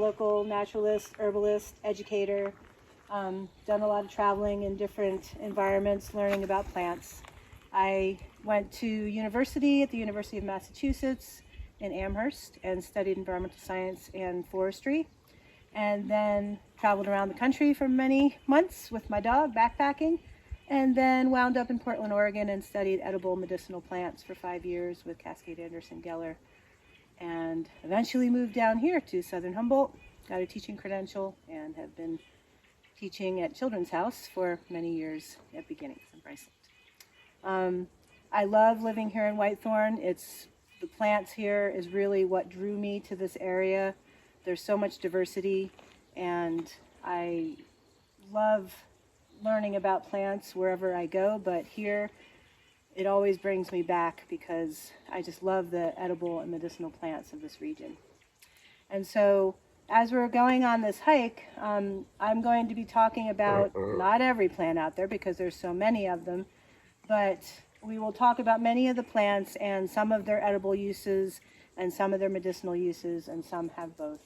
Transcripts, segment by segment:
local naturalist, herbalist, educator. Done a lot of traveling in different environments, learning about plants. I went to university at the University of Massachusetts in Amherst and studied environmental science and forestry, and then traveled around the country for many months with my dog backpacking, and then wound up in Portland, Oregon and studied edible medicinal plants for 5 years with Cascade Anderson Geller, and eventually moved down here to Southern Humboldt, got a teaching credential, and have been teaching at Children's House for many years at Beginnings in Bryceland. I love living here in Whitethorn. The plants here is really what drew me to this area. There's so much diversity, and I love learning about plants wherever I go, but here it always brings me back because I just love the edible and medicinal plants of this region. And so as we're going on this hike, I'm going to be talking about not every plant out there because there's so many of them, but we will talk about many of the plants and some of their edible uses and some of their medicinal uses, and some have both.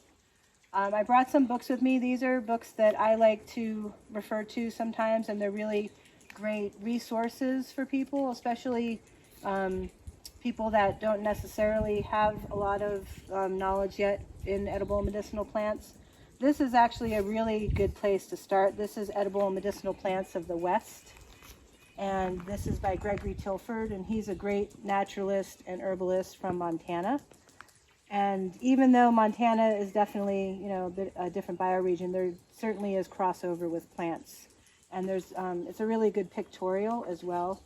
I brought some books with me. These are books that I like to refer to sometimes, and they're really great resources for people, especially people that don't necessarily have a lot of knowledge yet in edible and medicinal plants. This is actually a really good place to start. This is Edible and Medicinal Plants of the West, and this is by Gregory Tilford, and he's a great naturalist and herbalist from Montana. And even though Montana is definitely, a different bioregion, there certainly is crossover with plants. And it's a really good pictorial as well.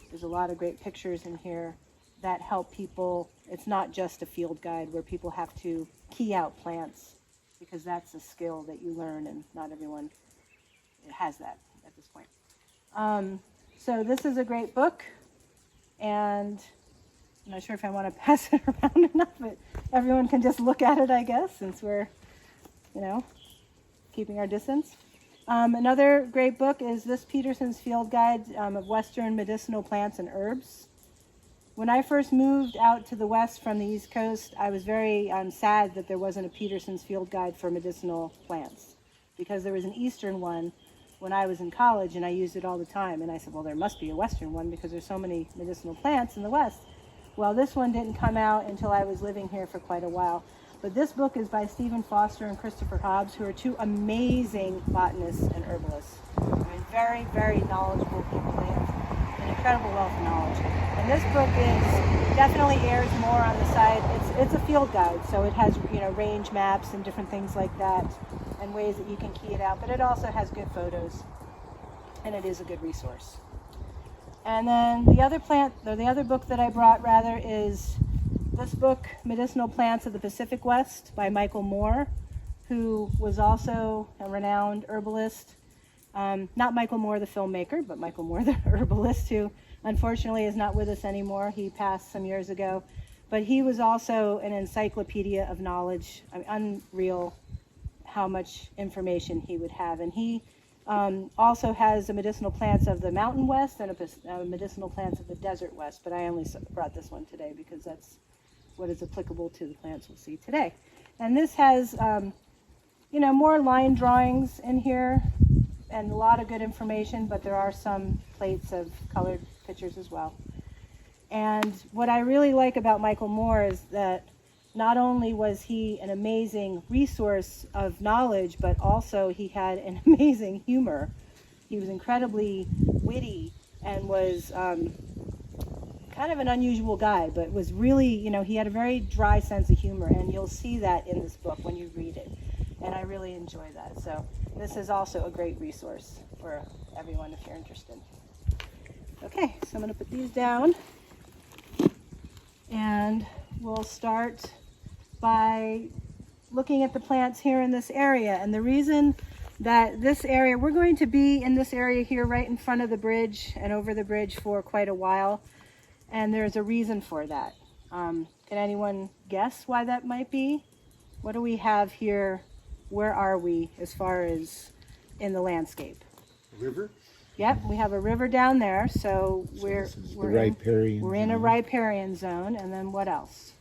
There's a lot of great pictures in here that help people. It's not just a field guide where people have to key out plants, because that's a skill that you learn, and not everyone has that at this point. So this is a great book, and I'm not sure if I want to pass it around or not, but everyone can just look at it, I guess, since we're, keeping our distance. Another great book is this Peterson's Field Guide of Western Medicinal Plants and Herbs. When I first moved out to the west from the East Coast, I was very sad that there wasn't a Peterson's Field Guide for medicinal plants, because there was an Eastern one when I was in college, and I used it all the time. And I said, well, there must be a Western one because there's so many medicinal plants in the West. Well, this one didn't come out until I was living here for quite a while. But this book is by Stephen Foster and Christopher Hobbs, who are two amazing botanists and herbalists. Very, very knowledgeable people. They have an incredible wealth of knowledge. And this book definitely airs more on the side. It's a field guide, so it has range maps and different things like that, and ways that you can key it out. But it also has good photos, and it is a good resource. And then the other book that I brought is this book, Medicinal Plants of the Pacific West by Michael Moore, who was also a renowned herbalist. Not Michael Moore, the filmmaker, but Michael Moore, the herbalist, who unfortunately is not with us anymore. He passed some years ago. But he was also an encyclopedia of knowledge. Unreal how much information he would have. And he also has the medicinal plants of the Mountain West and a medicinal plants of the Desert West. But I only brought this one today because that's what is applicable to the plants we'll see today. And this has, more line drawings in here and a lot of good information, but there are some plates of colored pictures as well. And what I really like about Michael Moore is that not only was he an amazing resource of knowledge, but also he had an amazing humor. He was incredibly witty and was kind of an unusual guy, but was really, he had a very dry sense of humor, and you'll see that in this book when you read it. And I really enjoy that. So this is also a great resource for everyone if you're interested. Okay, so I'm going to put these down, and we'll start by looking at the plants here in this area. And the reason that this area, we're going to be in this area here right in front of the bridge and over the bridge for quite a while, and there's a reason for that. Can anyone guess why that might be? What do we have here? Where are we as far as in the landscape? River? Yep, we have a river down there, so we're in a riparian zone. And then what else?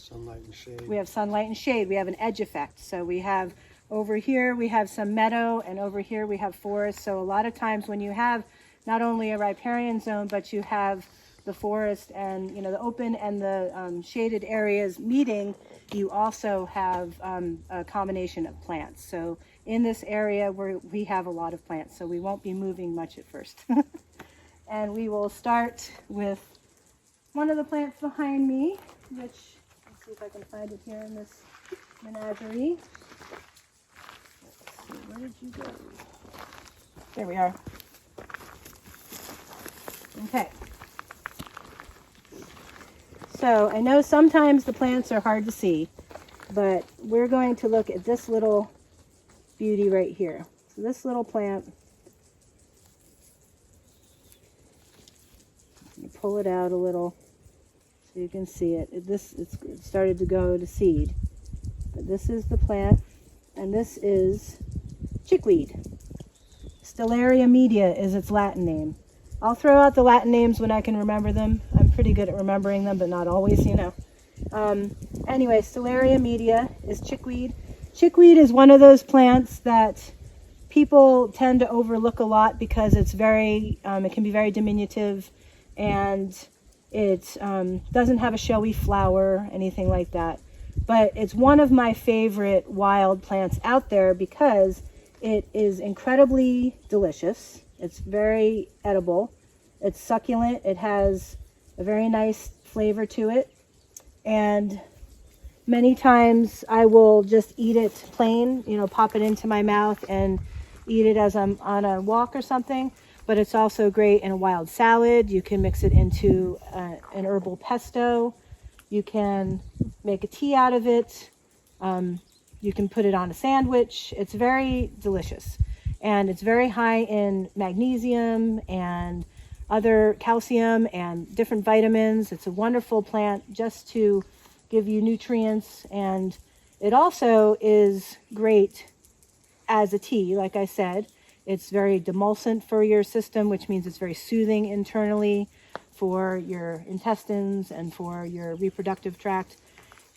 Sunlight and shade. We have sunlight and shade. We have an edge effect. So we have over here, we have some meadow, and over here we have forest. So a lot of times when you have not only a riparian zone, but you have the forest and, you know, the open and the shaded areas meeting, you also have a combination of plants. So in this area we have a lot of plants, so we won't be moving much at first. And we will start with one of the plants behind me, which, let's see if I can find it here in this menagerie. Let's see, where did you go? There we are. Okay. So I know sometimes the plants are hard to see, but we're going to look at this little beauty right here. So this little plant, pull it out a little so you can see it. It's started to go to seed. But this is the plant, and this is chickweed. Stellaria media is its Latin name. I'll throw out the Latin names when I can remember them. I'm pretty good at remembering them, but not always, you know. Anyway, Stellaria media is chickweed. Chickweed is one of those plants that people tend to overlook a lot because it's very, it can be very diminutive, and it doesn't have a showy flower, anything like that. But it's one of my favorite wild plants out there because it is incredibly delicious. It's very edible. It's succulent. It has a very nice flavor to it. And many times I will just eat it plain, you know, pop it into my mouth and eat it as I'm on a walk or something. But it's also great in a wild salad. You can mix it into an herbal pesto. You can make a tea out of it. You can put it on a sandwich. It's very delicious. And it's very high in magnesium and other calcium and different vitamins. It's a wonderful plant just to give you nutrients. And it also is great as a tea, like I said. It's very demulcent for your system, which means it's very soothing internally for your intestines and for your reproductive tract.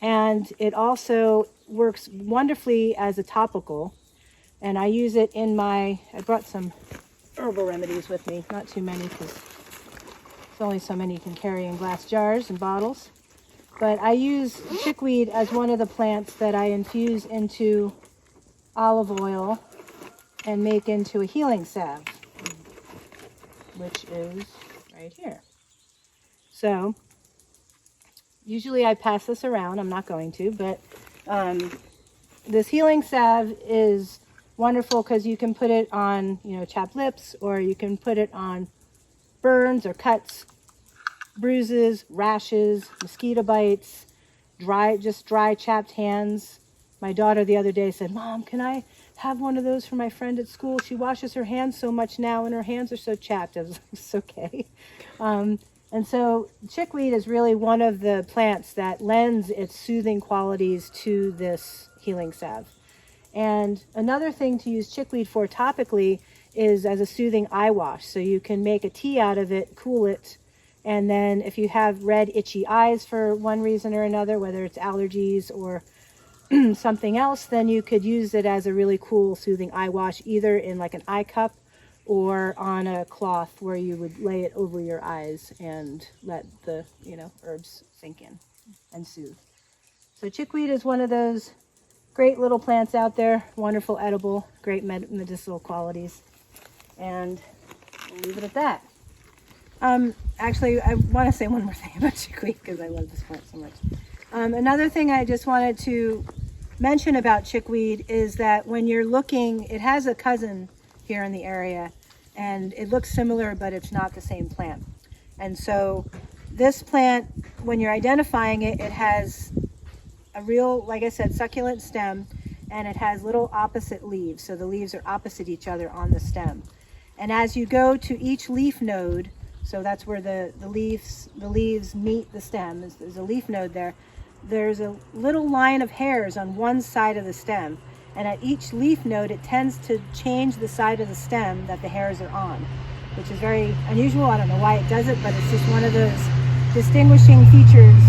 And it also works wonderfully as a topical. And I use it in I brought some herbal remedies with me, not too many because it's only so many you can carry in glass jars and bottles. But I use chickweed as one of the plants that I infuse into olive oil and make into a healing salve, which is right here. So usually I pass this around. I'm not going to, but this healing salve is wonderful because you can put it on, you know, chapped lips, or you can put it on burns or cuts, bruises, rashes, mosquito bites, dry chapped hands. My daughter the other day said, "Mom, can I have one of those for my friend at school? She washes her hands so much now and her hands are so chapped." I was like, "It's okay." And so chickweed is really one of the plants that lends its soothing qualities to this healing salve. And another thing to use chickweed for topically is as a soothing eye wash. So you can make a tea out of it, cool it, and then if you have red itchy eyes for one reason or another, whether it's allergies or something else, then you could use it as a really cool soothing eye wash, either in like an eye cup or on a cloth where you would lay it over your eyes and let the, you know, herbs sink in and soothe. So chickweed is one of those great little plants out there, wonderful edible, great medicinal qualities, and we'll leave it at that. Actually, I want to say one more thing about chickweed because I love this plant so much. Another thing I just wanted to mention about chickweed is that when you're looking, it has a cousin here in the area, and it looks similar, but it's not the same plant. And so this plant, when you're identifying it, it has a real, like I said, succulent stem, and it has little opposite leaves. So the leaves are opposite each other on the stem. And as you go to each leaf node, so that's where the leaves meet the stem, there's a leaf node there. There's a little line of hairs on one side of the stem. And at each leaf node, it tends to change the side of the stem that the hairs are on, which is very unusual. I don't know why it does it, but it's just one of those distinguishing features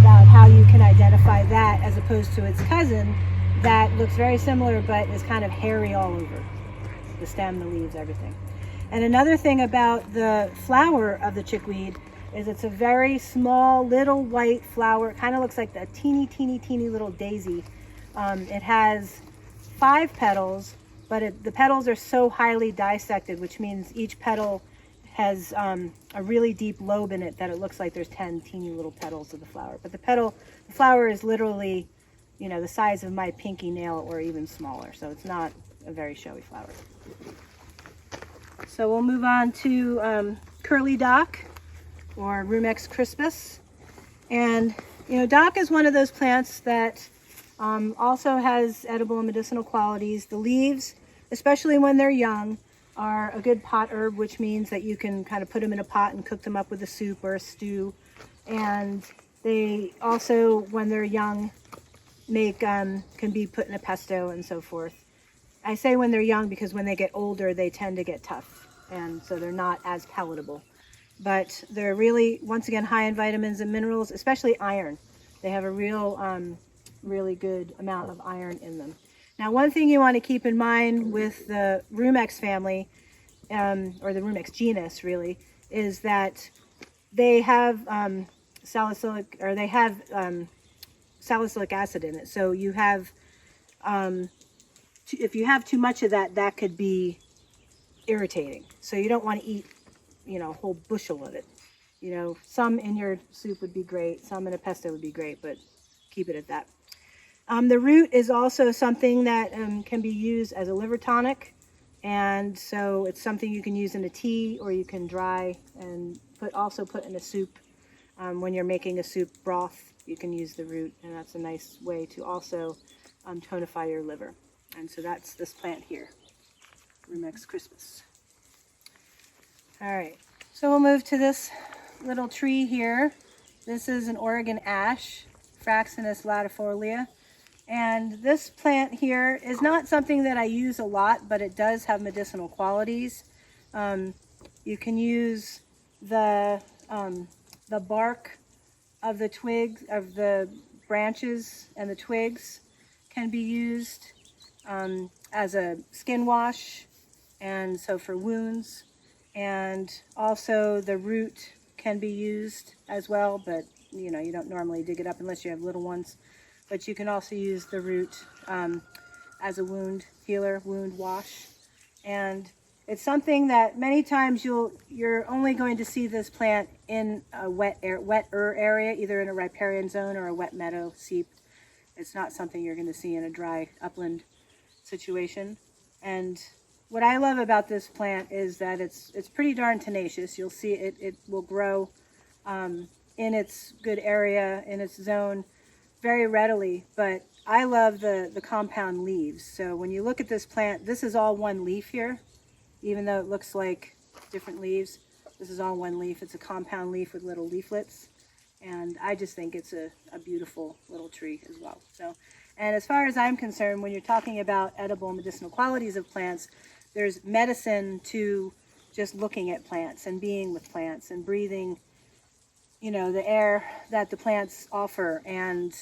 about how you can identify that as opposed to its cousin that looks very similar but is kind of hairy all over. The stem, the leaves, everything. And another thing about the flower of the chickweed is it's a very small little white flower. It kind of looks like a teeny little daisy. It has 5 petals, but the petals are so highly dissected, which means each petal has a really deep lobe in it that it looks like there's 10 teeny little petals of the flower. But the flower is literally, you know, the size of my pinky nail or even smaller. So it's not a very showy flower. So we'll move on to curly dock, or Rumex crispus. And, you know, dock is one of those plants that also has edible and medicinal qualities. The leaves, especially when they're young, are a good pot herb, which means that you can kind of put them in a pot and cook them up with a soup or a stew. And they also, when they're young, can be put in a pesto and so forth. I say when they're young because when they get older, they tend to get tough, and so they're not as palatable. But they're really, once again, high in vitamins and minerals, especially iron. They have a really good amount of iron in them. Now, one thing you want to keep in mind with the Rumex family, or the Rumex genus, really, is that they have salicylic acid in it. So you have, if you have too much of that, that could be irritating. So you don't want to eat, you know, a whole bushel of it. You know, some in your soup would be great, some in a pesto would be great, but keep it at that. The root is also something that can be used as a liver tonic, and so it's something you can use in a tea, or you can dry and also put in a soup. When you're making a soup broth, you can use the root, and that's a nice way to also tonify your liver. And so that's this plant here, Rumex crispus. All right, so we'll move to this little tree here. This is an Oregon ash, Fraxinus latifolia. And this plant here is not something that I use a lot, but it does have medicinal qualities. You can use the bark of the twigs, of the branches and the twigs can be used as a skin wash, and so for wounds. And also the root can be used as well, but you know, you don't normally dig it up unless you have little ones. But you can also use the root as a wound healer, wound wash. And it's something that many times you're only going to see this plant in a wetter area, either in a riparian zone or a wet meadow seep. It's not something you're going to see in a dry upland situation. And what I love about this plant is that it's pretty darn tenacious. You'll see it will grow in its good area, in its zone, very readily. But I love the compound leaves. So when you look at this plant, this is all one leaf here, even though it looks like different leaves. This is all one leaf. It's a compound leaf with little leaflets, and I just think it's a beautiful little tree as well. So, and as far as I'm concerned, when you're talking about edible medicinal qualities of plants, there's medicine to just looking at plants and being with plants and breathing, you know, the air that the plants offer and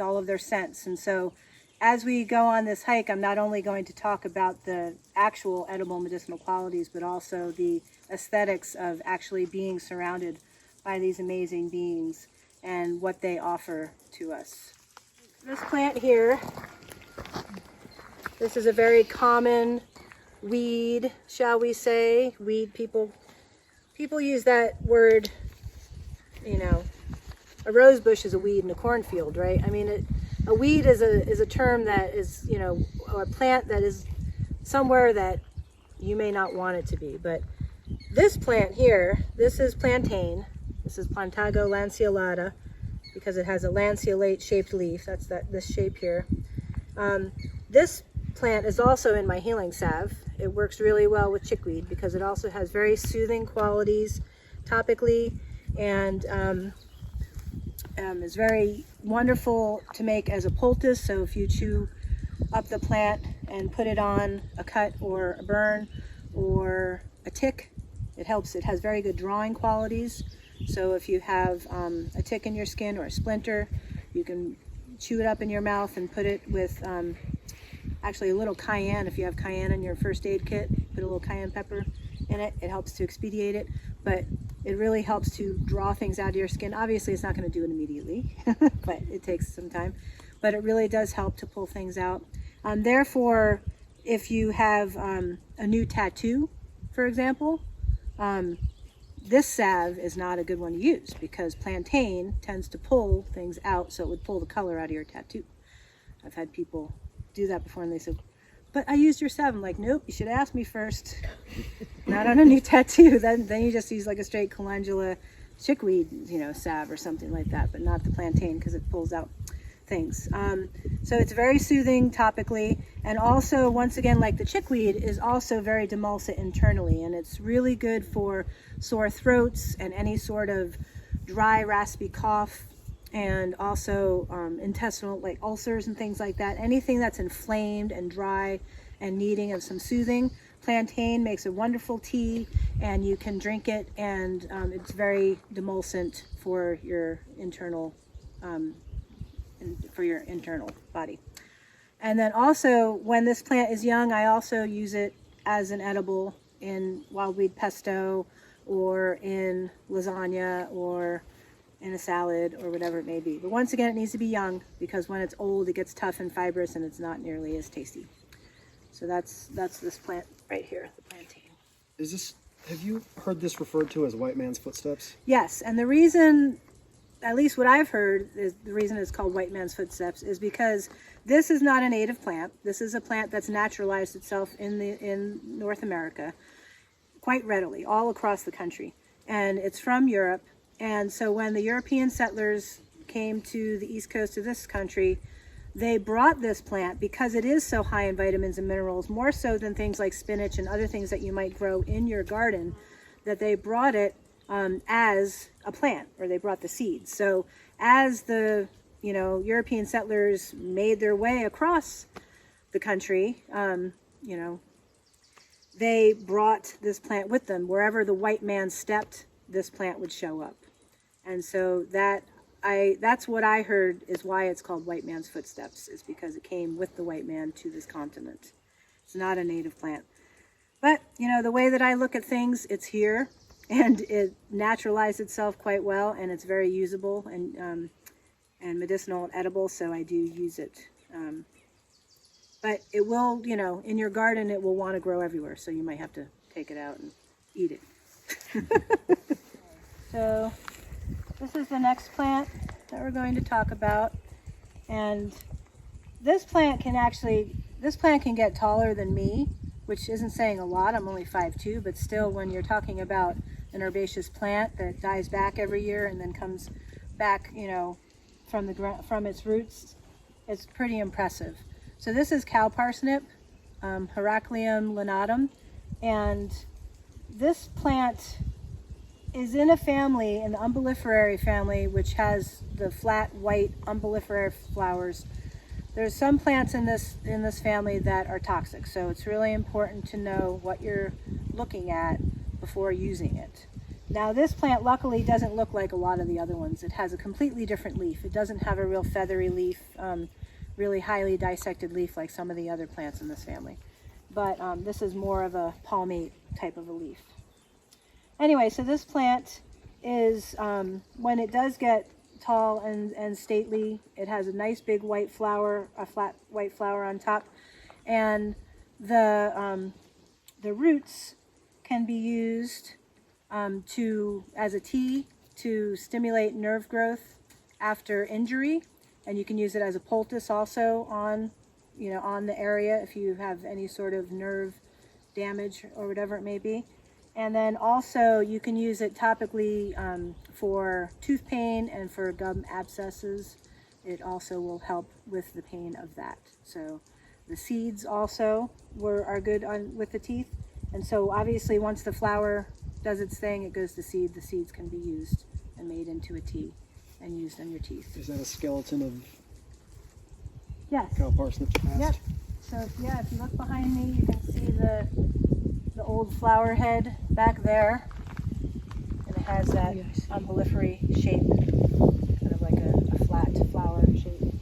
all of their scents. And so as we go on this hike, I'm not only going to talk about the actual edible medicinal qualities, but also the aesthetics of actually being surrounded by these amazing beings and what they offer to us. This plant here, this is a very common weed, shall we say. Weed, people use that word, you know, a rose bush is a weed in a cornfield, right? I mean, a weed is a term that is, you know, a plant that is somewhere that you may not want it to be. But this plant here, this is plantain. This is Plantago lanceolata because it has a lanceolate shaped leaf. That's this shape here. This plant is also in my healing salve. It works really well with chickweed because it also has very soothing qualities topically, and is very wonderful to make as a poultice. So if you chew up the plant and put it on a cut or a burn or a tick, it helps. It has very good drawing qualities. So if you have a tick in your skin or a splinter, you can chew it up in your mouth and put it with actually a little cayenne. If you have cayenne in your first aid kit, put a little cayenne pepper in it. It helps to expedite it, but it really helps to draw things out of your skin. Obviously, it's not going to do it immediately, but it takes some time. But it really does help to pull things out. Therefore, if you have a new tattoo, for example, this salve is not a good one to use because plantain tends to pull things out, so it would pull the color out of your tattoo. I've had people do that before and they said, but I used your salve. I'm like, nope, you should ask me first. Not on a new tattoo. Then you just use like a straight calendula chickweed, salve or something like that, but not the plantain because it pulls out things. So it's very soothing topically, and also, once again, like the chickweed, is also very demulcent internally, and it's really good for sore throats and any sort of dry, raspy cough, and also intestinal, like ulcers and things like that. Anything that's inflamed and dry and needing of some soothing. Plantain makes a wonderful tea, and you can drink it, and it's very demulcent for your internal body. And then also, when this plant is young, I also use it as an edible in wildweed pesto or in lasagna or in a salad or whatever it may be. But once again, it needs to be young because when it's old, it gets tough and fibrous and it's not nearly as tasty. So that's this plant right here, the plantain. Have you heard this referred to as white man's footsteps? Yes, and the reason, at least what I've heard, is the reason it's called white man's footsteps is because this is not a native plant. This is a plant that's naturalized itself in North America quite readily, all across the country. And it's from Europe. And so when the European settlers came to the east coast of this country, they brought this plant because it is so high in vitamins and minerals, more so than things like spinach and other things that you might grow in your garden, that they brought it as a plant, or they brought the seeds. So as the European settlers made their way across the country, they brought this plant with them. Wherever the white man stepped, this plant would show up. And so that's what I heard is why it's called white man's footsteps, is because it came with the white man to this continent. It's not a native plant. But, the way that I look at things, it's here, and it naturalized itself quite well, and it's very usable and medicinal and edible, so I do use it. But it will, in your garden, it will want to grow everywhere, so you might have to take it out and eat it. So this is the next plant that we're going to talk about, and this plant can get taller than me, which isn't saying a lot. I'm only 5'2", but still, when you're talking about an herbaceous plant that dies back every year and then comes back, from its roots, it's pretty impressive. So this is cow parsnip, Heracleum lanatum, and this plant is in a family, in the umbelliferary family, which has the flat white umbelliferary flowers. There's some plants in this family that are toxic, so it's really important to know what you're looking at before using it. Now this plant luckily doesn't look like a lot of the other ones. It has a completely different leaf. It doesn't have a real feathery leaf, really highly dissected leaf like some of the other plants in this family. But this is more of a palmate type of a leaf. Anyway, so this plant is, when it does get tall and stately, it has a nice big white flower, a flat white flower on top, and the roots can be used as a tea to stimulate nerve growth after injury, and you can use it as a poultice also on the area if you have any sort of nerve damage or whatever it may be. And then also you can use it topically for tooth pain and for gum abscesses. It also will help with the pain of that. So the seeds also are good with the teeth. And so obviously once the flower does its thing, it goes to seed. The seeds can be used and made into a tea and used on your teeth. Is that a skeleton of yes. cow parsnip past? Yep. So if you look behind me, you can see the old flower head back there, and it has that umbellifery shape, kind of like a flat flower shape.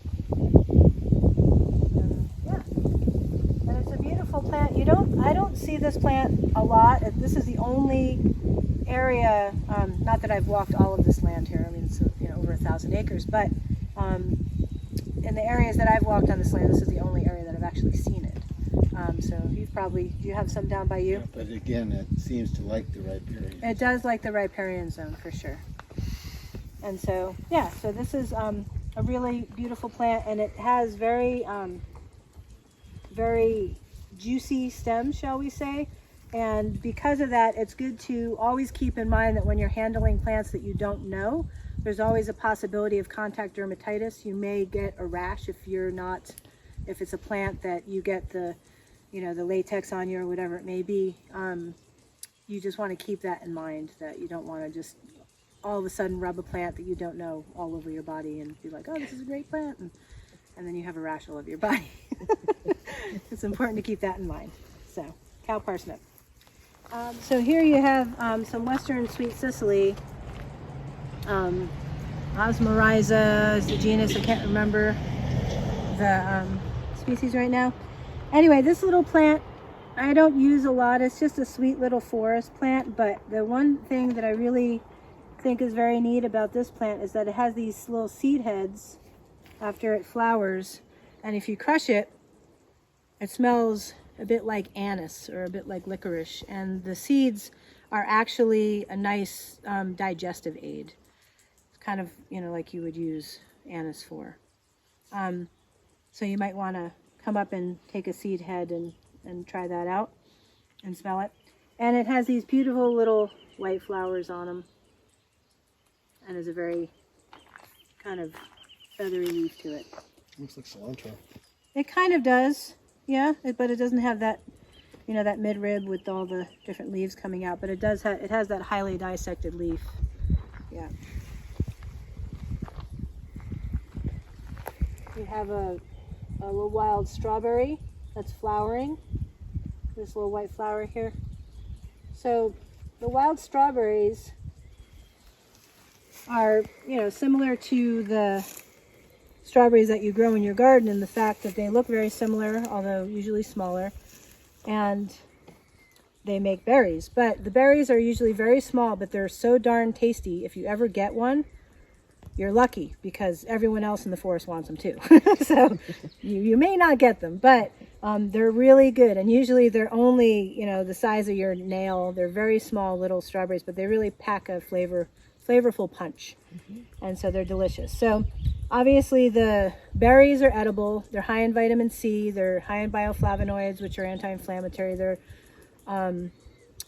Yeah, and it's a beautiful plant. I don't see this plant a lot. This is the only area, not that I've walked all of this land here. I mean, it's over 1,000 acres, but in the areas that I've walked on this land, this is the only area that I've actually seen it. So do you have some down by you? Yeah, but again, it seems to like the riparian. It does like the riparian zone for sure. And so, yeah, so this is a really beautiful plant, and it has very, very juicy stems, shall we say. And because of that, it's good to always keep in mind that when you're handling plants that you don't know, there's always a possibility of contact dermatitis. You may get a rash if it's a plant that you get the latex on you or whatever it may be. You just want to keep that in mind, that you don't want to just all of a sudden rub a plant that you don't know all over your body and be like, oh, this is a great plant, and then you have a rash all over your body. It's important to keep that in mind. So, cow parsnip. So here you have some Western Sweet Sicily. Osmoriza is the genus. I can't remember the species right now. Anyway, this little plant I don't use a lot. It's just a sweet little forest plant, but the one thing that I really think is very neat about this plant is that it has these little seed heads after it flowers, and if you crush it, it smells a bit like anise or a bit like licorice, and the seeds are actually a nice digestive aid. It's kind of, like you would use anise for. So you might want to come up and take a seed head and try that out and smell it. And it has these beautiful little white flowers on them, and is a very kind of feathery leaf to it. Looks like cilantro. It kind of does, yeah, but it doesn't have that, that midrib with all the different leaves coming out, but it does have, it has that highly dissected leaf. Yeah. We have a little wild strawberry that's flowering. This little white flower here. So the wild strawberries are, similar to the strawberries that you grow in your garden in the fact that they look very similar, although usually smaller, and they make berries. But the berries are usually very small, but they're so darn tasty. If you ever get one, you're lucky, because everyone else in the forest wants them too. So you may not get them, but they're really good. And usually they're only, the size of your nail. They're very small little strawberries, but they really pack a flavorful punch. And so they're delicious. So obviously the berries are edible. They're high in vitamin C. They're high in bioflavonoids, which are anti-inflammatory. They're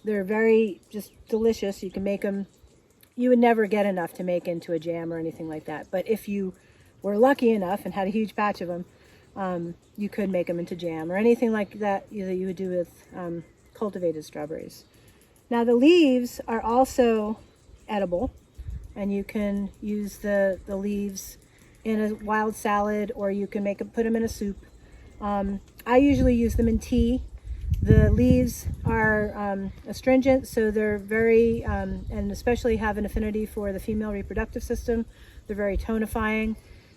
very just delicious. You can make them. You would never get enough to make into a jam or anything like that. But if you were lucky enough and had a huge patch of them, you could make them into jam or anything like that you would do with cultivated strawberries. Now the leaves are also edible, and you can use the leaves in a wild salad, or you can put them in a soup. I usually use them in tea. The leaves are astringent, so they're very, and especially have an affinity for the female reproductive system. They're very tonifying,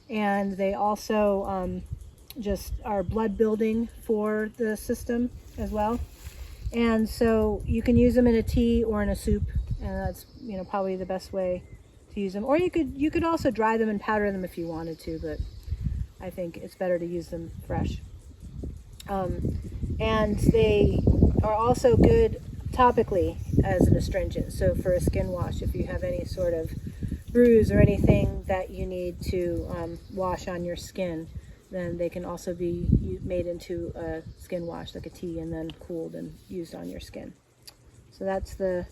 and they also just are blood building for the system as well. And so you can use them in a tea or in a soup, and that's probably the best way to use them. Or you could also dry them and powder them if you wanted to, but I think it's better to use them fresh. And they are also good topically as an astringent. So for a skin wash, if you have any sort of bruise or anything that you need to wash on your skin, then they can also be made into a skin wash, like a tea, and then cooled and used on your skin. So that's the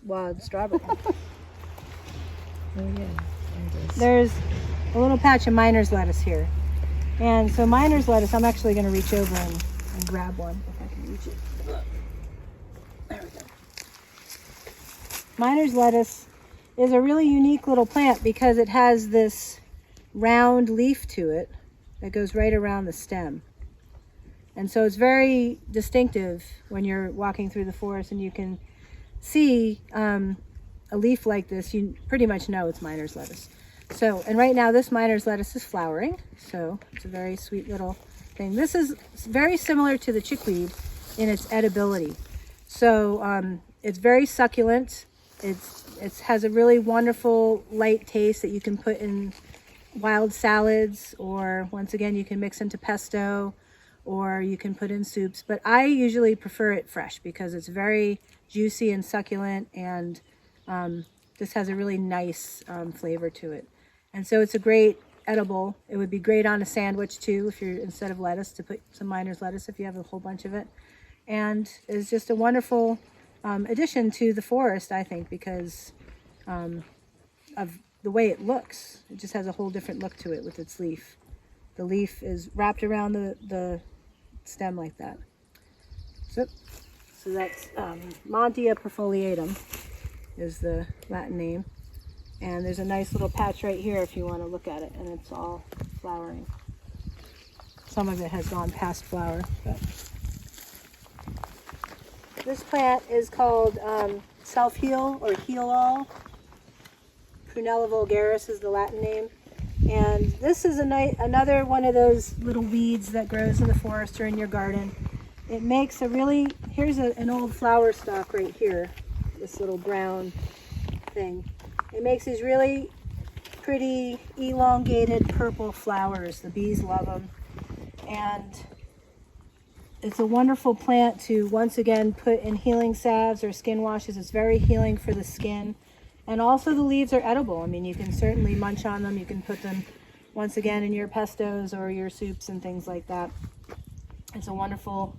wild strawberry. Oh yeah, There's a little patch of miner's lettuce here. And so miner's lettuce, I'm actually going to reach over and grab one if I can reach it. There we go. Miner's lettuce is a really unique little plant because it has this round leaf to it that goes right around the stem. And so it's very distinctive when you're walking through the forest, and you can see a leaf like this, you pretty much know it's miner's lettuce. So, and right now this miner's lettuce is flowering, so it's a very sweet little thing. This is very similar to the chickweed in its edibility. So it's very succulent. It has a really wonderful light taste that you can put in wild salads, or once again you can mix into pesto, or you can put in soups. But I usually prefer it fresh because it's very juicy and succulent, and this has a really nice flavor to it. And so it's a great edible. It would be great on a sandwich too, if you're, instead of lettuce, to put some miner's lettuce if you have a whole bunch of it. And it's just a wonderful addition to the forest, I think, because of the way it looks. It just has a whole different look to it with its leaf. The leaf is wrapped around the stem like that. So that's Montia perfoliatum is the Latin name. And there's a nice little patch right here if you want to look at it, and it's all flowering. Some of it has gone past flower, but this plant is called self-heal or heal-all. Prunella vulgaris is the Latin name. And this is another one of those little weeds that grows in the forest or in your garden. It makes a really, here's an old flower stalk right here, this little brown thing. It makes these really pretty elongated purple flowers. The bees love them. And it's a wonderful plant to, once again, put in healing salves or skin washes. It's very healing for the skin. And also the leaves are edible. I mean, you can certainly munch on them. You can put them, once again, in your pestos or your soups and things like that. It's a wonderful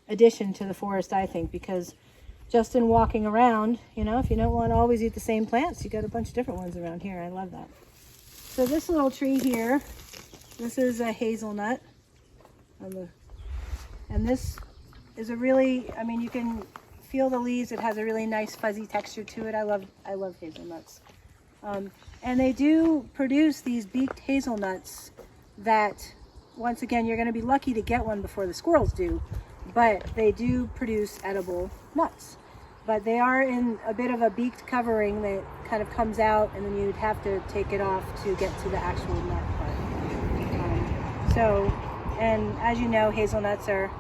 addition to the forest, I think, because just in walking around, you know, if you don't want to always eat the same plants, you got a bunch of different ones around here. I love that. So this little tree here, this is a hazelnut. And this is a really, I mean, you can feel the leaves. It has a really nice fuzzy texture to it. I love hazelnuts. And they do produce these beaked hazelnuts that, once again, you're going to be lucky to get one before the squirrels do. But they do produce edible nuts. But they are in a bit of a beaked covering that kind of comes out, and then you'd have to take it off to get to the actual nut part. And as you know, hazelnuts are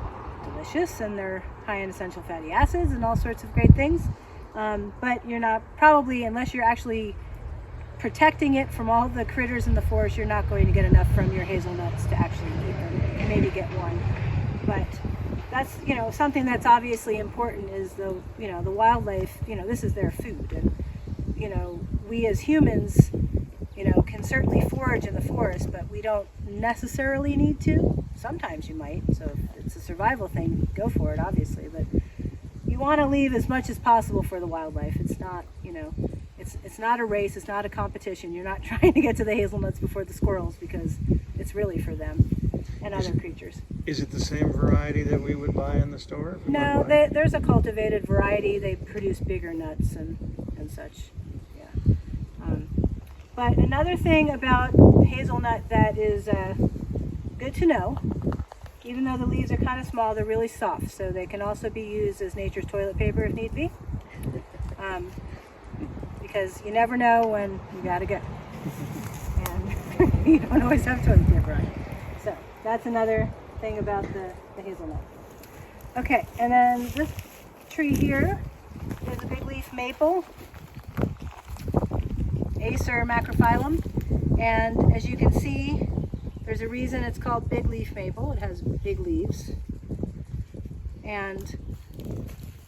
delicious, and they're high in essential fatty acids and all sorts of great things. But you're not, probably, unless you're actually protecting it from all the critters in the forest, you're not going to get enough from your hazelnuts to actually eat them. Maybe get one. But that's, you know, something that's obviously important is the wildlife, you know, this is their food. And, you know, we as humans, you know, can certainly forage in the forest, but we don't necessarily need to. Sometimes you might, so if it's a survival thing, go for it, obviously. But you want to leave as much as possible for the wildlife. It's not, you know, it's not a race, it's not a competition. You're not trying to get to the hazelnuts before the squirrels, because it's really for them and other creatures. Is it the same variety that we would buy in the store? No, there's a cultivated variety. They produce bigger nuts and such. Yeah. But another thing about hazelnut that is good to know, even though the leaves are kind of small, they're really soft. So they can also be used as nature's toilet paper if need be. Because you never know when you gotta go. And you don't always have toilet paper on you. So that's another thing about the hazelnut. Okay, and then this tree here is a big leaf maple, Acer macrophyllum, and as you can see, there's a reason it's called big leaf maple. It has big leaves, and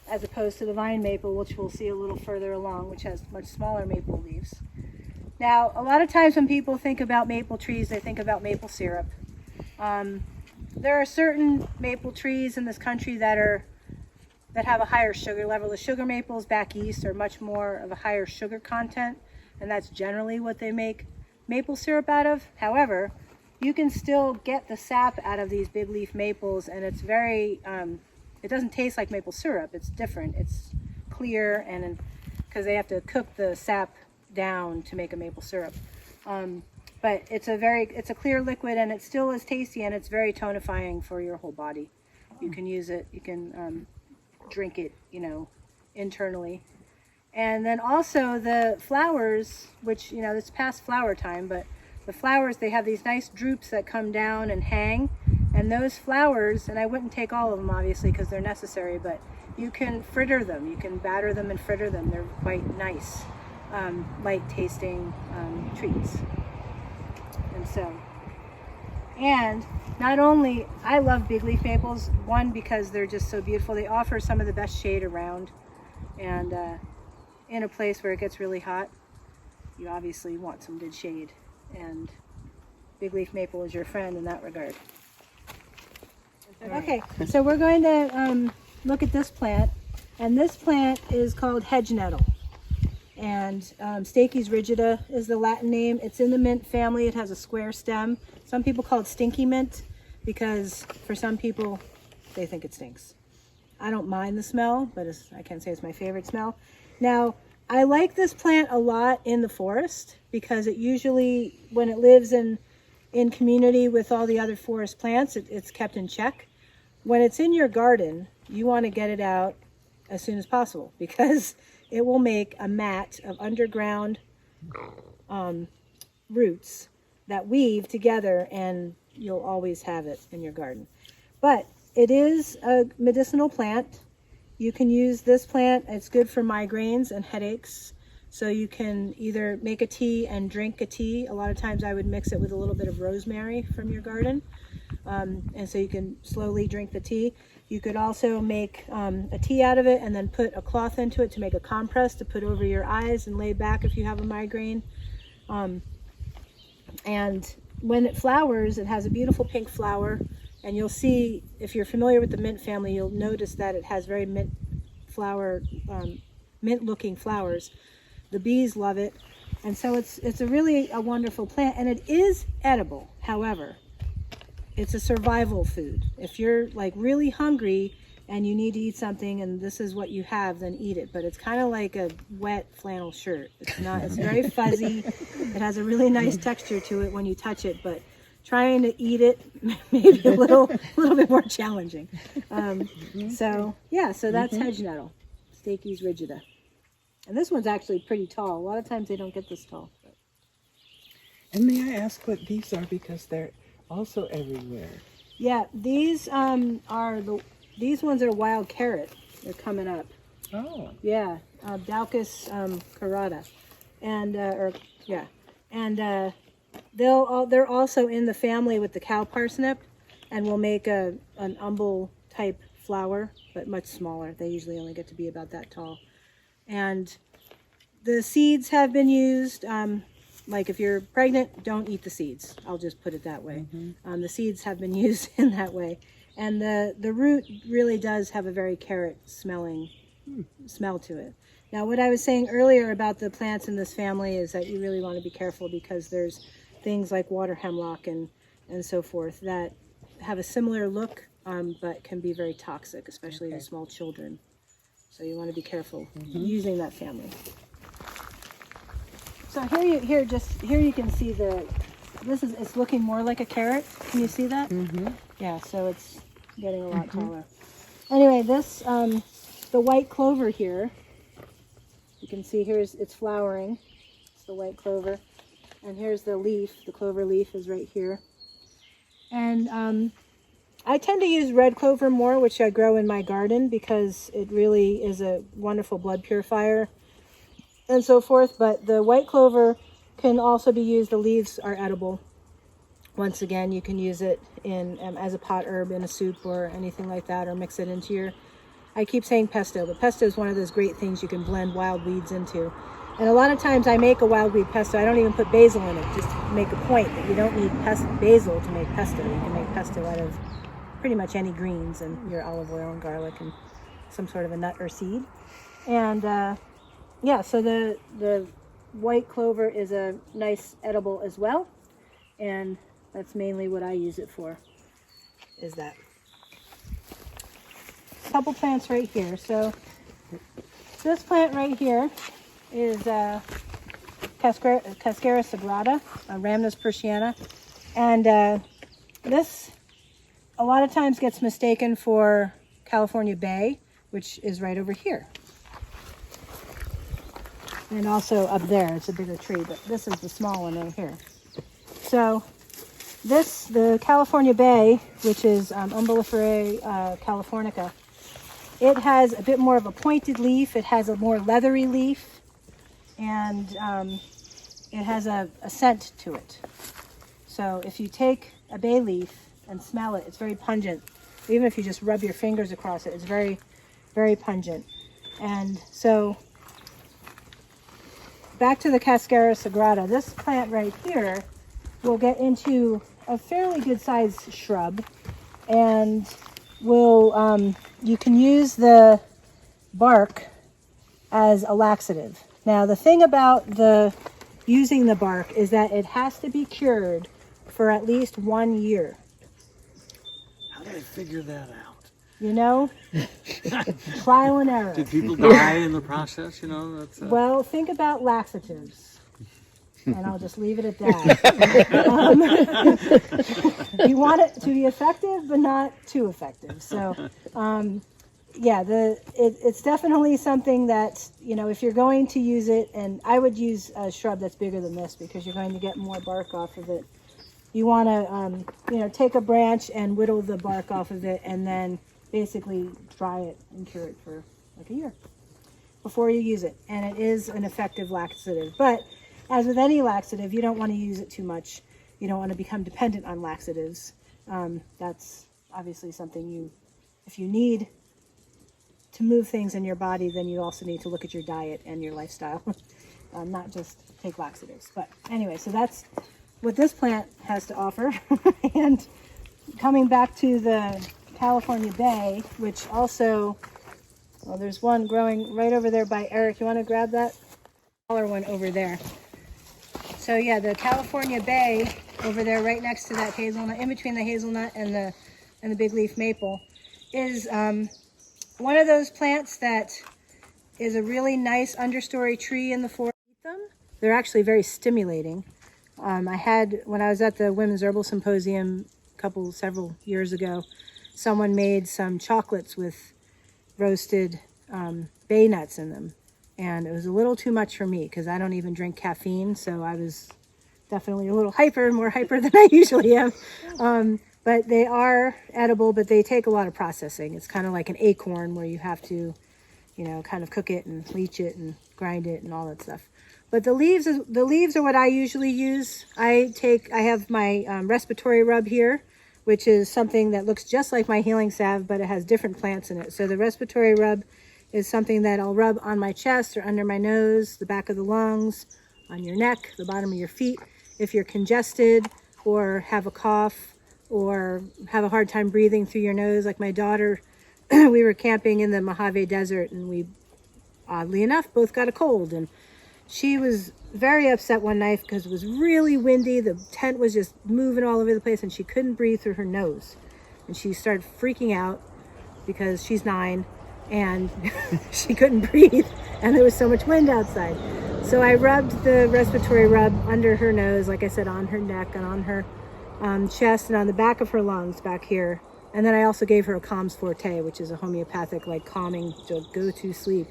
as opposed to the vine maple, which we'll see a little further along, which has much smaller maple leaves. Now, a lot of times when people think about maple trees, they think about maple syrup. There are certain maple trees in this country that have a higher sugar level. The sugar maples back east are much more of a higher sugar content, and that's generally what they make maple syrup out of. However, you can still get the sap out of these big leaf maples, and it's very, it doesn't taste like maple syrup. It's different. It's clear, and because they have to cook the sap down to make a maple syrup. But it's a clear liquid, and it still is tasty, and it's very tonifying for your whole body. You can use it, you can drink it, you know, internally. And then also the flowers, which, you know, it's past flower time, but the flowers, they have these nice droops that come down and hang. And those flowers, and I wouldn't take all of them obviously because they're necessary, but you can fritter them. You can batter them and fritter them. They're quite nice, light tasting treats. And so, and not only, I love big leaf maples, one, because they're just so beautiful. They offer some of the best shade around. And in a place where it gets really hot, you obviously want some good shade. And big leaf maple is your friend in that regard. Okay, so we're going to look at this plant. And this plant is called hedge nettle. And Stachys rigida is the Latin name. It's in the mint family. It has a square stem. Some people call it stinky mint because for some people they think it stinks. I don't mind the smell, but I can't say it's my favorite smell. Now, I like this plant a lot in the forest because it usually, when it lives in community with all the other forest plants, it's kept in check. When it's in your garden, you want to get it out as soon as possible because it will make a mat of underground roots that weave together, and you'll always have it in your garden. But it is a medicinal plant. You can use this plant. It's good for migraines and headaches. So you can either make a tea and drink a tea. A lot of times I would mix it with a little bit of rosemary from your garden. And so you can slowly drink the tea. You could also make a tea out of it and then put a cloth into it to make a compress to put over your eyes and lay back if you have a migraine. And when it flowers, it has a beautiful pink flower. And you'll see, if you're familiar with the mint family, you'll notice that it has very mint looking flowers. The bees love it. And so it's a really a wonderful plant, and it is edible. However, it's a survival food. If you're like really hungry and you need to eat something and this is what you have, then eat it. But it's kind of like a wet flannel shirt. It's very fuzzy. It has a really nice texture to it when you touch it, but trying to eat it may be a little bit more challenging. So that's hedge nettle, Stachys rigida. And this one's actually pretty tall. A lot of times they don't get this tall. But. And may I ask what these are, because they're also everywhere? Yeah, these these ones are wild carrot. They're coming up. Oh. Yeah, Daucus carota, and they're also in the family with the cow parsnip, and will make an umbel type flower, but much smaller. They usually only get to be about that tall. And the seeds have been used. Like if you're pregnant, don't eat the seeds. I'll just put it that way. The seeds have been used in that way. And the root really does have a very carrot smelling smell to it. Now, what I was saying earlier about the plants in this family is that you really want to be careful because there's things like water hemlock and so forth that have a similar look, but can be very toxic, especially to small children. So you want to be careful using that family. So here you can see it's looking more like a carrot. Can you see that? Yeah, so it's getting a lot taller. Anyway, this the white clover here. You can see it's flowering. It's the white clover, and here's the leaf. The clover leaf is right here. And I tend to use red clover more, which I grow in my garden because it really is a wonderful blood purifier and so forth. But the white clover can also be used. The leaves are edible. Once again, you can use it in as a pot herb in a soup or anything like that, or mix it into your, I keep saying pesto, but pesto is one of those great things you can blend wild weeds into. And a lot of times I make a wild weed pesto. I don't even put basil in it, just to make a point that you don't need basil to make pesto. You can make pesto out of pretty much any greens and your olive oil and garlic and some sort of a nut or seed. And so the white clover is a nice edible as well. And that's mainly what I use it for, is that. A couple plants right here. So this plant right here is Cascara sagrada, Rhamnus persiana. And this a lot of times gets mistaken for California Bay, which is right over here. And also up there, it's a bigger tree, but this is the small one right here. So this, the California Bay, which is Umbelliferae californica, it has a bit more of a pointed leaf. It has a more leathery leaf, and it has a scent to it. So if you take a bay leaf and smell it, it's very pungent. Even if you just rub your fingers across it, it's very, very pungent. And so back to the Cascara sagrada, this plant right here will get into a fairly good sized shrub, and will you can use the bark as a laxative. Now the thing about using the bark is that it has to be cured for at least 1 year. How did I figure that out? You know, trial and error. Did people die in the process? You know, that's. Well, think about laxatives, and I'll just leave it at that. You want it to be effective, but not too effective. So, yeah, it's definitely something that, you know, if you're going to use it, and I would use a shrub that's bigger than this because you're going to get more bark off of it. You want to, you know, take a branch and whittle the bark off of it, and then basically dry it and cure it for like a year before you use it. And it is an effective laxative. But as with any laxative, you don't want to use it too much. You don't want to become dependent on laxatives. That's obviously something if you need to move things in your body, then you also need to look at your diet and your lifestyle, not just take laxatives. But anyway, so that's what this plant has to offer. And coming back to the California Bay, which also, well, there's one growing right over there by Eric. You want to grab that smaller one over there? So yeah, the California Bay over there, right next to that hazelnut, in between the hazelnut and the big leaf maple, is one of those plants that is a really nice understory tree in the forest. They're actually very stimulating. I had, when I was at the Women's Herbal Symposium several years ago, someone made some chocolates with roasted bay nuts in them. And it was a little too much for me because I don't even drink caffeine. So I was definitely a little more hyper than I usually am. But they are edible, but they take a lot of processing. It's kind of like an acorn where you have to, you know, kind of cook it and leach it and grind it and all that stuff. But the leaves are what I usually use. I have my respiratory rub here, which is something that looks just like my healing salve, but it has different plants in it. So the respiratory rub is something that I'll rub on my chest or under my nose, the back of the lungs, on your neck, the bottom of your feet. If you're congested or have a cough or have a hard time breathing through your nose, like my daughter, we were camping in the Mojave Desert, and we, oddly enough, both got a cold. And she was very upset one night because it was really windy. The tent was just moving all over the place, and she couldn't breathe through her nose. And she started freaking out because she's 9 and she couldn't breathe, and there was so much wind outside. So I rubbed the respiratory rub under her nose, like I said, on her neck and on her chest and on the back of her lungs back here. And then I also gave her a Calms Forte, which is a homeopathic, like calming, go to sleep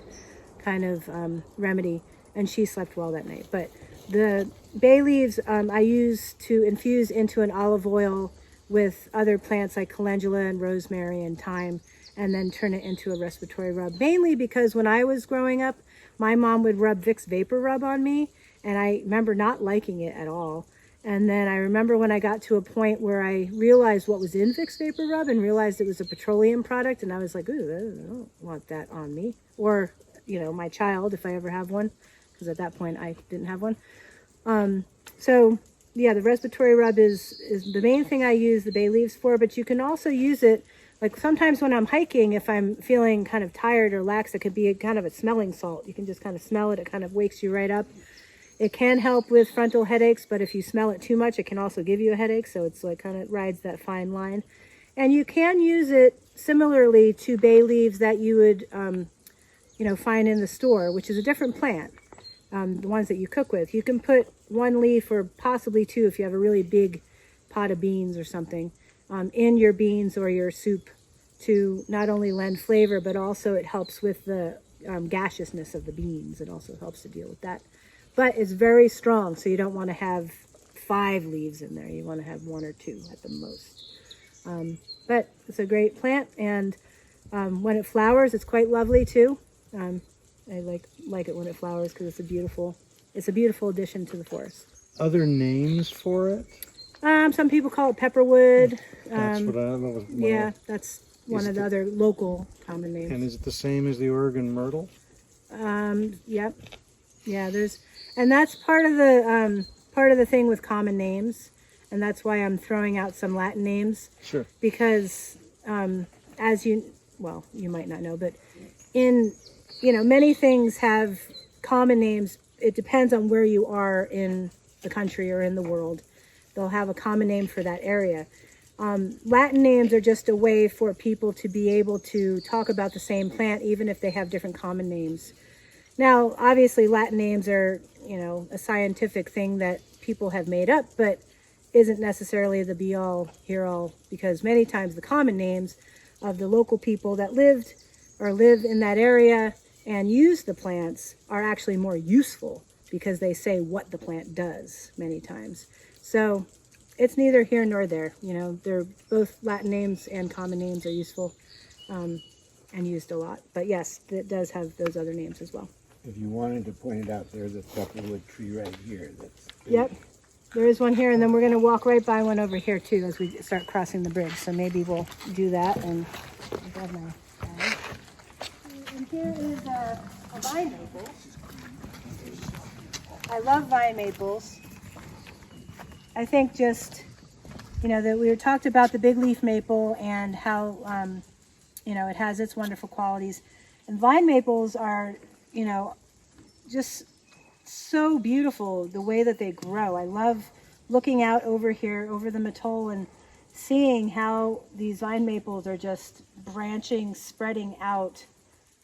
kind of remedy. And she slept well that night. But the bay leaves I use to infuse into an olive oil with other plants like calendula and rosemary and thyme, and then turn it into a respiratory rub. Mainly because when I was growing up, my mom would rub Vicks Vapor Rub on me, and I remember not liking it at all. And then I remember when I got to a point where I realized what was in Vicks Vapor Rub and realized it was a petroleum product, and I was like, ooh, I don't want that on me. Or, you know, my child, if I ever have one, because at that point I didn't have one. So yeah, the respiratory rub is the main thing I use the bay leaves for, but you can also use it, like sometimes when I'm hiking, if I'm feeling kind of tired or lax, it could be kind of a smelling salt. You can just kind of smell it. It kind of wakes you right up. It can help with frontal headaches, but if you smell it too much, it can also give you a headache. So it's like kind of rides that fine line. And you can use it similarly to bay leaves that you would, you know, find in the store, which is a different plant. The ones that you cook with. You can put 1 leaf or possibly 2 if you have a really big pot of beans or something in your beans or your soup to not only lend flavor, but also it helps with the gaseousness of the beans. It also helps to deal with that. But it's very strong, so you don't want to have 5 leaves in there. You want to have 1 or 2 at the most. But it's a great plant, and when it flowers, it's quite lovely too. I like it when it flowers because it's a beautiful addition to the forest. Other names for it? Some people call it pepperwood. That's what I know. Yeah, that's one of the other local common names. And is it the same as the Oregon myrtle? Yep. Yeah, and that's part of the thing with common names, and that's why I'm throwing out some Latin names. Sure. Because as you might not know, but many things have common names. It depends on where you are in the country or in the world. They'll have a common name for that area. Latin names are just a way for people to be able to talk about the same plant, even if they have different common names. Now, obviously, Latin names are, a scientific thing that people have made up, but isn't necessarily the be-all, hear-all, because many times the common names of the local people that live in that area and use the plants are actually more useful because they say what the plant does many times. So it's neither here nor there. They're both Latin names and common names are useful and used a lot. But yes, it does have those other names as well. If you wanted to point it out, there's a pepperwood tree right here. Yep, there is one here, and then we're going to walk right by one over here too as we start crossing the bridge. So maybe we'll do that. And I have my bag. And here is a vine maple. I love vine maples. I think just, that we talked about the big leaf maple and how, it has its wonderful qualities. And vine maples are, just so beautiful the way that they grow. I love looking out over here, over the Mattole, and seeing how these vine maples are just branching, spreading out,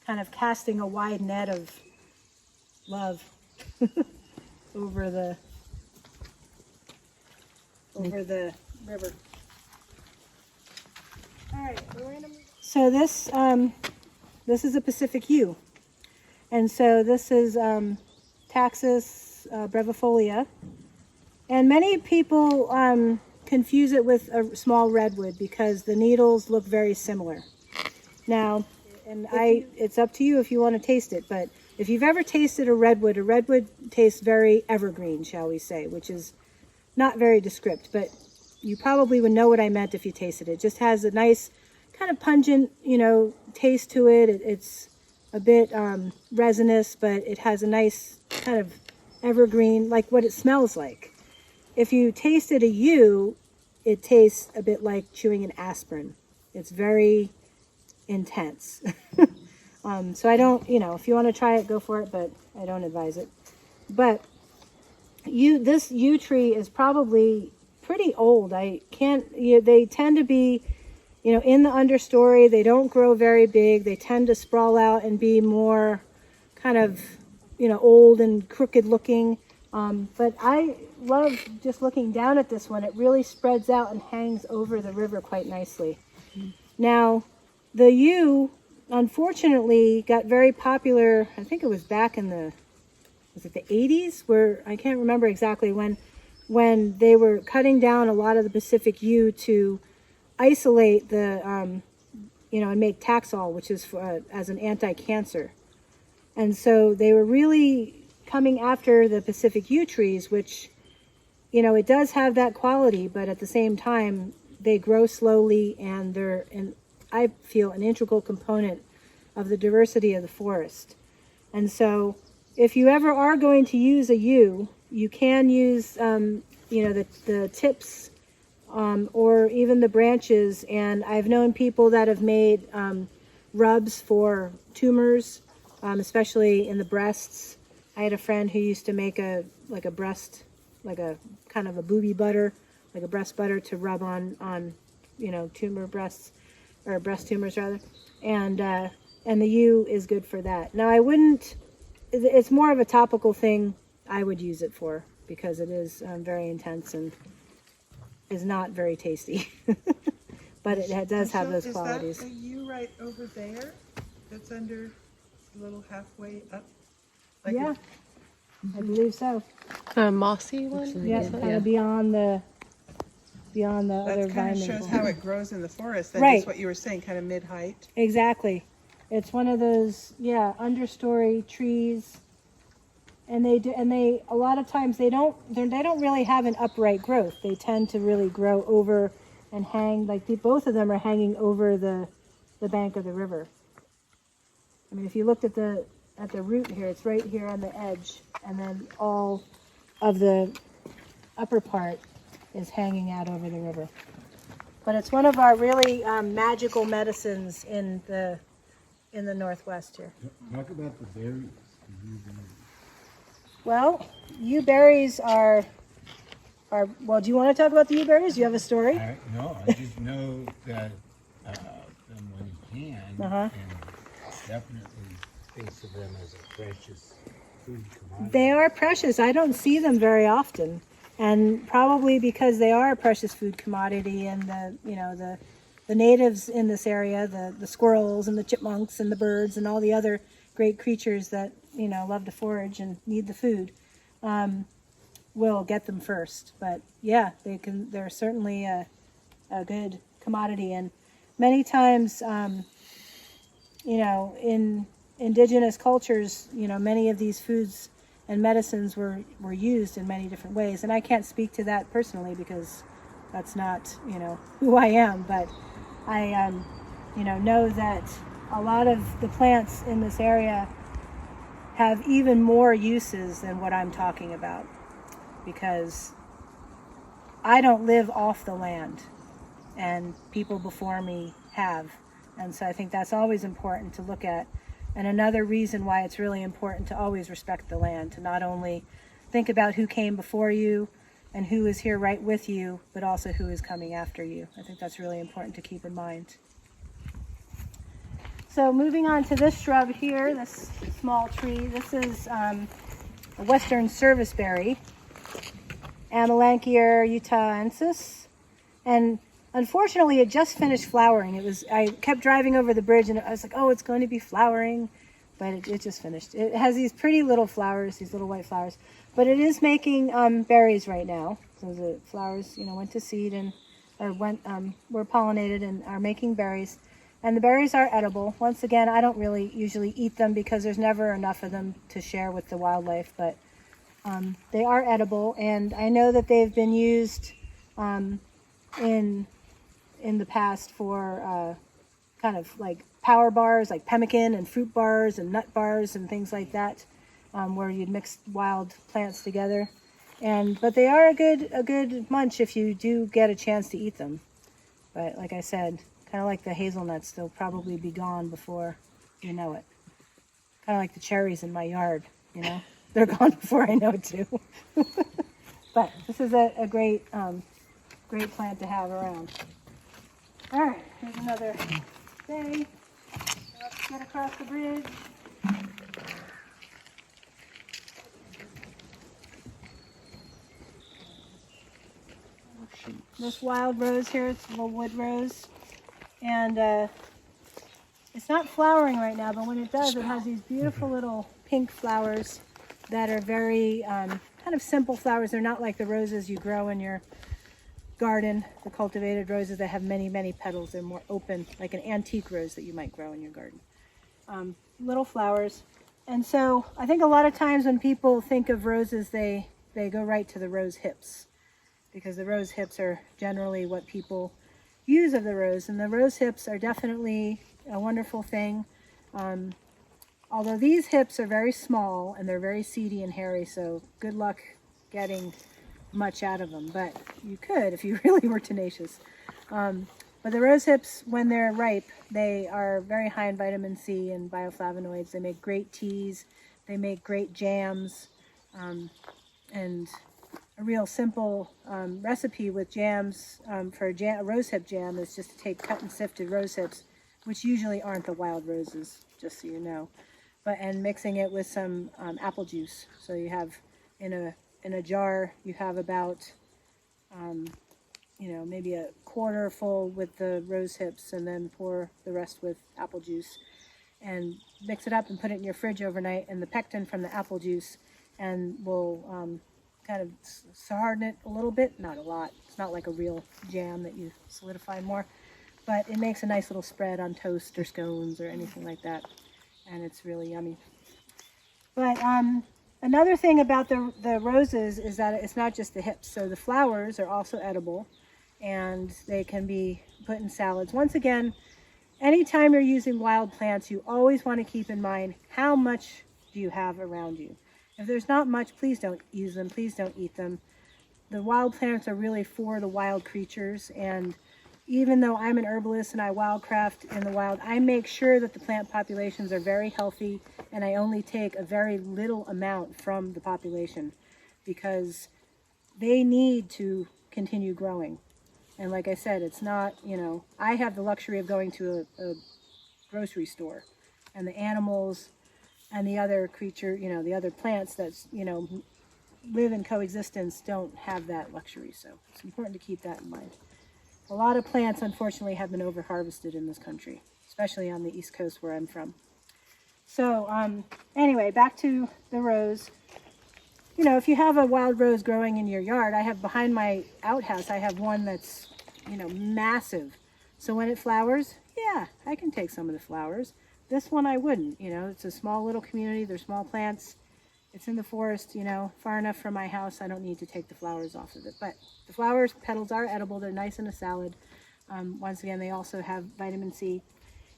kind of casting a wide net of love over the river. All right, so this is a Pacific yew, and so this is Taxus brevifolia, and many people confuse it with a small redwood because the needles look very similar. Now, it's up to you if you want to taste it, but if you've ever tasted a redwood tastes very evergreen, shall we say, which is not very descriptive, but you probably would know what I meant if you tasted it. It just has a nice kind of pungent, taste to it. It's a bit resinous, but it has a nice kind of evergreen, like what it smells like. If you tasted a yew, it tastes a bit like chewing an aspirin. It's very intense. So I don't, if you want to try it, go for it, but I don't advise it. But this yew tree is probably pretty old. They tend to be, in the understory. They don't grow very big. They tend to sprawl out and be more kind of, old and crooked looking. But I love just looking down at this one. It really spreads out and hangs over the river quite nicely. Now, the yew, unfortunately, got very popular. I think it was back in the 80s, where I can't remember exactly when they were cutting down a lot of the Pacific yew to isolate the, and make Taxol, which is as an anti-cancer. And so they were really coming after the Pacific yew trees, which, it does have that quality, but at the same time, they grow slowly and they're, I feel, an integral component of the diversity of the forest. And so if you ever are going to use a yew, you can use, the tips or even the branches. And I've known people that have made rubs for tumors, especially in the breasts. I had a friend who used to make a breast, like a kind of a booby butter, like a breast butter to rub on tumor breasts, or breast tumors rather. And the yew is good for that. Now it's more of a topical thing I would use it for, because it is very intense and is not very tasty. But it does have those qualities. Is that a yew right over there that's under a little halfway up? Yeah, I believe so. The mossy one? Yeah, kind of beyond the other That kind of vine shows maple. how it grows in the forest. That's Right. just what you were saying, kind of mid-height. Exactly. It's one of those, understory trees. And they a lot of times they don't really have an upright growth. They tend to really grow over and hang, like both of them are hanging over the bank of the river. I mean, if you looked at the root here, it's right here on the edge, and then all of the upper part is hanging out over the river. But it's one of our really magical medicines in the Northwest here. Talk about the berries. Well, yew berries are. Well, do you want to talk about the yew berries? Do you have a story? No, I just know that them when you can, Uh-huh. and definitely think of them as a precious food commodity. They are precious. I don't see them very often, and probably because they are a precious food commodity, and the natives in this area, the squirrels and the chipmunks and the birds and all the other great creatures that love to forage and need the food, will get them first. But yeah, they're certainly a good commodity, and many times, in indigenous cultures, many of these foods and medicines were used in many different ways. And I can't speak to that personally because that's not, who I am, but I, know that a lot of the plants in this area have even more uses than what I'm talking about, because I don't live off the land and people before me have. And so I think that's always important to look at. And another reason why it's really important to always respect the land, to not only think about who came before you and who is here right with you, but also who is coming after you. I think that's really important to keep in mind. So moving on to this shrub here, this small tree, this is a western serviceberry, Amelanchier utahensis. And unfortunately, it just finished flowering. I kept driving over the bridge and I was like, oh, it's going to be flowering, but it just finished. It has these pretty little flowers, these little white flowers, but it is making berries right now. So the flowers, went to seed were pollinated and are making berries. And the berries are edible. Once again, I don't really usually eat them because there's never enough of them to share with the wildlife, but they are edible. And I know that they've been used in the past for kind of like power bars, like pemmican and fruit bars and nut bars and things like that, where you'd mix wild plants together. But they are a good munch if you do get a chance to eat them. But like I said, kind of like the hazelnuts, they'll probably be gone before you know it. Kind of like the cherries in my yard, they're gone before I know it too. But this is a great plant to have around. All right, here's another day. Let's get across the bridge. This wild rose here, it's a little wood rose. And it's not flowering right now, but when it does, it has these beautiful little pink flowers that are very kind of simple flowers. They're not like the roses you grow in your garden, the cultivated roses that have many, many petals. They're more open, like an antique rose that you might grow in your garden. Little flowers. And so I think a lot of times when people think of roses, they go right to the rose hips, because the rose hips are generally what people use of the rose. And the rose hips are definitely a wonderful thing. Although these hips are very small and they're very seedy and hairy, so good luck getting much out of them, but you could if you really were tenacious. But the rose hips, when they're ripe, they are very high in vitamin C and bioflavonoids. They make great teas, they make great jams, and a real simple recipe with jams for a rose hip jam is just to take cut and sifted rose hips, which usually aren't the wild roses, just so you know, and mixing it with some apple juice. So you have in a jar, you have about maybe a quarter full with the rose hips, and then pour the rest with apple juice. and mix it up and put it in your fridge overnight, and the pectin from the apple juice and will kind of harden it a little bit, not a lot. It's not like a real jam that you solidify more, but it makes a nice little spread on toast or scones or anything like that, and it's really yummy. But another thing about the roses is that it's not just the hips. So the flowers are also edible, and they can be put in salads. Once again, anytime you're using wild plants, you always want to keep in mind how much do you have around you. If there's not much, please don't use them. Please don't eat them. The wild plants are really for the wild creatures, and even though I'm an herbalist and I wildcraft in the wild, I make sure that the plant populations are very healthy, and I only take a very little amount from the population because they need to continue growing. And like I said, it's not, I have the luxury of going to a grocery store, and the animals and the other creature, the other plants that's, live in coexistence don't have that luxury. So it's important to keep that in mind. A lot of plants, unfortunately, have been over-harvested in this country, especially on the East Coast where I'm from. So anyway, back to the rose. If you have a wild rose growing in your yard, I have behind my outhouse, I have one that's, massive. So when it flowers, yeah, I can take some of the flowers. This one I wouldn't, it's a small little community, they're small plants. It's in the forest, far enough from my house, I don't need to take the flowers off of it. But the flowers, petals are edible, they're nice in a salad. Once again, they also have vitamin C.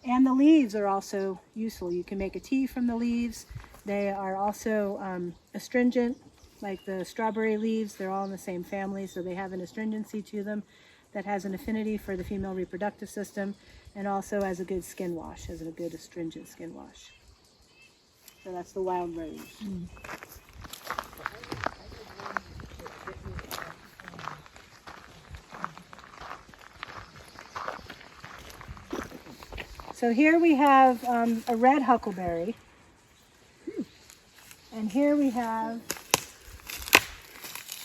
And the leaves are also useful. You can make a tea from the leaves. They are also astringent, like the strawberry leaves. They're all in the same family, so they have an astringency to them that has an affinity for the female reproductive system, and also as a good skin wash, as a good astringent skin wash. So that's the wild rose. So here we have a red huckleberry, and here we have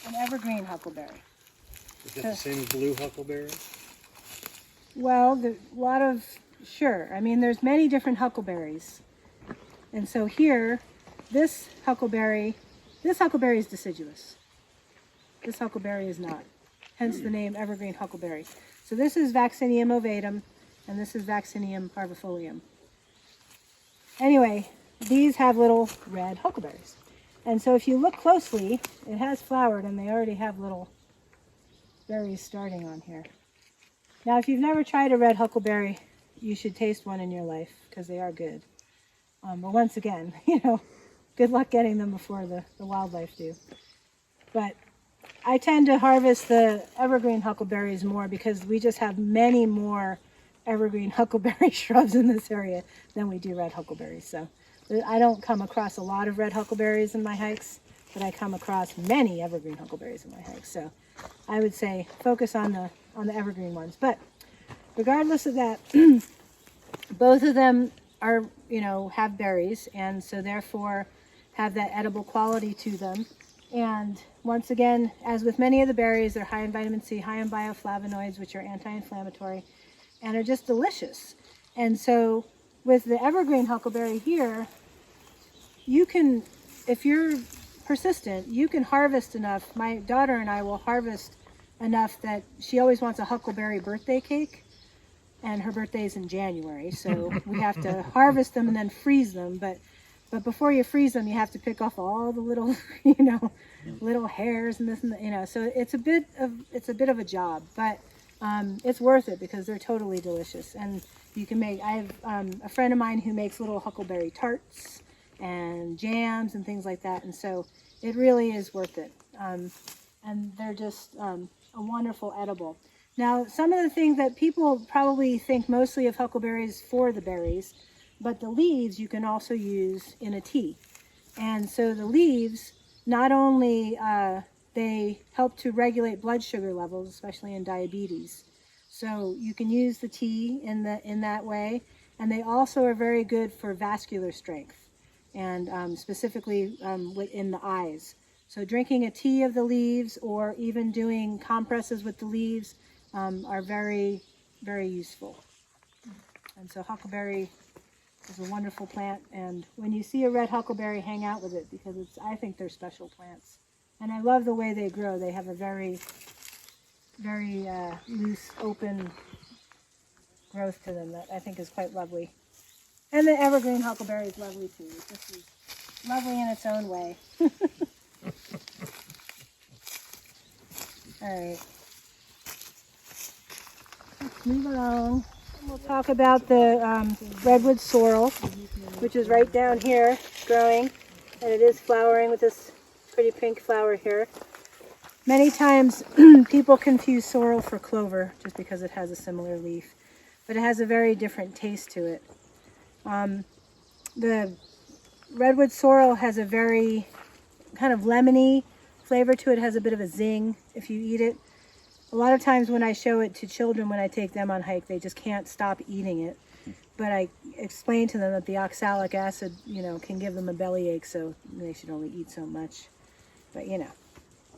an evergreen huckleberry. Is that the same as blue huckleberry? Well, sure. I mean, there's many different huckleberries. And so here, this huckleberry is deciduous. This huckleberry is not. Hence the name evergreen huckleberry. So this is Vaccinium ovatum, and this is Vaccinium parvifolium. Anyway, these have little red huckleberries. And so if you look closely, it has flowered, and they already have little berries starting on here. Now, if you've never tried a red huckleberry, you should taste one in your life, because they are good. But once again, good luck getting them before the wildlife do. But I tend to harvest the evergreen huckleberries more because we just have many more evergreen huckleberry shrubs in this area than we do red huckleberries. So I don't come across a lot of red huckleberries in my hikes, but I come across many evergreen huckleberries in my hikes. So I would say focus on the evergreen ones. But regardless of that, both of them are, have berries, and so therefore have that edible quality to them. And once again, as with many of the berries, they're high in vitamin C, high in bioflavonoids, which are anti-inflammatory, and are just delicious. And so with the evergreen huckleberry here, you can, if you're persistent, you can harvest enough. My daughter and I will harvest enough that she always wants a huckleberry birthday cake, and her birthday is in January, so we have to harvest them and then freeze them. But before you freeze them, you have to pick off all the little, little hairs and this and that, So it's a bit of a job, but it's worth it because they're totally delicious. And you can make. I have a friend of mine who makes little huckleberry tarts and jams and things like that, and so it really is worth it. And they're just a wonderful edible. Now, some of the things that people probably think mostly of huckleberries for the berries, but the leaves you can also use in a tea. And so the leaves, not only they help to regulate blood sugar levels, especially in diabetes. So you can use the tea in that way, and they also are very good for vascular strength, and specifically in the eyes. So drinking a tea of the leaves, or even doing compresses with the leaves, are very, very useful. And so huckleberry It's a wonderful plant, and when you see a red huckleberry, hang out with it because I think they're special plants. And I love the way they grow. They have a very, very loose, open growth to them that I think is quite lovely. And the evergreen huckleberry is lovely too. This is lovely in its own way. All right. Let's move along. We'll talk about the redwood sorrel, which is right down here growing, and it is flowering with this pretty pink flower here. Many times people confuse sorrel for clover just because it has a similar leaf, but it has a very different taste to it. The redwood sorrel has a very kind of lemony flavor to it. It has a bit of a zing if you eat it. A lot of times when I show it to children, when I take them on hike, they just can't stop eating it. But I explain to them that the oxalic acid, can give them a bellyache, so they should only eat so much. But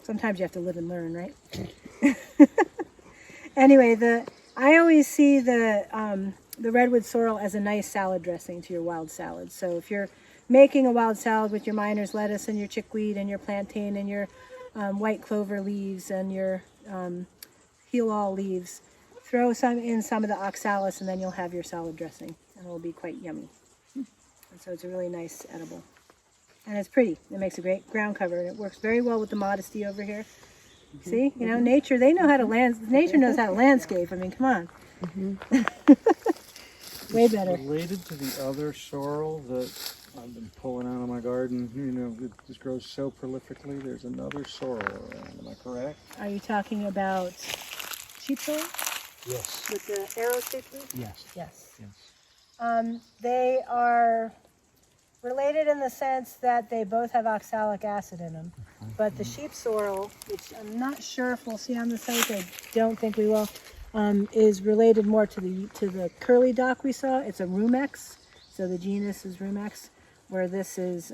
sometimes you have to live and learn, right? Anyway, I always see the redwood sorrel as a nice salad dressing to your wild salad. So if you're making a wild salad with your miner's lettuce and your chickweed and your plantain and your white clover leaves and your heel-all leaves, throw some of the oxalis, and then you'll have your salad dressing, and it'll be quite yummy. And so it's a really nice edible, and it's pretty. It makes a great ground cover, and it works very well with the modesty over here. See, nature, they know how to nature knows how to landscape. I mean, come on. Way better. Related to the other sorrel that I've been pulling out of my garden, it just grows so prolifically. There's another sorrel around. Am I correct? Are you talking about sheep sorrel Yes. with the arrow-shaped leaf? Yes. Yes. Yes. They are related in the sense that they both have oxalic acid in them. But the sheep sorrel, which I'm not sure if we'll see on the site, I don't think we will, is related more to the curly dock we saw. It's a rumex, so the genus is rumex, where this is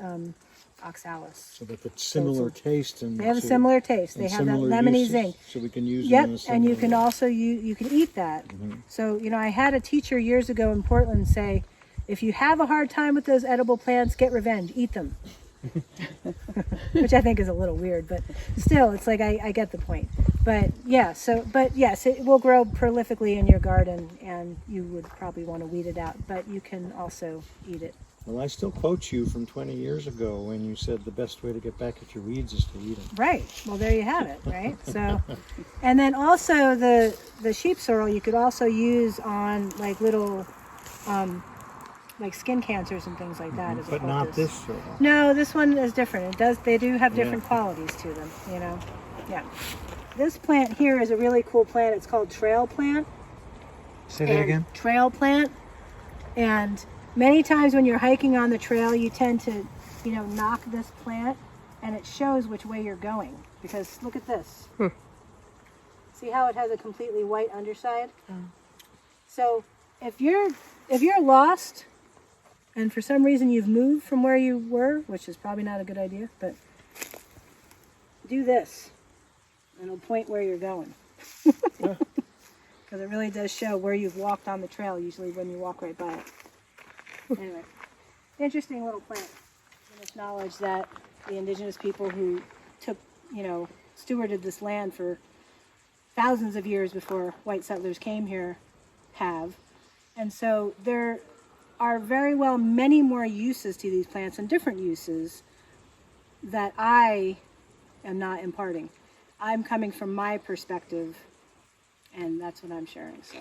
oxalis. So they've got similar taste, and They have a similar taste. They have that lemony zing. So we can use Yep, them in a and similar you can way. also you can eat that. So I had a teacher years ago in Portland say, if you have a hard time with those edible plants, get revenge, eat them. Which I think is a little weird, but still, it's like I get the point. But yes, it will grow prolifically in your garden, and you would probably want to weed it out, but you can also eat it. Well, I still quote you from 20 years ago when you said the best way to get back at your weeds is to eat them. Right. Well, there you have it. Right. So, and then also the sheep sorrel you could also use on like little, like skin cancers and things like that. As a But not poultice. this sorrel. No, this one is different. They do have different qualities to them. Yeah. This plant here is a really cool plant. It's called trail plant. Say that again. Trail plant, and many times when you're hiking on the trail, you tend to, knock this plant, and it shows which way you're going. Because look at this. See how it has a completely white underside? So if you're lost, and for some reason you've moved from where you were, which is probably not a good idea, but do this, and it'll point where you're going. Because it really does show where you've walked on the trail, usually when you walk right by it. Anyway, interesting little plant. And it's knowledge that the indigenous people who took, stewarded this land for thousands of years before white settlers came here have. And so there are very well many more uses to these plants and different uses that I am not imparting. I'm coming from my perspective, and that's what I'm sharing. So,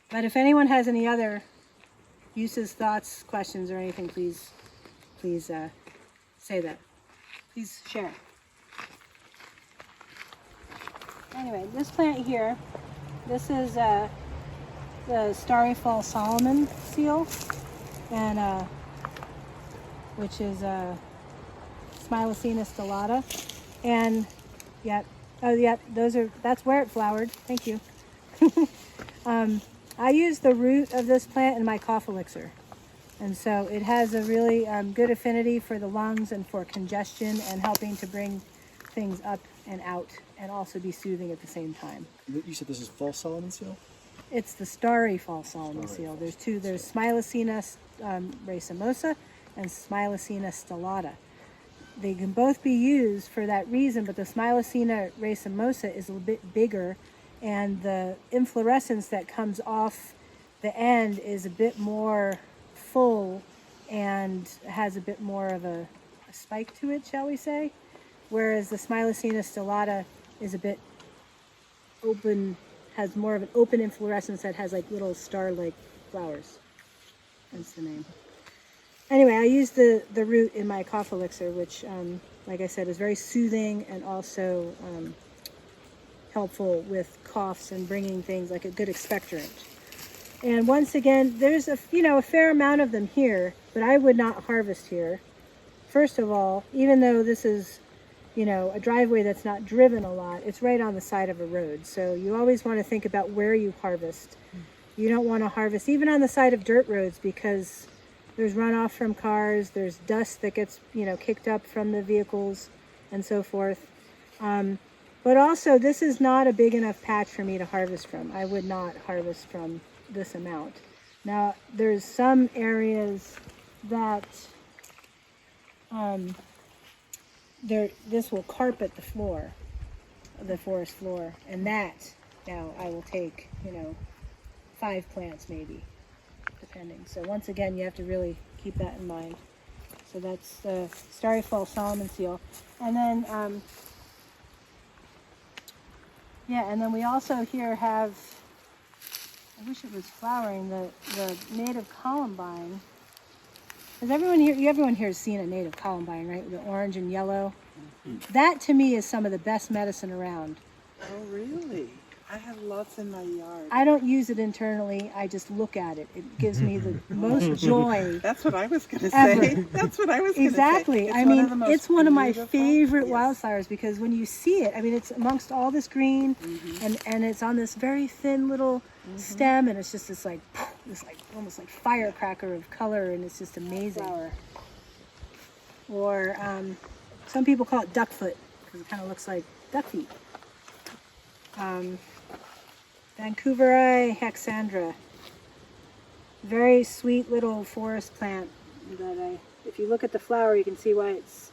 but if anyone has any other uses, thoughts, questions, or anything, please say that. Please share. Anyway, this plant here, this is the Starry Fall Solomon seal, and which is Smilacina stellata, and that's where it flowered. Thank you. I use the root of this plant in my cough elixir, and so it has a really good affinity for the lungs and for congestion and helping to bring things up and out, and also be soothing at the same time. You said this is false Solomon seal? It's the Starry Fall Solomon seal. There's two. There's Smilacina racemosa and Smilacina stellata. They can both be used for that reason, but the Smilacina racemosa is a little bit bigger, and the inflorescence that comes off the end is a bit more full and has a bit more of a spike to it, shall we say, whereas the Smilacina stellata is a bit open, has more of an open inflorescence that has like little star-like flowers. That's the name. Anyway, I use the root in my cough elixir, which, like I said, is very soothing and also helpful with coughs and bringing things like a good expectorant. And once again, there's a fair amount of them here, but I would not harvest here. First of all, even though this is, a driveway that's not driven a lot, it's right on the side of a road. So you always want to think about where you harvest. You don't want to harvest even on the side of dirt roads because there's runoff from cars, there's dust that gets, kicked up from the vehicles and so forth. But also, this is not a big enough patch for me to harvest from. I would not harvest from this amount. Now, there's some areas that this will carpet the floor, the forest floor, and that, now, I will take, 5 plants maybe, depending. So once again, you have to really keep that in mind. So that's the Starry Fall Solomon Seal. And then, and then we also here have, I wish it was flowering, the native columbine. Because everyone here has seen a native columbine, right? The orange and yellow. That to me is some of the best medicine around. Oh, really? I have lots in my yard. I don't use it internally. I just look at it. It gives me the most joy. That's what I was going to Ever. say. That's what I was going to say. Exactly. It's one of my favorite wildflowers because when you see it, it's amongst all this green, and it's on this very thin little stem, and it's just this almost like firecracker of color, and it's just amazing. Or some people call it duckfoot because it kind of looks like duck feet. Vancouveri hexandra. Very sweet little forest plant that if you look at the flower, you can see why it's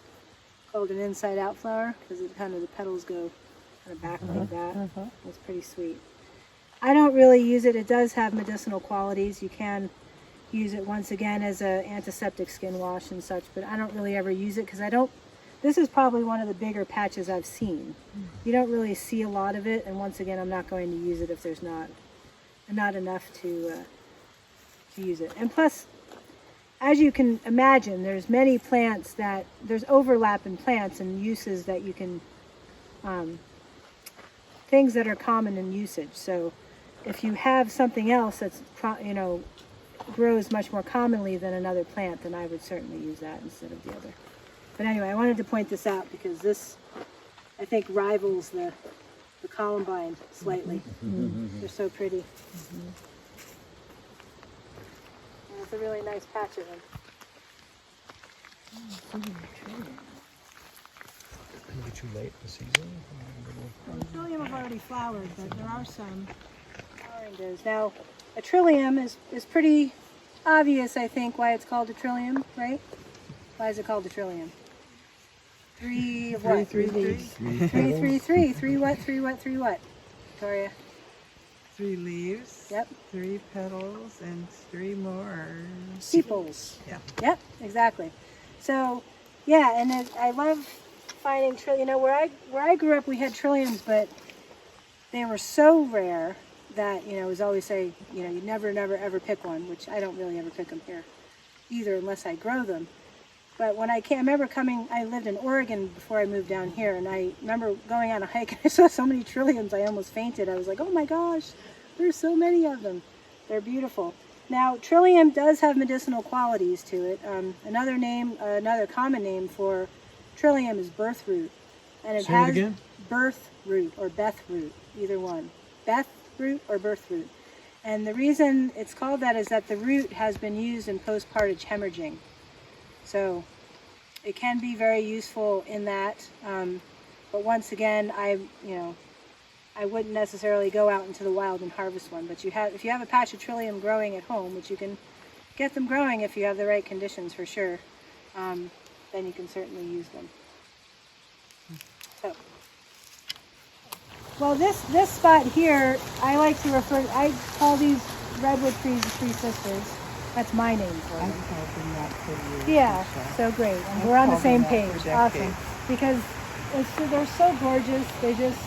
called an inside-out flower, because it the petals go kind of back like that. It's pretty sweet. I don't really use it. It does have medicinal qualities. You can use it once again as an antiseptic skin wash and such, but I don't really ever use it because this is probably one of the bigger patches I've seen. You don't really see a lot of it, and once again, I'm not going to use it if there's not enough to use it. And plus, as you can imagine, there's many plants there's overlap in plants and uses that you can, things that are common in usage. So if you have something else that's, grows much more commonly than another plant, then I would certainly use that instead of the other. But anyway, I wanted to point this out because this, I think, rivals the columbine slightly. They're so pretty. And it's a really nice patch of them. Maybe too late in the season. The trillium have already flowered, but there are some flowering days. Now, a trillium is pretty obvious, I think, why it's called a trillium, right? Why is it called a trillium? Three of what? Three leaves. Three what? Victoria? 3 leaves. Yep. 3 petals and 3 more Sepals. Yeah. Yep, exactly. So, yeah, and I love finding trillium. Where I grew up, we had trilliums, but they were so rare that, it was always say, you never, ever pick one, which I don't really ever pick them here either unless I grow them. But when I remember I lived in Oregon before I moved down here, and I remember going on a hike and I saw so many trilliums, I almost fainted. I was like, oh my gosh, there's so many of them. They're beautiful. Now, trillium does have medicinal qualities to it. Another common name for trillium is birth root. And it has birth root or Beth root, either one. Beth root or birth root. And the reason it's called that is that the root has been used in postpartum hemorrhaging. So it can be very useful in that, but once again, I wouldn't necessarily go out into the wild and harvest one. But if you have a patch of trillium growing at home, which you can get them growing if you have the right conditions for sure. Then you can certainly use them. So, well, this spot here, I like to I call these redwood trees the Three Sisters. That's my name for them. I've called them that for years. Yeah, so. so great. And I've we're on the called same them that page. for Awesome. decades. Because they're so gorgeous. They just,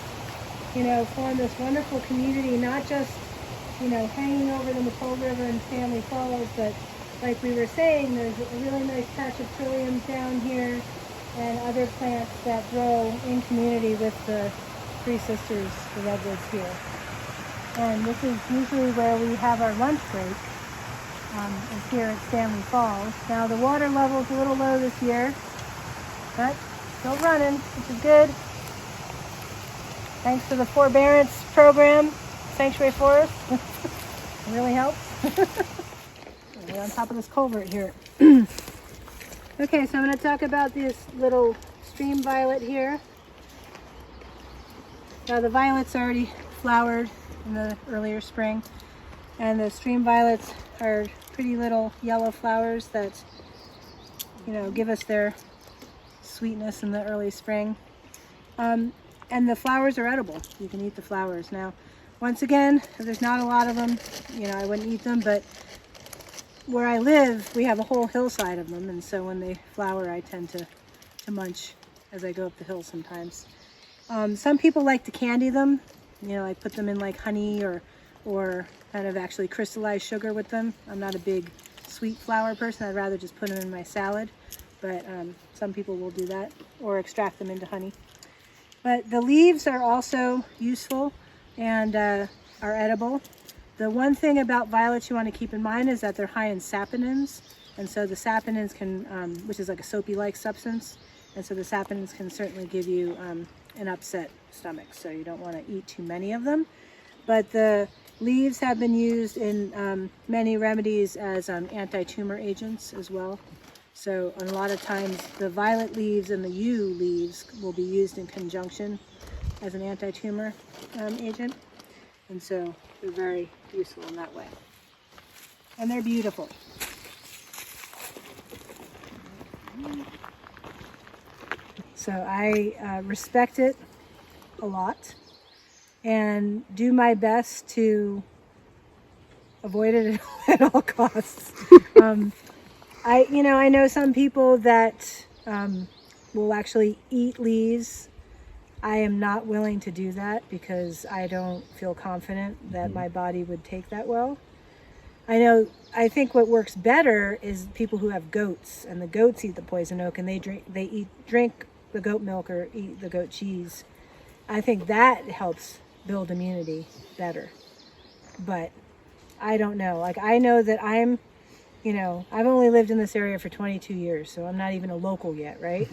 form this wonderful community, not just, hanging over the Mattole River and Stanley Falls, but like we were saying, there's a really nice patch of trilliums down here and other plants that grow in community with the Three Sisters, the redwoods here. And this is usually where we have our lunch break, is here at Stanley Falls. Now the water level's a little low this year, but still running, which is good. Thanks to the forbearance program, Sanctuary Forest. It really helps. We're on top of this culvert here. Okay, so I'm going to talk about this little stream violet here. Now the violets already flowered in the earlier spring, and the stream violets are pretty little yellow flowers that, give us their sweetness in the early spring. And the flowers are edible. You can eat the flowers. Now, once again, if there's not a lot of them, I wouldn't eat them, but where I live, we have a whole hillside of them, and so when they flower, I tend to munch as I go up the hill sometimes. Some people like to candy them. I put them in like honey or kind of actually crystallize sugar with them. I'm not a big sweet flower person. I'd rather just put them in my salad, but some people will do that or extract them into honey. But the leaves are also useful and are edible. The one thing about violets you want to keep in mind is that they're high in saponins, and so the saponins can, which is like a soapy-like substance, and so the saponins can certainly give you an upset stomach, so you don't want to eat too many of them. But the leaves have been used in many remedies as anti-tumor agents as well. So a lot of times the violet leaves and the yew leaves will be used in conjunction as an anti-tumor agent. And so they're very useful in that way. And they're beautiful. So I respect it a lot and do my best to avoid it at all costs. I know some people that will actually eat leaves. I am not willing to do that because I don't feel confident that my body would take that well. I think what works better is people who have goats, and the goats eat the poison oak, and they drink the goat milk or eat the goat cheese. I think that helps build immunity better. But I don't know. Like, I know that I've only lived in this area for 22 years, so I'm not even a local yet, right?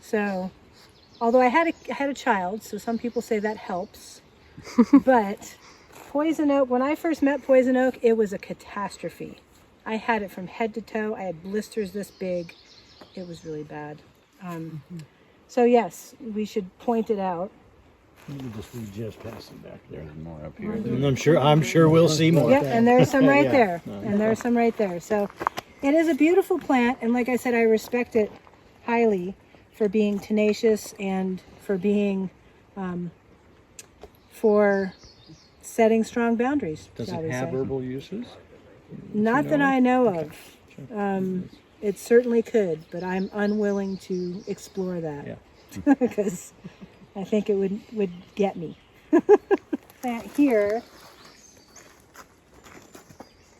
So, although I had a child, so some people say that helps. But poison oak, when I first met poison oak, it was a catastrophe. I had it from head to toe. I had blisters this big. It was really bad. So yes, we should point it out. We just passed it back there. There's more up here. And I'm sure we'll see more. Yep, and there's some right Yeah. there. And there's some right there. So it is a beautiful plant, and like I said, I respect it highly for being tenacious and for being for setting strong boundaries. Does shall it we have say. herbal uses? Not that I know of. It certainly could, but I'm unwilling to explore that because I think it would get me. Plant here.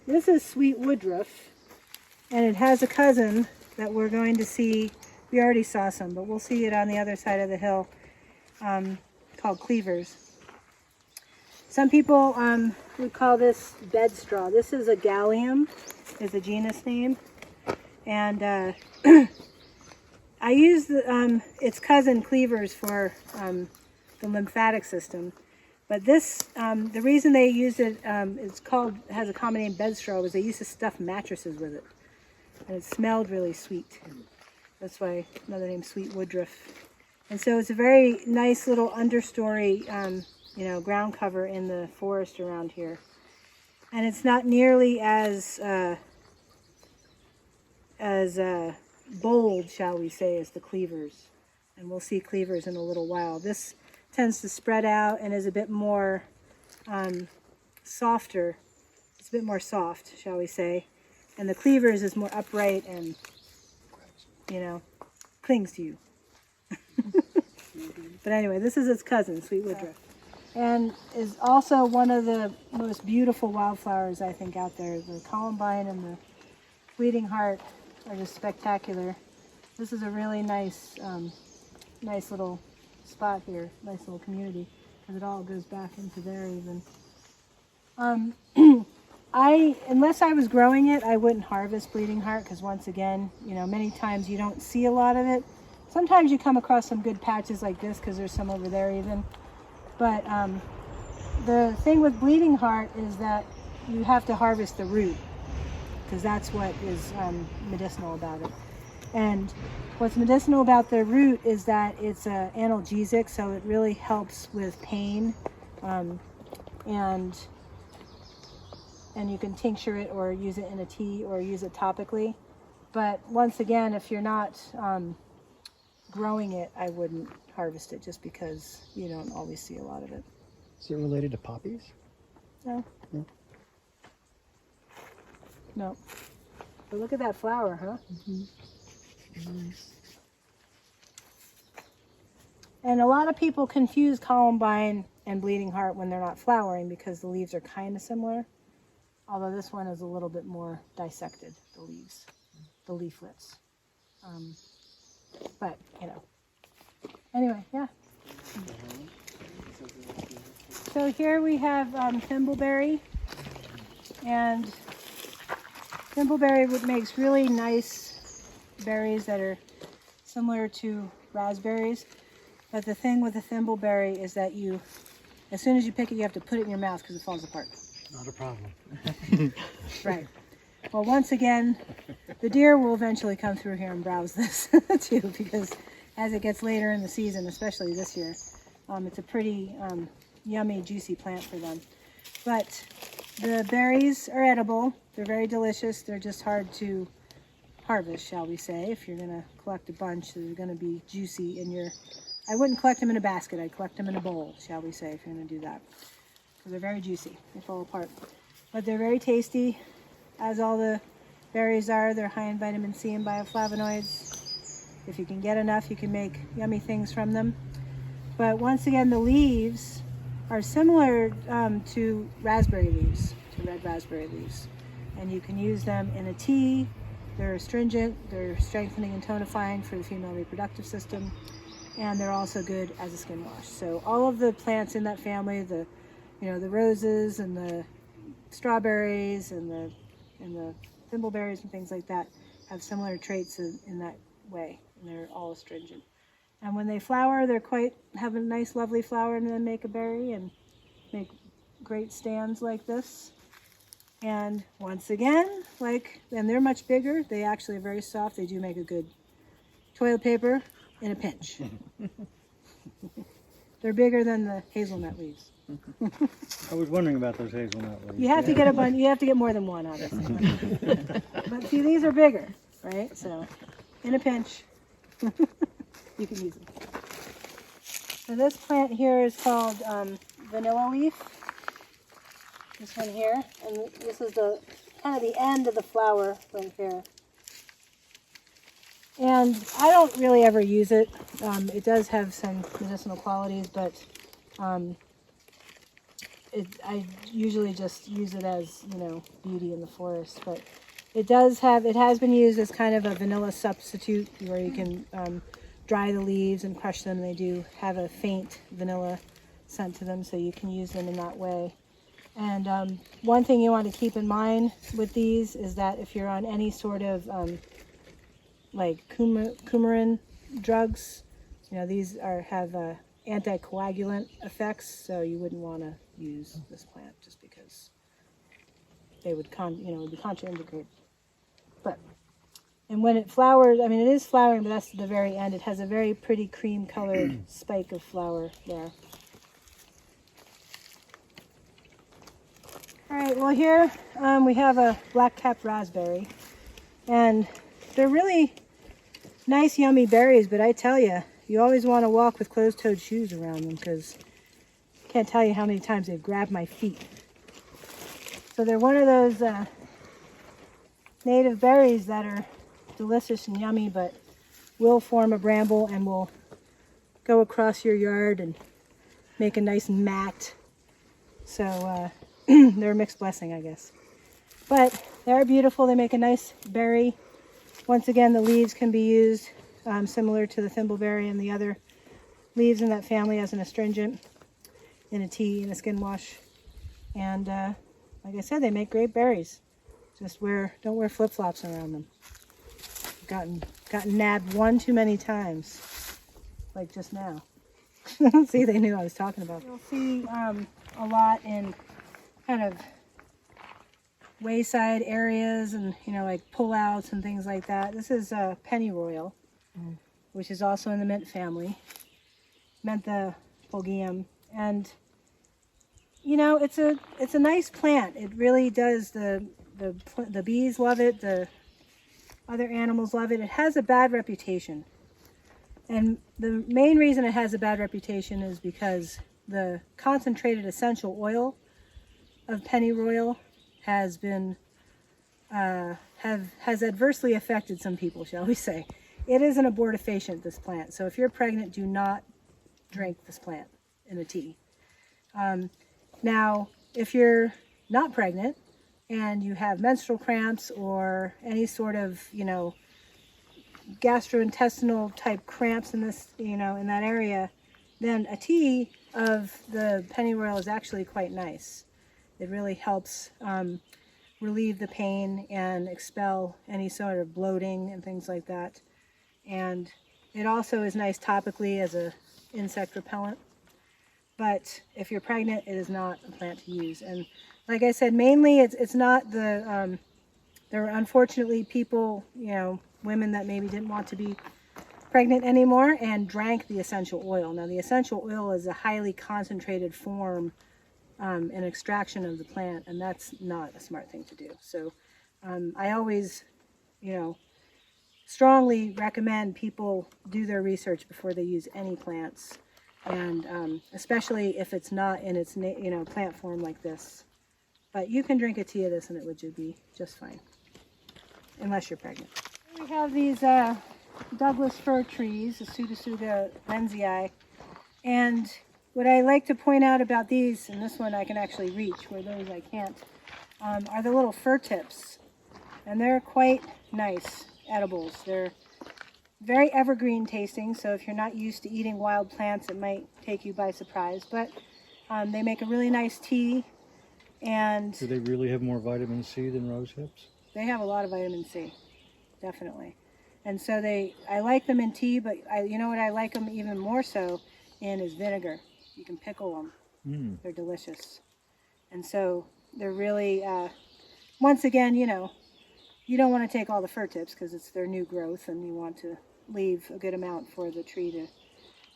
This is sweet woodruff, and it has a cousin that we're going to see. We already saw some, but we'll see it on the other side of the hill, called cleavers. Some people would call this bed straw. This is a gallium, is a genus name. And I use its cousin cleavers for the lymphatic system. But this, the reason they use it, has a common name bed straw, was they used to stuff mattresses with it. And it smelled really sweet. That's why another name, sweet woodruff. And so it's a very nice little understory, ground cover in the forest around here. And it's not nearly as as bold, shall we say, as the cleavers. And we'll see cleavers in a little while. This tends to spread out and is a bit more softer. It's a bit more soft, shall we say. And the cleavers is more upright and, you know, clings to you. But anyway, this is its cousin, Sweet Woodruff. And is also one of the most beautiful wildflowers, I think, out there. The columbine and the bleeding heart are just spectacular. This is a really nice, nice little spot here, nice little community, because it all goes back into there even. Unless I was growing it, I wouldn't harvest bleeding heart, because once again, you know, many times you don't see a lot of it. Sometimes you come across some good patches like this, because there's some over there even. But the thing with bleeding heart is that you have to harvest the root, because that's what is medicinal about it. And what's medicinal about the root is that it's analgesic, so it really helps with pain, and you can tincture it or use it in a tea or use it topically. But once again, if you're not growing it, I wouldn't harvest it, just because you don't always see a lot of it. Is it related to poppies? No. No. No. But look at that flower, huh? And a lot of people confuse columbine and bleeding heart when they're not flowering, because the leaves are kind of similar. Although this one is a little bit more dissected, the leaves, the leaflets. But, you know. Anyway, yeah. So here we have thimbleberry. And thimbleberry makes really nice berries that are similar to raspberries. But the thing with the thimbleberry is that as soon as you pick it, you have to put it in your mouth because it falls apart. Not a problem. Right. Well, once again, the deer will eventually come through here and browse this too, because as it gets later in the season, especially this year, it's a pretty yummy, juicy plant for them. But the berries are edible. They're very delicious. They're just hard to harvest, shall we say. If you're going to collect a bunch, they're going to be juicy in your... I wouldn't collect them in a basket. I'd collect them in a bowl, shall we say, if you're going to do that. Because they're very juicy. They fall apart. But they're very tasty, as all the berries are. They're high in vitamin C and bioflavonoids. If you can get enough, you can make yummy things from them. But once again, the leaves are similar to raspberry leaves, to red raspberry leaves. And you can use them in a tea. They're astringent, they're strengthening and tonifying for the female reproductive system, and they're also good as a skin wash. So all of the plants in that family, the roses and the strawberries and the thimbleberries and things like that, have similar traits in that way, and they're all astringent. And when they flower, have a nice, lovely flower, and then make a berry and make great stands like this. And once again, and they're much bigger. They actually are very soft. They do make a good toilet paper in a pinch. They're bigger than the hazelnut leaves. I was wondering about those hazelnut leaves. You have to get a bunch. You have to get more than one, obviously. But see, these are bigger, right? So, in a pinch, you can use them. So this plant here is called vanilla leaf. This one here, and this is the kind of the end of the flower right here. And I don't really ever use it. It does have some medicinal qualities, but I usually just use it as, beauty in the forest. But it has been used as kind of a vanilla substitute, where you can dry the leaves and crush them. They do have a faint vanilla scent to them, so you can use them in that way. And one thing you want to keep in mind with these is that if you're on any sort of coumarin drugs, these have anticoagulant effects, so you wouldn't want to use this plant just because they would it would be contraindicated. And when it flowers, it is flowering, but that's the very end. It has a very pretty cream colored spike of flower there. All right, well here we have a black-capped raspberry, and they're really nice, yummy berries, but I tell you, you always want to walk with closed-toed shoes around them because I can't tell you how many times they've grabbed my feet. So they're one of those native berries that are delicious and yummy, but will form a bramble and will go across your yard and make a nice mat. So they're a mixed blessing, I guess. But they're beautiful. They make a nice berry. Once again, the leaves can be used similar to the thimbleberry and the other leaves in that family as an astringent in a tea, in a skin wash. And like I said, they make great berries. Just don't wear flip-flops around them. Gotten nabbed one too many times, like just now. See, they knew I was talking about. You'll see a lot in kind of wayside areas and, like pullouts and things like that. This is pennyroyal, which is also in the mint family, Mentha fulgium, and it's a nice plant. It really does. The bees love it. The other animals love it. It has a bad reputation, and the main reason it has a bad reputation is because the concentrated essential oil of pennyroyal has been has adversely affected some people, shall we say. It is an abortifacient, this plant. So if you're pregnant, do not drink this plant in a tea. Now, if you're not pregnant and you have menstrual cramps or any sort of, gastrointestinal type cramps in this, in that area, then a tea of the pennyroyal is actually quite nice. It really helps relieve the pain and expel any sort of bloating and things like that. And it also is nice topically as a insect repellent. But if you're pregnant, it is not a plant to use. And like I said, mainly it's not the, there are unfortunately people, women that maybe didn't want to be pregnant anymore and drank the essential oil. Now the essential oil is a highly concentrated form and extraction of the plant, and that's not a smart thing to do. So I always, strongly recommend people do their research before they use any plants, and especially if it's not in its plant form like this. But you can drink a tea of this and it would be just fine, unless you're pregnant. We have these Douglas fir trees, the Pseudotsuga lenzii, and what I like to point out about these, and this one I can actually reach, where those I can't, are the little fir tips. And they're quite nice edibles. They're very evergreen tasting, so if you're not used to eating wild plants, it might take you by surprise. But they make a really nice tea. And Do they really have more vitamin C than rose hips? they have a lot of vitamin C, definitely. And so I like them in tea, but what I like them even more so in is vinegar. You can pickle them. They're delicious. And so they're really, once again, you don't want to take all the fir tips because it's their new growth and you want to leave a good amount for the tree to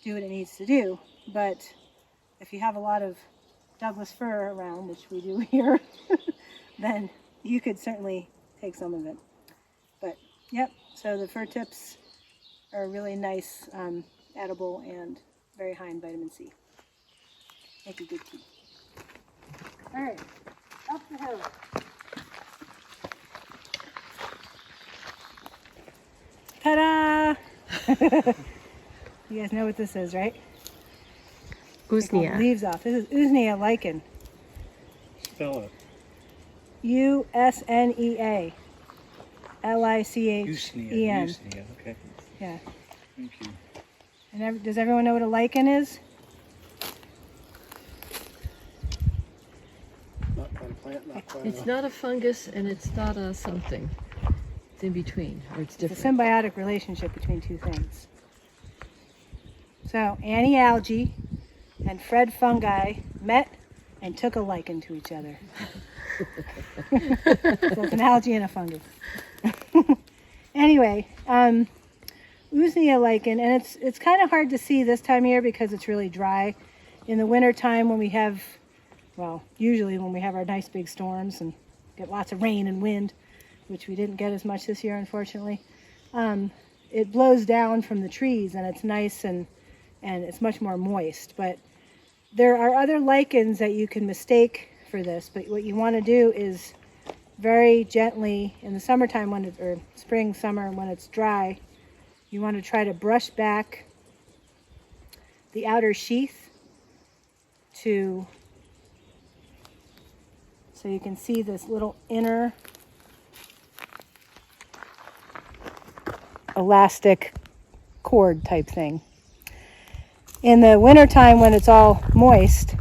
do what it needs to do. But if you have a lot of Douglas fir around, which we do here, then you could certainly take some of it. But, yep, so the fir tips are really nice, edible, and very high in vitamin C. Make a good tea. All right, up the hill. Ta-da! You guys know what this is, right? Usnea. Leaves off. This is Usnea lichen. Spell it. Usnea. Lichen. Usnea, okay. Yeah. Thank you. And does everyone know what a lichen is? Not quite a plant, not quite It's not a fungus and it's not a something. It's in between, or it's It's a different. symbiotic relationship between two things. So Annie algae and Fred fungi met and took a liking to each other. So it's an algae and a fungus. Anyway, Usnea lichen, and it's kind of hard to see this time of year because it's really dry. In the winter time when we have, usually when we have our nice big storms and get lots of rain and wind, which we didn't get as much this year, unfortunately, it blows down from the trees and it's nice and it's much more moist. But there are other lichens that you can mistake for this, but what you want to do is very gently in the summertime or spring, summer, when it's dry, you want to try to brush back the outer sheath so you can see this little inner elastic cord type thing. In the wintertime when it's all moist,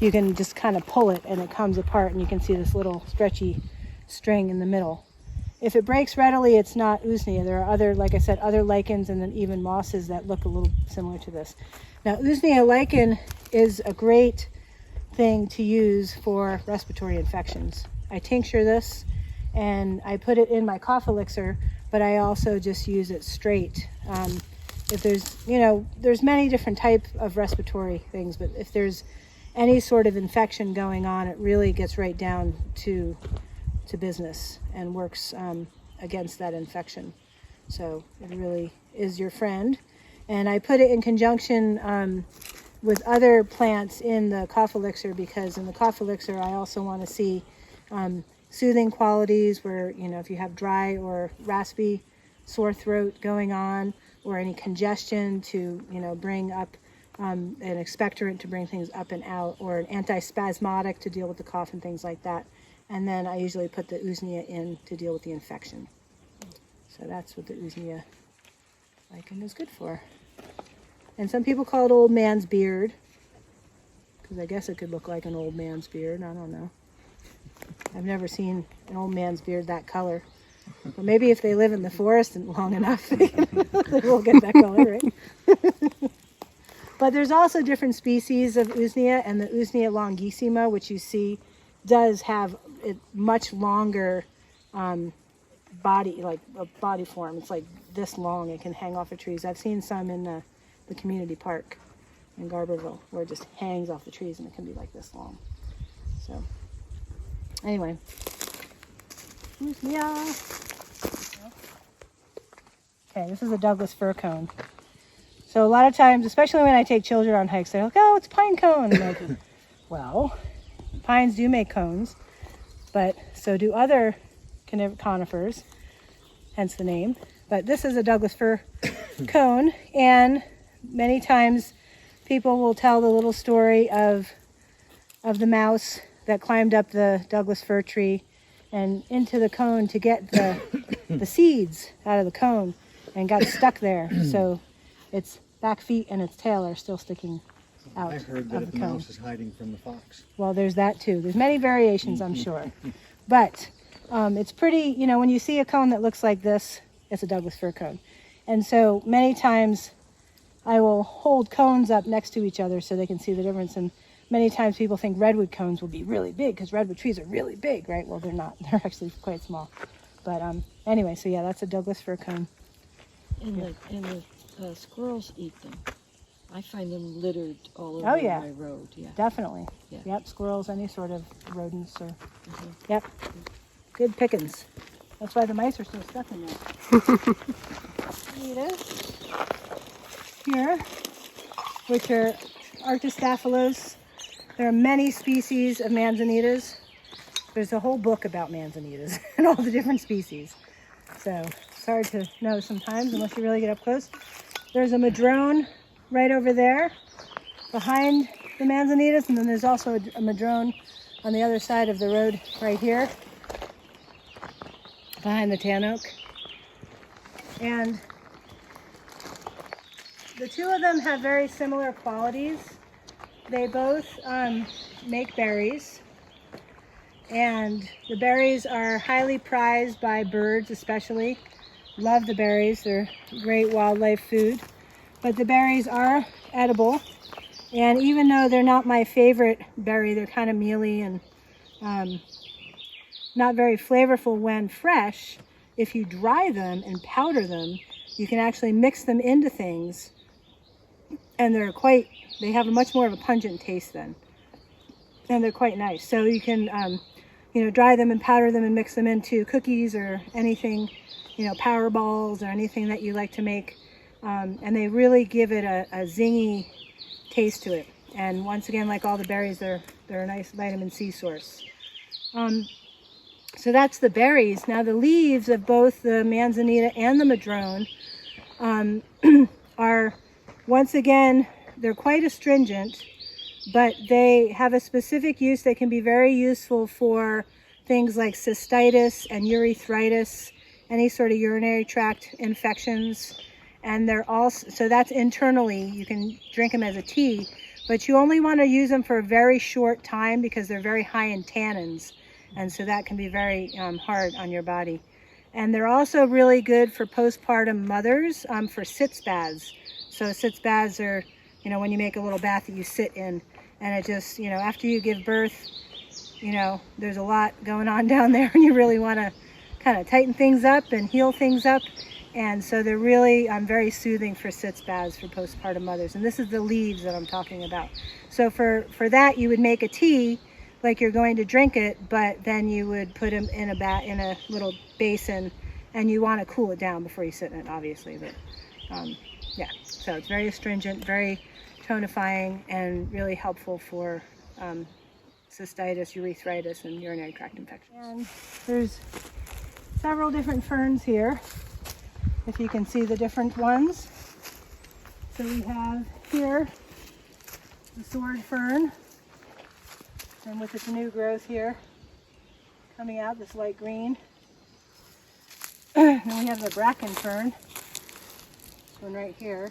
you can just kind of pull it and it comes apart and you can see this little stretchy string in the middle. If it breaks readily, it's not usnea. There are other, like I said, other lichens and then even mosses that look a little similar to this. Now, usnea lichen is a great thing to use for respiratory infections. I tincture this and I put it in my cough elixir, but I also just use it straight. If there's, there's many different types of respiratory things, but if there's any sort of infection going on, it really gets right down to business and works against that infection. So it really is your friend. And I put it in conjunction with other plants in the cough elixir, because in the cough elixir I also want to see soothing qualities where, if you have dry or raspy sore throat going on, or any congestion to, bring up an expectorant to bring things up and out, or an antispasmodic to deal with the cough and things like that. And then I usually put the usnea in to deal with the infection. So that's what the usnea lichen is good for. And some people call it old man's beard, because I guess it could look like an old man's beard. I don't know. I've never seen an old man's beard that color. But maybe if they live in the forest and long enough, they will get that color, right? But there's also different species of usnea, and the usnea longissima, which you see, does have a much longer body, like a body form. It's like this long. It can hang off of trees. I've seen some in the community park in Garberville where it just hangs off the trees and it can be like this long. So anyway, usnea. Okay, this is a Douglas fir cone. So a lot of times, especially when I take children on hikes, they're like, "Oh, it's pine cone." And I'm like, well, pines do make cones, but so do other conifers, hence the name. But this is a Douglas fir cone, and many times people will tell the little story of the mouse that climbed up the Douglas fir tree and into the cone to get the seeds out of the cone and got stuck there. So its back feet and its tail are still sticking out. I heard that the mouse is hiding from the fox. Well, there's that too. There's many variations, I'm sure. But it's pretty, when you see a cone that looks like this, it's a Douglas fir cone. And so many times I will hold cones up next to each other so they can see the difference. And many times people think redwood cones will be really big because redwood trees are really big, right? Well, they're not. They're actually quite small. But anyway, so yeah, that's a Douglas fir cone. And the squirrels eat them. I find them littered all over my road. Yeah, Definitely. Yeah. Yep, squirrels, any sort of rodents or yep. Good pickings. That's why the mice are still stuck in there. Anita's here, which are Arctostaphylos. There are many species of manzanitas. There's a whole book about manzanitas and all the different species. So it's hard to know sometimes unless you really get up close. There's a madrone right over there behind the manzanitas, and then there's also a madrone on the other side of the road right here behind the tan oak. And the two of them have very similar qualities. They both make berries, and the berries are highly prized by birds especially. Love the berries. They're great wildlife food. But the berries are edible, and even though they're not my favorite berry, they're kind of mealy and not very flavorful when fresh. If you dry them and powder them, you can actually mix them into things, and they have a much more of a pungent taste then, and they're quite nice. So you can dry them and powder them and mix them into cookies or anything, power balls or anything that you like to make. And they really give it a zingy taste to it. And once again, like all the berries, they're a nice vitamin C source. So that's the berries. Now the leaves of both the manzanita and the madrone are, once again, they're quite astringent, but they have a specific use. They can be very useful for things like cystitis and urethritis, any sort of urinary tract infections. And they're also, so that's internally, you can drink them as a tea, but you only want to use them for a very short time because they're very high in tannins. And so that can be very hard on your body. And they're also really good for postpartum mothers for sitz baths. So sitz baths are, when you make a little bath that you sit in, and it just, after you give birth, there's a lot going on down there and you really want to kind of tighten things up and heal things up. And so they're really very soothing for sitz baths for postpartum mothers. And this is the leaves that I'm talking about. So for that, you would make a tea like you're going to drink it, but then you would put them in a little basin, and you want to cool it down before you sit in it, obviously. But yeah, so it's very astringent, very tonifying, and really helpful for cystitis, urethritis, and urinary tract infections. And there's several different ferns here, if you can see the different ones. So we have here the sword fern, and with its new growth here coming out, this light green. Then we have the bracken fern, this one right here,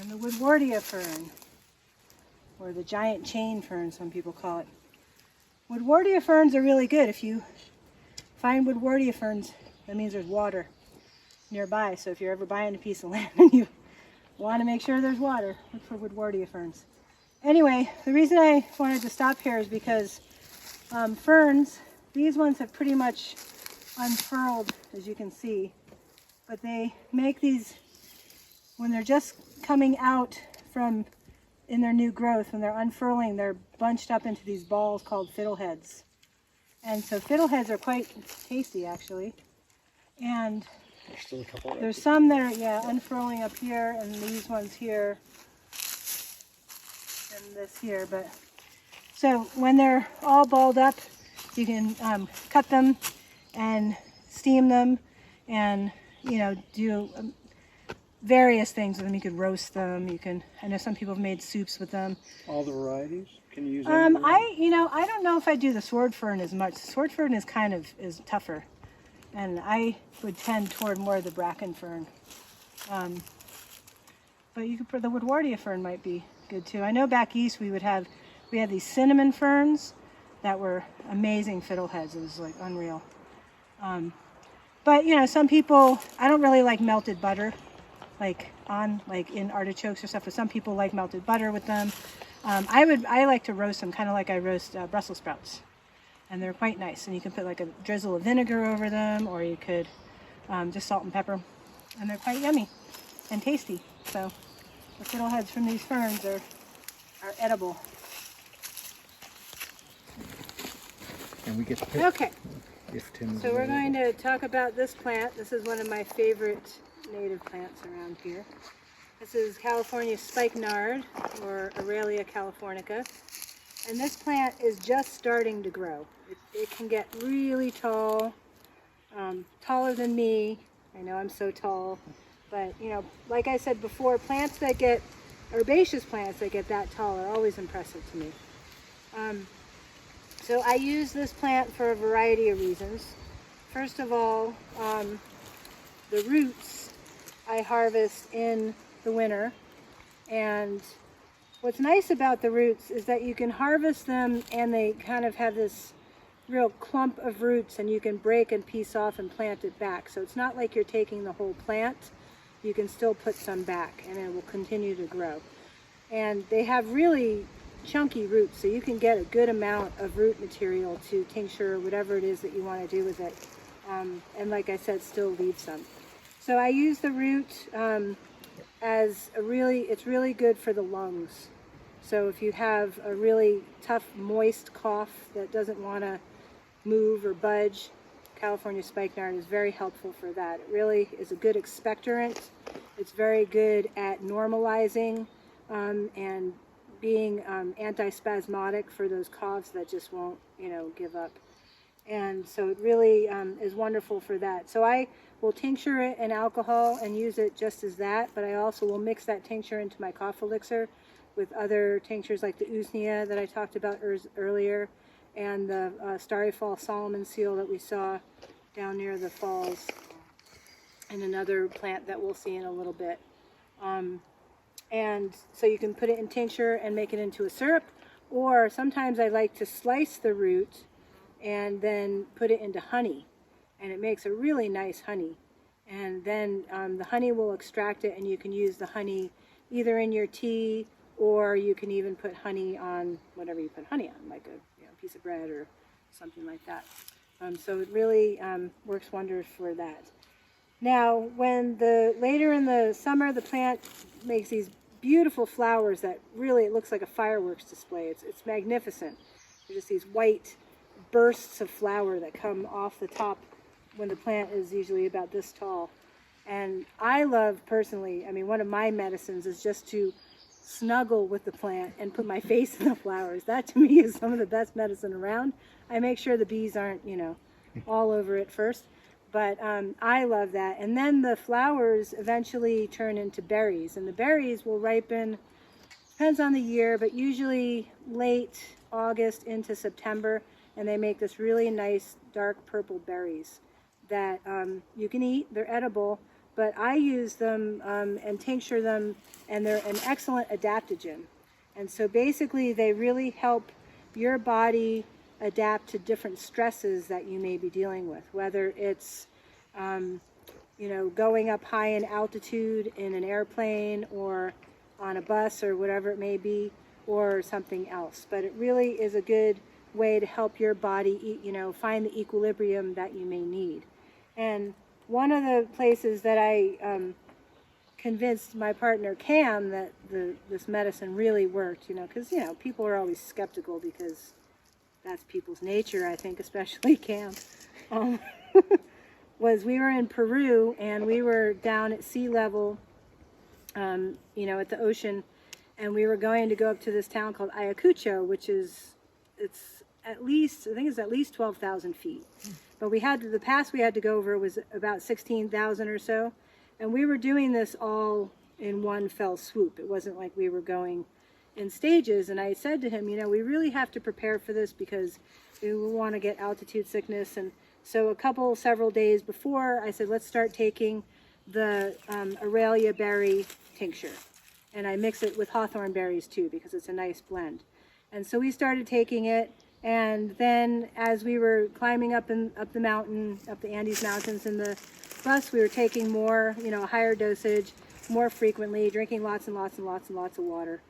and the woodwardia fern, or the giant chain fern, some people call it. Woodwardia ferns are really good. If you find woodwardia ferns, that means there's water nearby. So if you're ever buying a piece of land and you want to make sure there's water, look for woodwardia ferns. Anyway, the reason I wanted to stop here is because ferns, these ones have pretty much unfurled, as you can see, but they make these, when they're just coming out in their new growth, when they're unfurling, they're bunched up into these balls called fiddleheads. And so fiddleheads are quite tasty, actually. And There's still a couple there's some that are, unfurling up here, and these ones here, and this here. But so when they're all balled up, you can cut them and steam them, and do various things with them. You could roast them. You can. I know some people have made soups with them. All the varieties? Can you use I don't know if I do the sword fern as much. The sword fern is is tougher, and I would tend toward more of the bracken fern. But you could put the woodwardia fern might be good too. I know back east we had these cinnamon ferns that were amazing fiddleheads. It was like unreal. But some people, I don't really like melted butter, like in artichokes or stuff. But some people like melted butter with them. I like to roast them, kind of like I roast Brussels sprouts, and they're quite nice. And you can put like a drizzle of vinegar over them, or you could just salt and pepper, and they're quite yummy and tasty. So the fiddleheads from these ferns are edible. And we get to pick Okay, if Tim's so we're available. going to talk about this plant. This is one of my favorite native plants around here. This is California spikenard, or Aurelia californica. And this plant is just starting to grow. It can get really tall, taller than me. I know I'm so tall. But, like I said before, herbaceous plants that get that tall are always impressive to me. So I use this plant for a variety of reasons. First of all, the roots I harvest in the winter, and what's nice about the roots is that you can harvest them and they kind of have this real clump of roots, and you can break and piece off and plant it back. So it's not like you're taking the whole plant. You can still put some back and it will continue to grow. And they have really chunky roots, so you can get a good amount of root material to tincture whatever it is that you want to do with it. And like I said, still leave some. So I use the root it's really good for the lungs. So if you have a really tough, moist cough that doesn't want to move or budge, California spikenard is very helpful for that. It really is a good expectorant. It's very good at normalizing and being antispasmodic for those coughs that just won't, give up. And so it really is wonderful for that. So I will tincture it in alcohol and use it just as that, but I also will mix that tincture into my cough elixir with other tinctures like the usnea that I talked about earlier, and the starry fall Solomon seal that we saw down near the falls, and another plant that we'll see in a little bit. And so you can put it in tincture and make it into a syrup, or sometimes I like to slice the root and then put it into honey, and it makes a really nice honey. And then the honey will extract it, and you can use the honey either in your tea, or you can even put honey on whatever you put honey on, like a piece of bread or something like that. So it really works wonders for that. Now, when later in the summer, the plant makes these beautiful flowers that really, it looks like a fireworks display. It's magnificent. They're just these white bursts of flower that come off the top when the plant is usually about this tall. And I love, personally, one of my medicines is just to snuggle with the plant and put my face in the flowers. That to me is some of the best medicine around. I make sure the bees aren't, all over it first. But I love that. And then the flowers eventually turn into berries. And the berries will ripen, depends on the year, but usually late August into September. And they make this really nice dark purple berries that you can eat. They're edible. But I use them and tincture them, and they're an excellent adaptogen. And so basically they really help your body adapt to different stresses that you may be dealing with, whether it's going up high in altitude in an airplane or on a bus or whatever it may be, or something else. But it really is a good way to help your body find the equilibrium that you may need. And one of the places that I convinced my partner Cam that this medicine really worked, because people are always skeptical because that's people's nature, I think, especially Cam, was we were in Peru and we were down at sea level, at the ocean, and we were going to go up to this town called Ayacucho, which is, it's at least 12,000 feet. But the pass we had to go over was about 16,000 or so. And we were doing this all in one fell swoop. It wasn't like we were going in stages. And I said to him, we really have to prepare for this because we want to get altitude sickness. And so several days before, I said, let's start taking the Aurelia berry tincture. And I mix it with hawthorn berries too, because it's a nice blend. And so we started taking it. And then as we were climbing up the mountain, up the Andes Mountains in the bus, we were taking more, a higher dosage, more frequently, drinking lots and lots and lots and lots of water.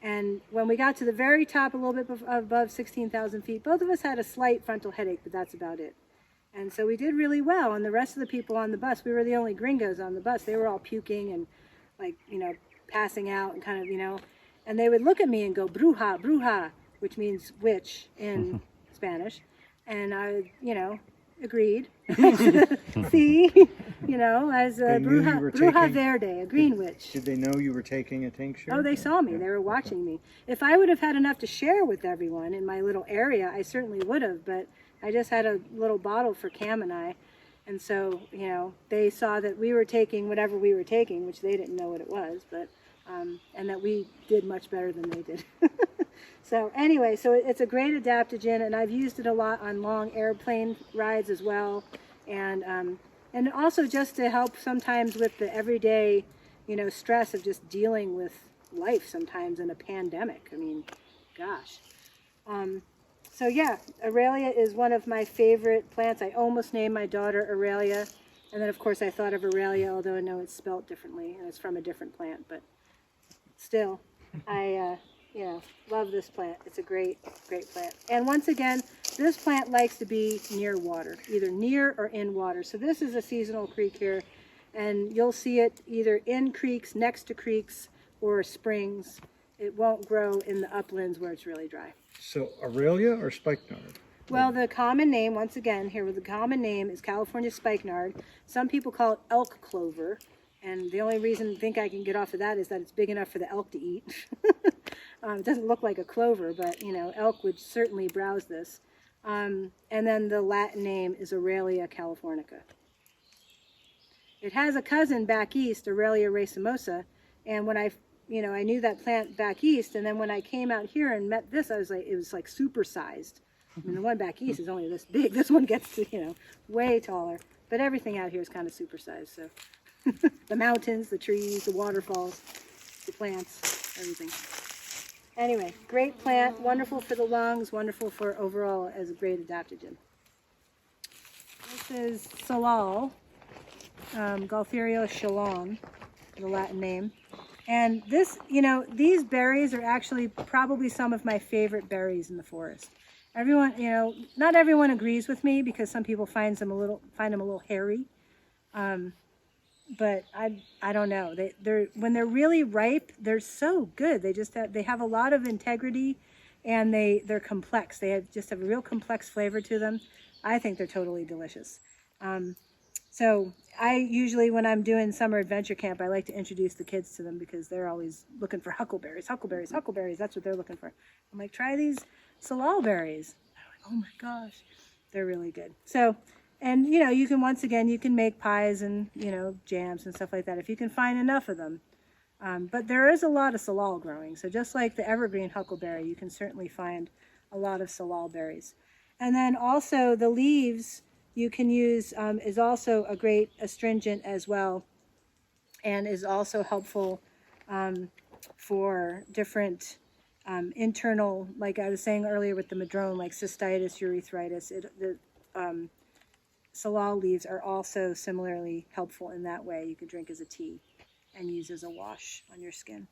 And when we got to the very top, a little bit above 16,000 feet, both of us had a slight frontal headache, but that's about it. And so we did really well. And the rest of the people on the bus, we were the only gringos on the bus. They were all puking and passing out and kind of, and they would look at me and go, bruja, bruja, which means witch in Spanish. And I, agreed. See, as a bruja verde, a green witch. Did they know you were taking a tincture? Oh, they saw me. They were watching me. If I would have had enough to share with everyone in my little area, I certainly would have. But I just had a little bottle for Cam and I. And so, they saw that we were taking whatever we were taking, which they didn't know what it was, but and that we did much better than they did. So anyway, so it's a great adaptogen, and I've used it a lot on long airplane rides as well, and also just to help sometimes with the everyday, stress of just dealing with life sometimes in a pandemic. Gosh. So yeah, Aurelia is one of my favorite plants. I almost named my daughter Aurelia, and then of course I thought of Aurelia, although I know it's spelled differently, and it's from a different plant, but still, I love this plant. It's a great, great plant. And once again, this plant likes to be near water, either near or in water. So this is a seasonal creek here, and you'll see it either in creeks, next to creeks, or springs. It won't grow in the uplands where it's really dry. So Aurelia or spikenard? Well, the common name, once again, here with the common name is California spikenard. Some people call it elk clover, and the only reason I think I can get off of that is that it's big enough for the elk to eat. It doesn't look like a clover, but you know, elk would certainly browse this. And then the Latin name is Aurelia californica. It has a cousin back east, Aurelia racemosa, and when I knew that plant back east, and then when I came out here and met this, I was like, it was like supersized. I mean, the one back east is only this big. This one gets to, way taller. But everything out here is kind of supersized. So the mountains, the trees, the waterfalls, the plants, everything. Anyway, great plant, wonderful for the lungs, wonderful for overall as a great adaptogen. This is Salal, Gaultheria chalon, the Latin name. And this, these berries are actually probably some of my favorite berries in the forest. Everyone, not everyone agrees with me because some people find them a little hairy. But I don't know. They're when they're really ripe, they're so good. They have a lot of integrity, and they're complex. They just have a real complex flavor to them. I think they're totally delicious. So I usually, when I'm doing summer adventure camp, I like to introduce the kids to them because they're always looking for huckleberries. That's what they're looking for. I'm like, try these salal berries. They're like, oh my gosh, they're really good. So, and you can, once again, you can make pies and, jams and stuff like that if you can find enough of them. But there is a lot of salal growing. So just like the evergreen huckleberry, you can certainly find a lot of salal berries. And then also the leaves you can use is also a great astringent as well, and is also helpful for different internal, like I was saying earlier with the madrone, like cystitis, urethritis. The salal leaves are also similarly helpful in that way. You could drink as a tea and use as a wash on your skin.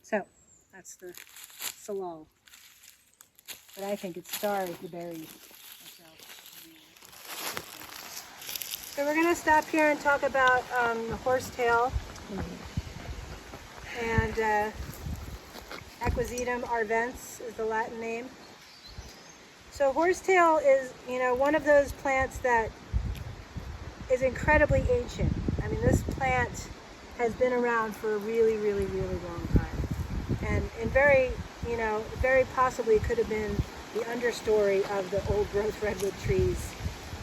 So that's the salal. But I think it stars the berries. So we're going to stop here and talk about the horsetail and Equisetum arvense is the Latin name. So horsetail is, one of those plants that is incredibly ancient. I mean, this plant has been around for a really, really, really long time. And very possibly could have been the understory of the old growth redwood trees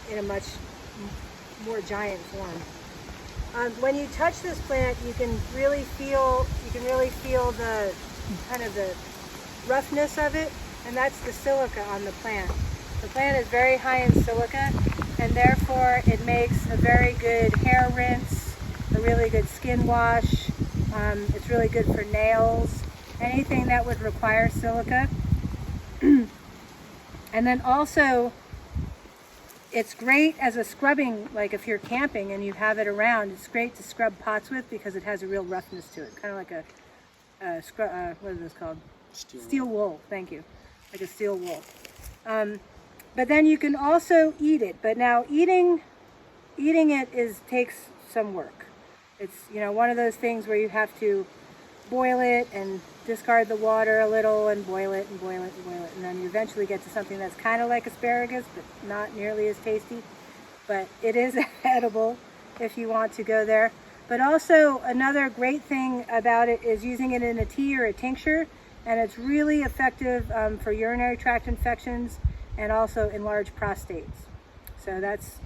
in a much more giant form. When you touch this plant, you can really feel the kind of the roughness of it, and that's the silica on the plant. The plant is very high in silica, and therefore it makes a very good hair rinse, a really good skin wash. It's really good for nails, anything that would require silica. And then also, it's great as a scrubbing, like if you're camping and you have it around, it's great to scrub pots with because it has a real roughness to it, kind of like what is this called? Steel wool. Thank you, like a steel wool. But then you can also eat it. But now eating it takes some work. It's one of those things where you have to boil it and discard the water a little and boil it and boil it and boil it, and then you eventually get to something that's kind of like asparagus but not nearly as tasty. But it is edible if you want to go there. But also another great thing about it is using it in a tea or a tincture, and it's really effective for urinary tract infections and also enlarged prostates. So that's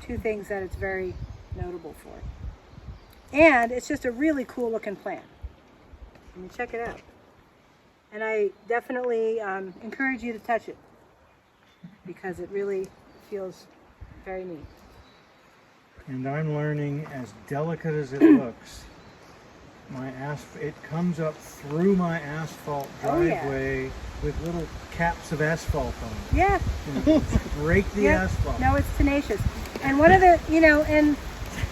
two things that it's very notable for. And it's just a really cool looking plant. I mean, check it out. And I definitely encourage you to touch it because it really feels very neat. And I'm learning, as delicate as it looks, it comes up through my asphalt driveway with little caps of asphalt on it. Yeah. Break the asphalt. No, it's tenacious. And one of the,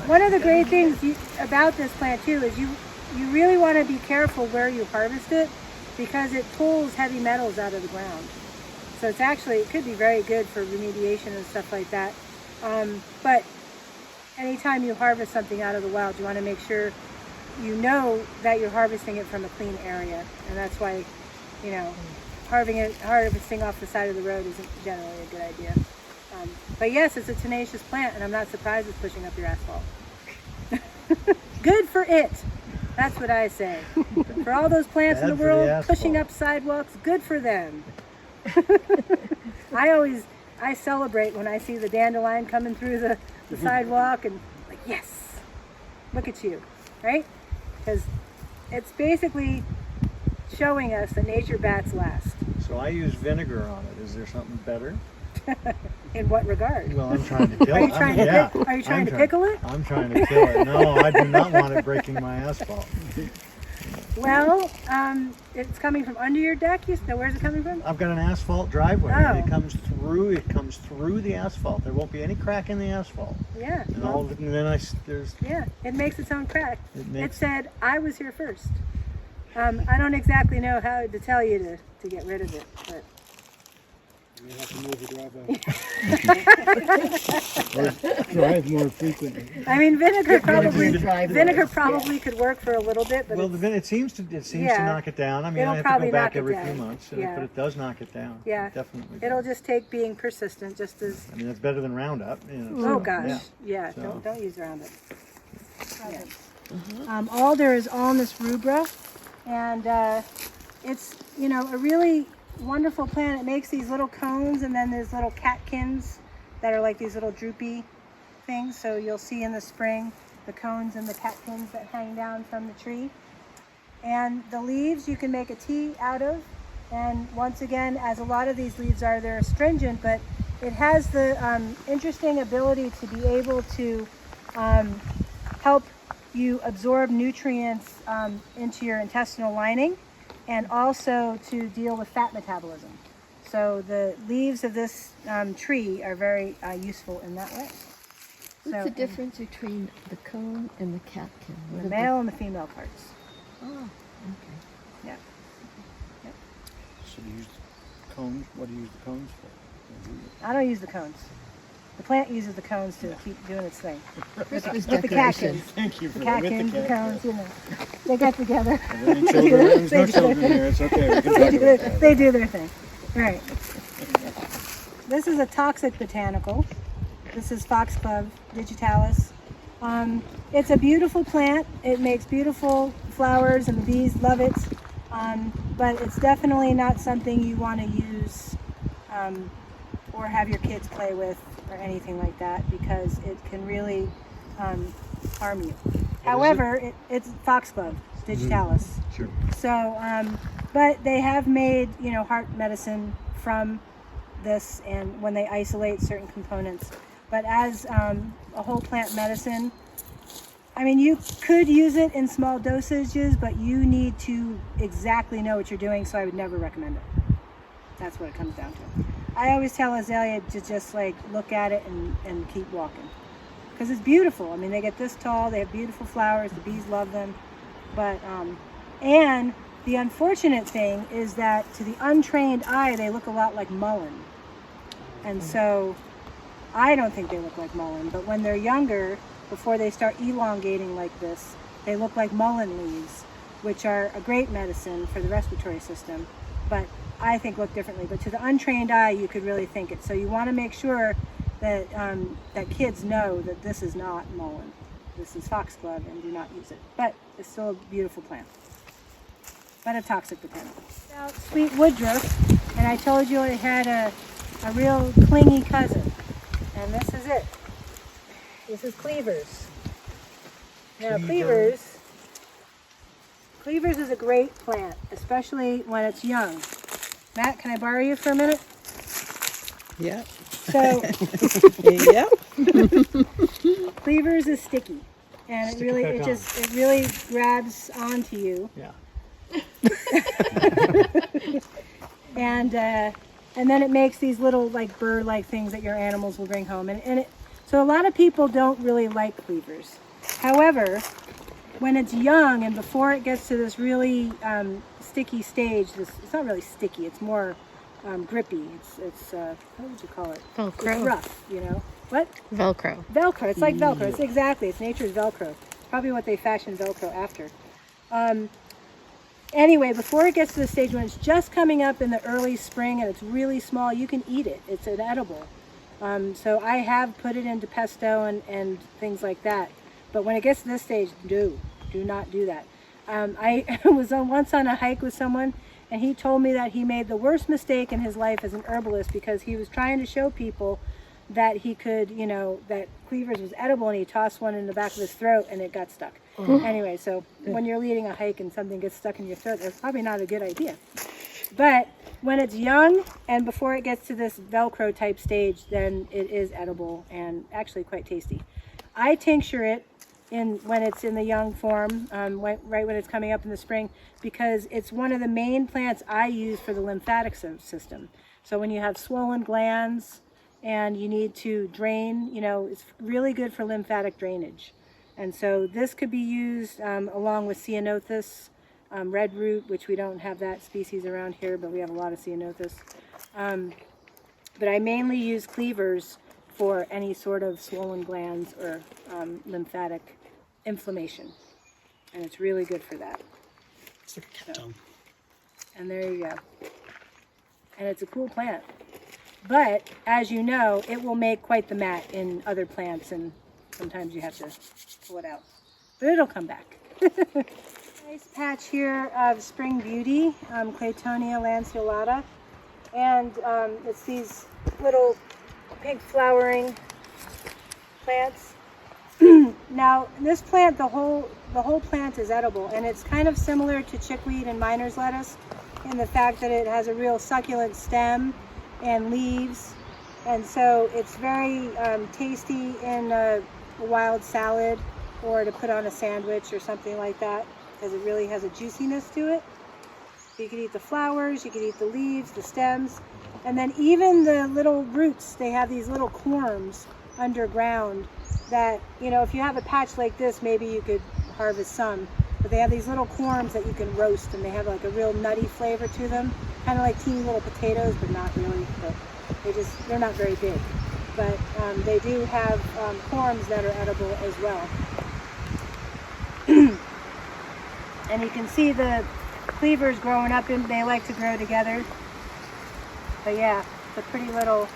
one of the great things about this plant too is you really want to be careful where you harvest it because it pulls heavy metals out of the ground. So it could be very good for remediation and stuff like that. But anytime you harvest something out of the wild, you want to make sure you know that you're harvesting it from a clean area, and that's why, you know, harvesting off the side of the road isn't generally a good idea. But yes, it's a tenacious plant, and I'm not surprised it's pushing up your asphalt. Good for it. That's what I say. For all those plants in the Bad for the world asphalt. pushing up sidewalks, good for them. I celebrate when I see the dandelion coming through the sidewalk, and like, yes, look at you, right? Because it's basically showing us that nature bats last. So I use vinegar on it. Is there something better? In what regard? Well, I'm trying to kill Are you it. trying are you trying to pickle it? I'm trying to kill it. No, I do not want it breaking my asphalt. Well, it's coming from under your deck. Where's it coming from? I've got an asphalt driveway. Oh. And it comes through the asphalt. There won't be any crack in the asphalt. Yeah. And well, there's yeah, it makes its own crack. makes- It said, I was here first. I don't exactly know how to tell you to get rid of it, but You have to move the driveway. Or drive more frequently. I mean, vinegar driveway. probably could work for a little bit, but well, it's- it seems to Yeah. knock it down. I mean, It'll I have to probably go back knock it every down. few months, Yeah. but it does knock it down. Yeah. It definitely. it'll does. just take being persistent, just as. I mean, it's better than Roundup. You know, Oh so, gosh, yeah. So- Don't use Roundup. Yeah. Alder is Alnus rubra, and it's a really wonderful plant. It makes these little cones, and then there's little catkins that are like these little droopy things. So you'll see in the spring the cones and the catkins that hang down from the tree. And the leaves you can make a tea out of. And once again, as a lot of these leaves are, they're astringent, but it has the interesting ability to be able to help you absorb nutrients into your intestinal lining, and also to deal with fat metabolism. So the leaves of this tree are very useful in that way. What's the difference between the cone and the catkin? The male and the female parts. Oh, okay. Yeah. So you use cones. What do you use the cones for? I don't use the cones. The plant uses the cones to keep doing its thing. Christmas With the decorations. catkins. Thank you The for that. With catkins, the the cones, they get together. Any children? There's no children here. It's okay. We can talk about that. They do their thing. Right. This is a toxic botanical. This is Foxglove digitalis. It's a beautiful plant. It makes beautiful flowers, and the bees love it. But it's definitely not something you want to use or have your kids play with or anything like that, because it can really harm you. However, it's Foxglove digitalis. Sure. So, but they have made, heart medicine from this, and when they isolate certain components. But as a whole plant medicine, I mean, you could use it in small dosages, but you need to exactly know what you're doing, so I would never recommend it. That's what it comes down to. I always tell Azalea to just look at it and keep walking. Because it's beautiful. I mean, they get this tall, they have beautiful flowers, the bees love them. But, and the unfortunate thing is that to the untrained eye, they look a lot like mullein. And so I don't think they look like mullein, but when they're younger, before they start elongating like this, they look like mullein leaves, which are a great medicine for the respiratory system, but I think look differently. But to the untrained eye, you could really think it. So you want to make sure that that kids know that this is not mullein. This is foxglove, and do not use it. But it's still a beautiful plant, but a toxic botanical. Now, sweet woodruff, and I told you it had a real clingy cousin, and this is it. This is cleavers. Now, cleavers is a great plant, especially when it's young. Matt, can I borrow you for a minute? Yep. So, Yep. cleavers is sticky, and it really grabs onto you. Yeah. And then it makes these little burr-like things that your animals will bring home, so a lot of people don't really like cleavers. However, when it's young and before it gets to this really sticky stage, it's not really sticky, it's more grippy. It's what would you call it? Velcro. It's rough, What? Velcro. Velcro. It's like Velcro. It's nature's Velcro. probably what they fashioned Velcro after. Anyway, before it gets to the stage when it's just coming up in the early spring and it's really small, you can eat it. It's an edible. So I have put it into pesto and things like that. But when it gets to this stage, do not do that. I was once on a hike with someone, and he told me that he made the worst mistake in his life as an herbalist because he was trying to show people that he could, that cleavers was edible, and he tossed one in the back of his throat and it got stuck. Anyway, so when you're leading a hike and something gets stuck in your throat, that's probably not a good idea. But when it's young and before it gets to this Velcro type stage, then it is edible and actually quite tasty. I tincture it when it's in the young form, right when it's coming up in the spring, because it's one of the main plants I use for the lymphatic system. So when you have swollen glands and you need to drain, it's really good for lymphatic drainage. And so this could be used along with ceanothus, red root, which we don't have that species around here, but we have a lot of ceanothus. But I mainly use cleavers for any sort of swollen glands or lymphatic inflammation. And it's really good for that. It's like a cat tongue. And there you go. And it's a cool plant. But, as you know, it will make quite the mat in other plants, and sometimes you have to pull it out. But it'll come back. Nice patch here of spring beauty, Claytonia lanceolata. And it's these little pink flowering plants. Now, this plant, the whole plant is edible, and it's kind of similar to chickweed and miner's lettuce in the fact that it has a real succulent stem and leaves, and so it's very tasty in a wild salad or to put on a sandwich or something like that, because it really has a juiciness to it. So you could eat the flowers, you could eat the leaves, the stems, and then even the little roots. They have these little corms underground that, if you have a patch like this, maybe you could harvest some, but they have these little corms that you can roast, and they have like a real nutty flavor to them, kind of like teeny little potatoes, but not really. But they're not very big, but they do have corms that are edible as well. And you can see the cleavers growing up, and they like to grow together. But yeah, it's a pretty little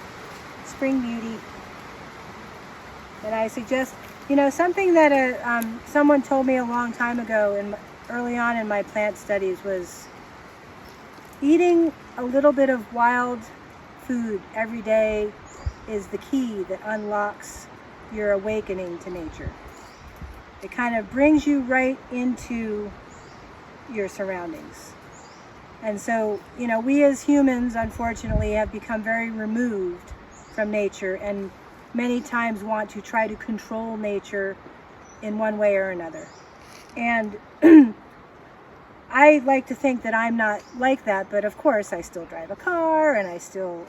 spring beauty. And I suggest, something that someone told me a long time ago, early on in my plant studies, was eating a little bit of wild food every day is the key that unlocks your awakening to nature. It kind of brings you right into your surroundings. And so, we as humans, unfortunately, have become very removed from nature, and many times want to try to control nature in one way or another. And I like to think that I'm not like that, but of course I still drive a car, and I still,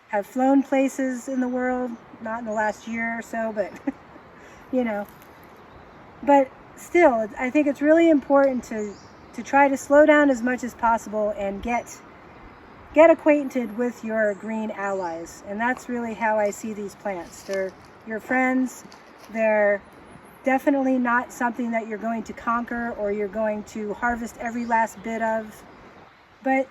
have flown places in the world, not in the last year or so, but, but still, I think it's really important to try to slow down as much as possible and get acquainted with your green allies. And that's really how I see these plants. They're your friends. They're definitely not something that you're going to conquer or you're going to harvest every last bit of. But,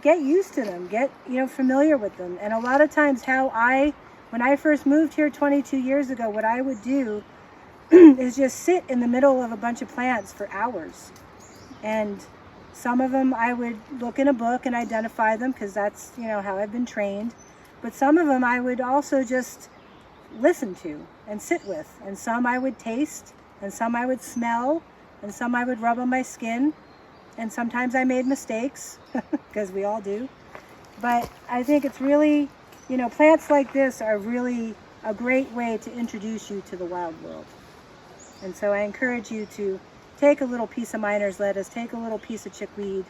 get used to them. Get, familiar with them. And a lot of times when I first moved here 22 years ago, what I would do is just sit in the middle of a bunch of plants for hours. And some of them I would look in a book and identify them, because that's, how I've been trained. But some of them I would also just listen to and sit with. And some I would taste, and some I would smell, and some I would rub on my skin. And sometimes I made mistakes, because we all do. But I think it's really, plants like this are really a great way to introduce you to the wild world. And so I encourage you to take a little piece of miner's lettuce, take a little piece of chickweed,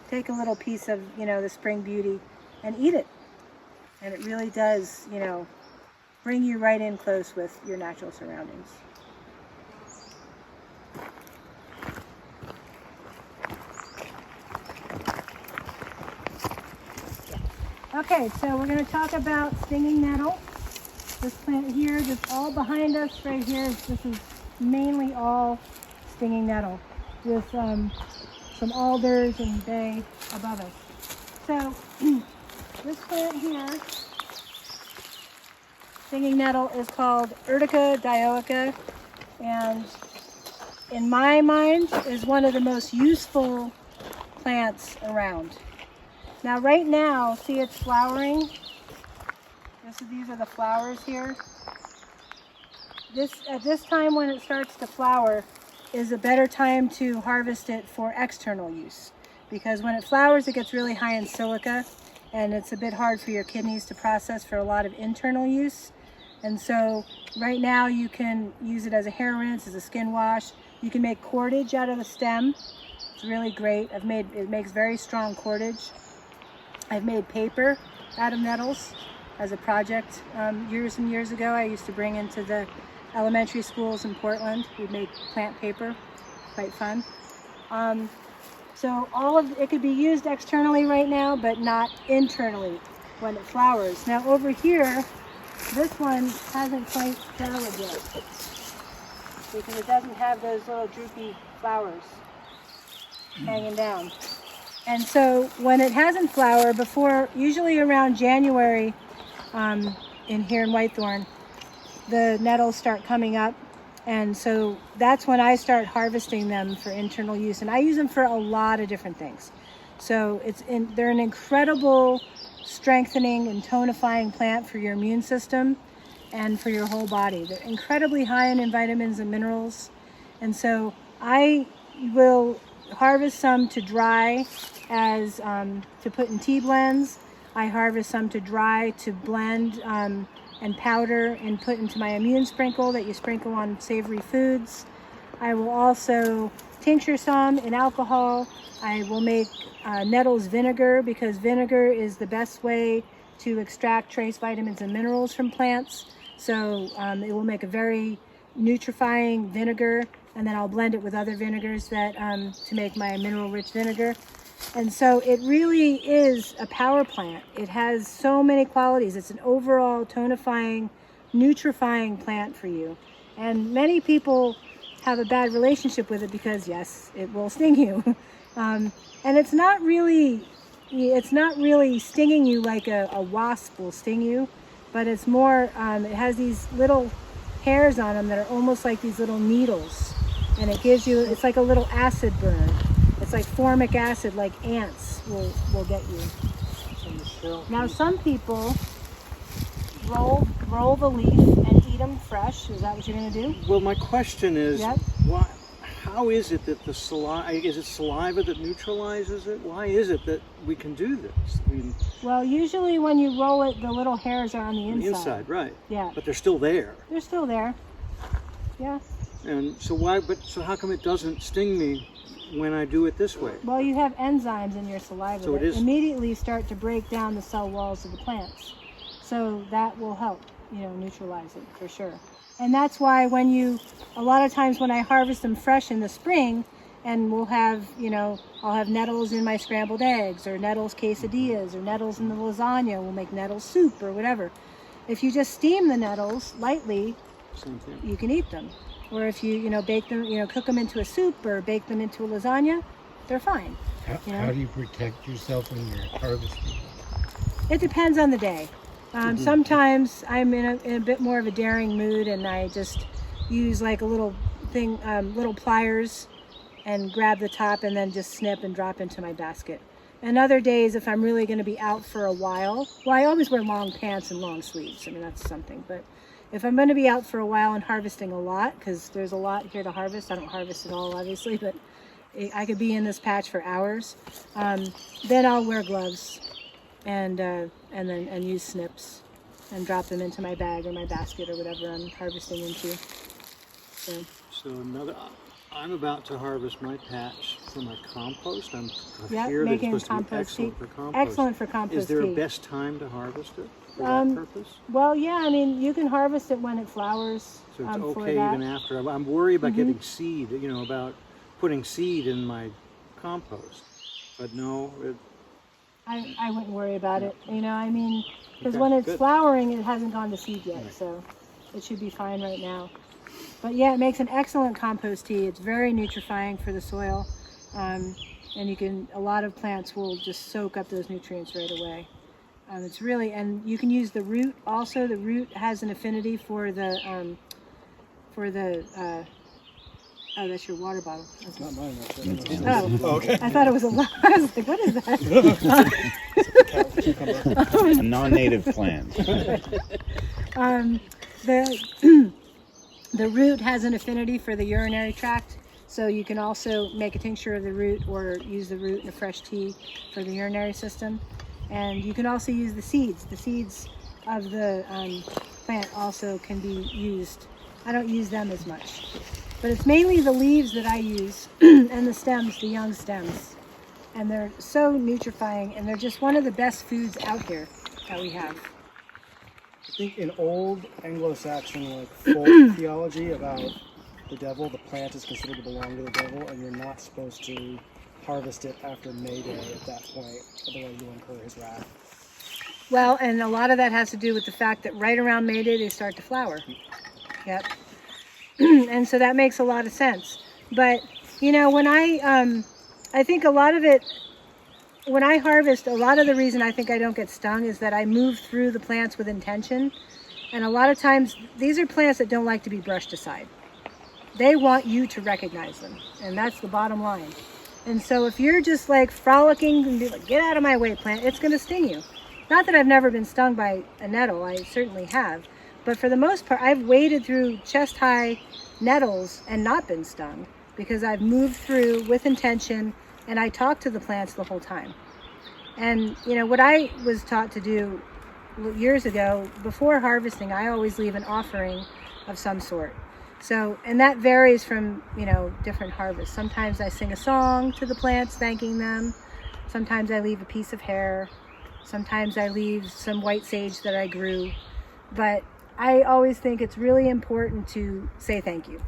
take a little piece of, the spring beauty, and eat it. And it really does, bring you right in close with your natural surroundings. Okay, so we're going to talk about stinging nettle. This plant here, just all behind us right here, this is mainly all stinging nettle with some alders and bay above us. So this plant here, stinging nettle, is called Urtica dioica, and in my mind is one of the most useful plants around. Now right now, see it's flowering. These are the flowers here. At this time when it starts to flower is a better time to harvest it for external use, because when it flowers it gets really high in silica and it's a bit hard for your kidneys to process for a lot of internal use. And so right now you can use it as a hair rinse, as a skin wash. You can make cordage out of the stem. It's really great. It makes very strong cordage. I've made paper out of nettles as a project years and years ago. I used to bring into the elementary schools in Portland. We'd make plant paper, quite fun. So it could be used externally right now, but not internally when it flowers. Now over here, this one hasn't quite flowered yet because it doesn't have those little droopy flowers hanging down. And so when it hasn't flowered, usually around January here in Whitethorn, the nettles start coming up. And so that's when I start harvesting them for internal use. And I use them for a lot of different things. So they're an incredible strengthening and tonifying plant for your immune system and for your whole body. They're incredibly high in vitamins and minerals. And so I will harvest some to dry as to put in tea blends. I harvest some to dry to blend and powder and put into my immune sprinkle that you sprinkle on savory foods. I will also tincture some in alcohol. I will make nettles vinegar, because vinegar is the best way to extract trace vitamins and minerals from plants. So it will make a very nutrifying vinegar, and then I'll blend it with other vinegars to make my mineral-rich vinegar. And so it really is a power plant. It has so many qualities. It's an overall tonifying, nutrifying plant for you. And many people have a bad relationship with it because, yes, it will sting you. And it's not really stinging you like a wasp will sting you, but it's more, it has these little hairs on them that are almost like these little needles. And it's like a little acid burn. It's like formic acid, like ants will get you. Now some people roll the leaf and eat them fresh. Is that what you're going to do? Well, my question is, Yep. how is it that is it saliva that neutralizes it? Why is it that we can do this? I mean, Well, usually when you roll it, the little hairs are on the inside. the inside, right? Yeah. But they're still there. They're still there. Yeah. And so so how come it doesn't sting me when I do it this way? Well, you have enzymes in your saliva So it that is- immediately start to break down the cell walls of the plants. So that will help, neutralize it for sure. And that's why a lot of times when I harvest them fresh in the spring, and I'll have nettles in my scrambled eggs, or nettles quesadillas, or nettles in the lasagna, we'll make nettle soup or whatever. If you just steam the nettles lightly, Same thing. you can eat them. Or if you, bake them, cook them into a soup or bake them into a lasagna, they're fine. How do you protect yourself when you're harvesting? It depends on the day. Sometimes I'm in a bit more of a daring mood, and I just use like a little thing, little pliers, and grab the top and then just snip and drop into my basket. And other days, if I'm really going to be out for a while, I always wear long pants and long sleeves. I mean, that's something. But if I'm going to be out for a while and harvesting a lot, because there's a lot here to harvest, I don't harvest it all, obviously, but I could be in this patch for hours. Then I'll wear gloves and use snips and drop them into my bag or my basket or whatever I'm harvesting into. I'm about to harvest my patch for my compost. I Yep, hear that it's making supposed to be compost excellent tea. for compost. Excellent for compost Is there a tea. best time to harvest it for that purpose? Well, yeah, I mean, you can harvest it when it flowers. So it's for okay that. even after. I'm worried about getting seed, about putting seed in my compost. But no, I wouldn't worry about it, because Okay, when it's good. flowering, it hasn't gone to seed yet, so it should be fine right now. But yeah, it makes an excellent compost tea. It's very nutrifying for the soil. And a lot of plants will just soak up those nutrients right away. It's really, and you can use the root also. The root has an affinity for the oh, that's your water bottle. It's not mine. Oh, okay. I thought it was a lot. I was like, what is that? A non-native plant. The root has an affinity for the urinary tract, so you can also make a tincture of the root or use the root in a fresh tea for the urinary system. And you can also use the seeds. The seeds of the plant also can be used. I don't use them as much, but it's mainly the leaves that I use and the stems, the young stems. And they're so nutrifying, and they're just one of the best foods out here that we have. I think in old Anglo-Saxon folk theology about the devil, the plant is considered to belong to the devil, and you're not supposed to harvest it after May Day at that point, otherwise you'll incur his wrath. Well, and a lot of that has to do with the fact that right around May Day they start to flower. Yep. And so that makes a lot of sense. But when I think a lot of it, when I harvest, a lot of the reason I think I don't get stung is that I move through the plants with intention. And a lot of times, these are plants that don't like to be brushed aside. They want you to recognize them. And that's the bottom line. And so if you're just like frolicking and be like, get out of my way, plant, it's going to sting you. Not that I've never been stung by a nettle. I certainly have. But for the most part, I've waded through chest-high nettles and not been stung because I've moved through with intention and I talk to the plants the whole time. And what I was taught to do years ago, before harvesting, I always leave an offering of some sort. So, and that varies from, different harvests. Sometimes I sing a song to the plants, thanking them. Sometimes I leave a piece of hair. Sometimes I leave some white sage that I grew. But I always think it's really important to say thank you.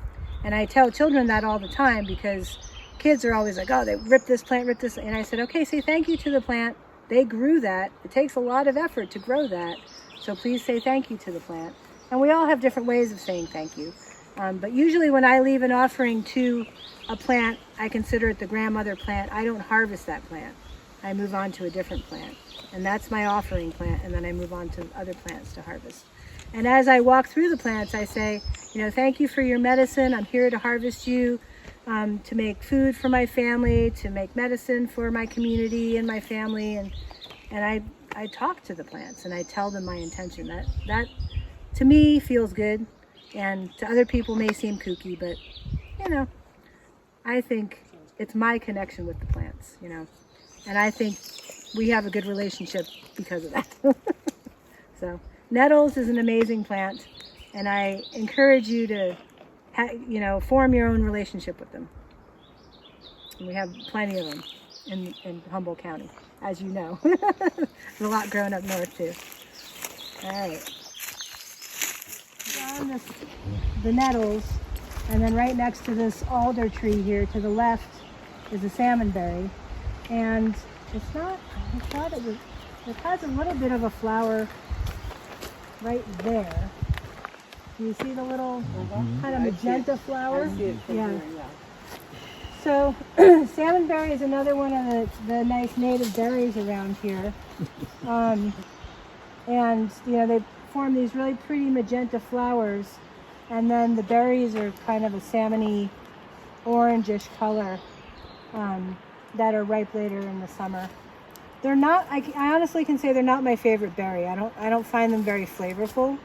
And I tell children that all the time because kids are always like, oh, they ripped this plant, ripped this. And I said, okay, say thank you to the plant. They grew that. It takes a lot of effort to grow that. So please say thank you to the plant. And we all have different ways of saying thank you. But usually when I leave an offering to a plant, I consider it the grandmother plant. I don't harvest that plant. I move on to a different plant. And that's my offering plant. And then I move on to other plants to harvest. And as I walk through the plants, I say, thank you for your medicine. I'm here to harvest you, to make food for my family, to make medicine for my community and my family. And I talk to the plants and I tell them my intention. That to me feels good. And to other people may seem kooky, but, I think it's my connection with the plants, And I think we have a good relationship because of that. So, nettles is an amazing plant, and I encourage you to, form your own relationship with them. And we have plenty of them in Humboldt County, as you know. There's a lot growing up north, too. All right. On the nettles, and then right next to this alder tree here to the left is a salmonberry, and it's not, I thought it has a little bit of a flower right there. Do you see the little kind of magenta flower? Yeah. So salmonberry is another one of the nice native berries around here, and they form these really pretty magenta flowers, and then the berries are kind of a salmony orangish color that are ripe later in the summer. They're not, I honestly can say they're not my favorite berry. I don't find them very flavorful.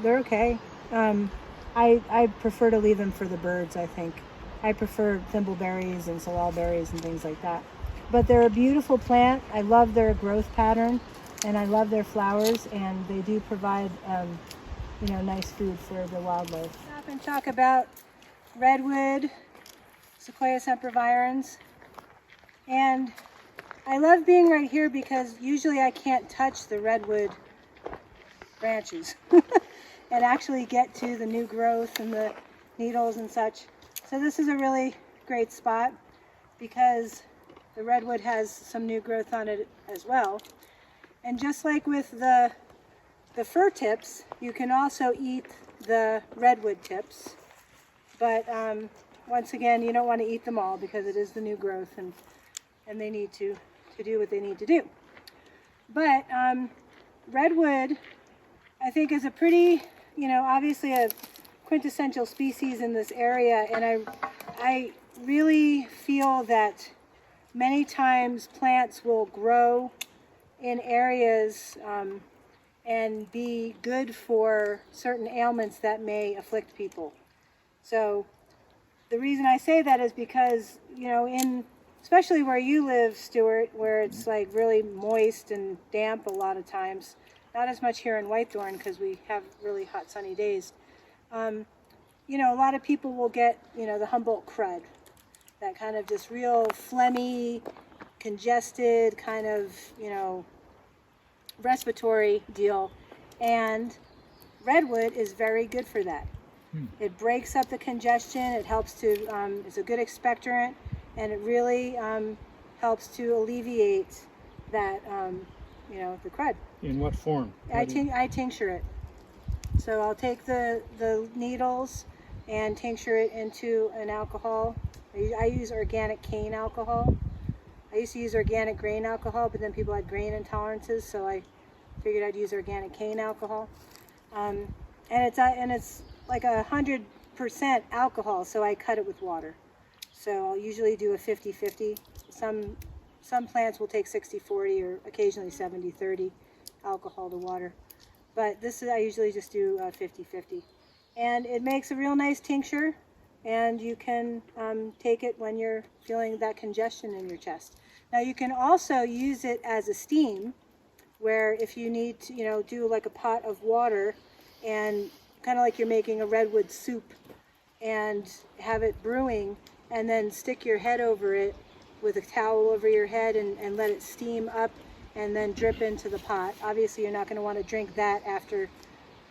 They're okay. I prefer to leave them for the birds, I think. I prefer thimbleberries and sorrelberries and things like that. But they're a beautiful plant. I love their growth pattern. And I love their flowers, and they do provide, nice food for the wildlife. Stop and talk about redwood, Sequoia sempervirens. And I love being right here because usually I can't touch the redwood branches and actually get to the new growth and the needles and such. So this is a really great spot because the redwood has some new growth on it as well. And just like with the fir tips, you can also eat the redwood tips. But once again, you don't want to eat them all because it is the new growth, and they need to do what they need to do. But redwood, I think, is a pretty, obviously a quintessential species in this area, and I really feel that many times plants will grow in areas and be good for certain ailments that may afflict people. So the reason I say that is because, especially where you live, Stuart, where it's like really moist and damp a lot of times, not as much here in Whitethorn because we have really hot sunny days. A lot of people will get, the Humboldt crud, that kind of just real phlegmy, congested kind of, respiratory deal. And redwood is very good for that. It breaks up the congestion. It helps to, it's a good expectorant, and it really helps to alleviate that, the crud. In what form? I tincture it. So I'll take the needles and tincture it into an alcohol. I use organic cane alcohol. I used to use organic grain alcohol, but then people had grain intolerances, so I figured I'd use organic cane alcohol. And it's like 100% alcohol, so I cut it with water. So I'll usually do a 50-50. Some plants will take 60-40 or occasionally 70-30 alcohol to water. But I usually just do 50-50. And it makes a real nice tincture, and you can take it when you're feeling that congestion in your chest. Now you can also use it as a steam, where if you need to, do like a pot of water and kind of like you're making a redwood soup and have it brewing, and then stick your head over it with a towel over your head and let it steam up and then drip into the pot. Obviously you're not going to want to drink that after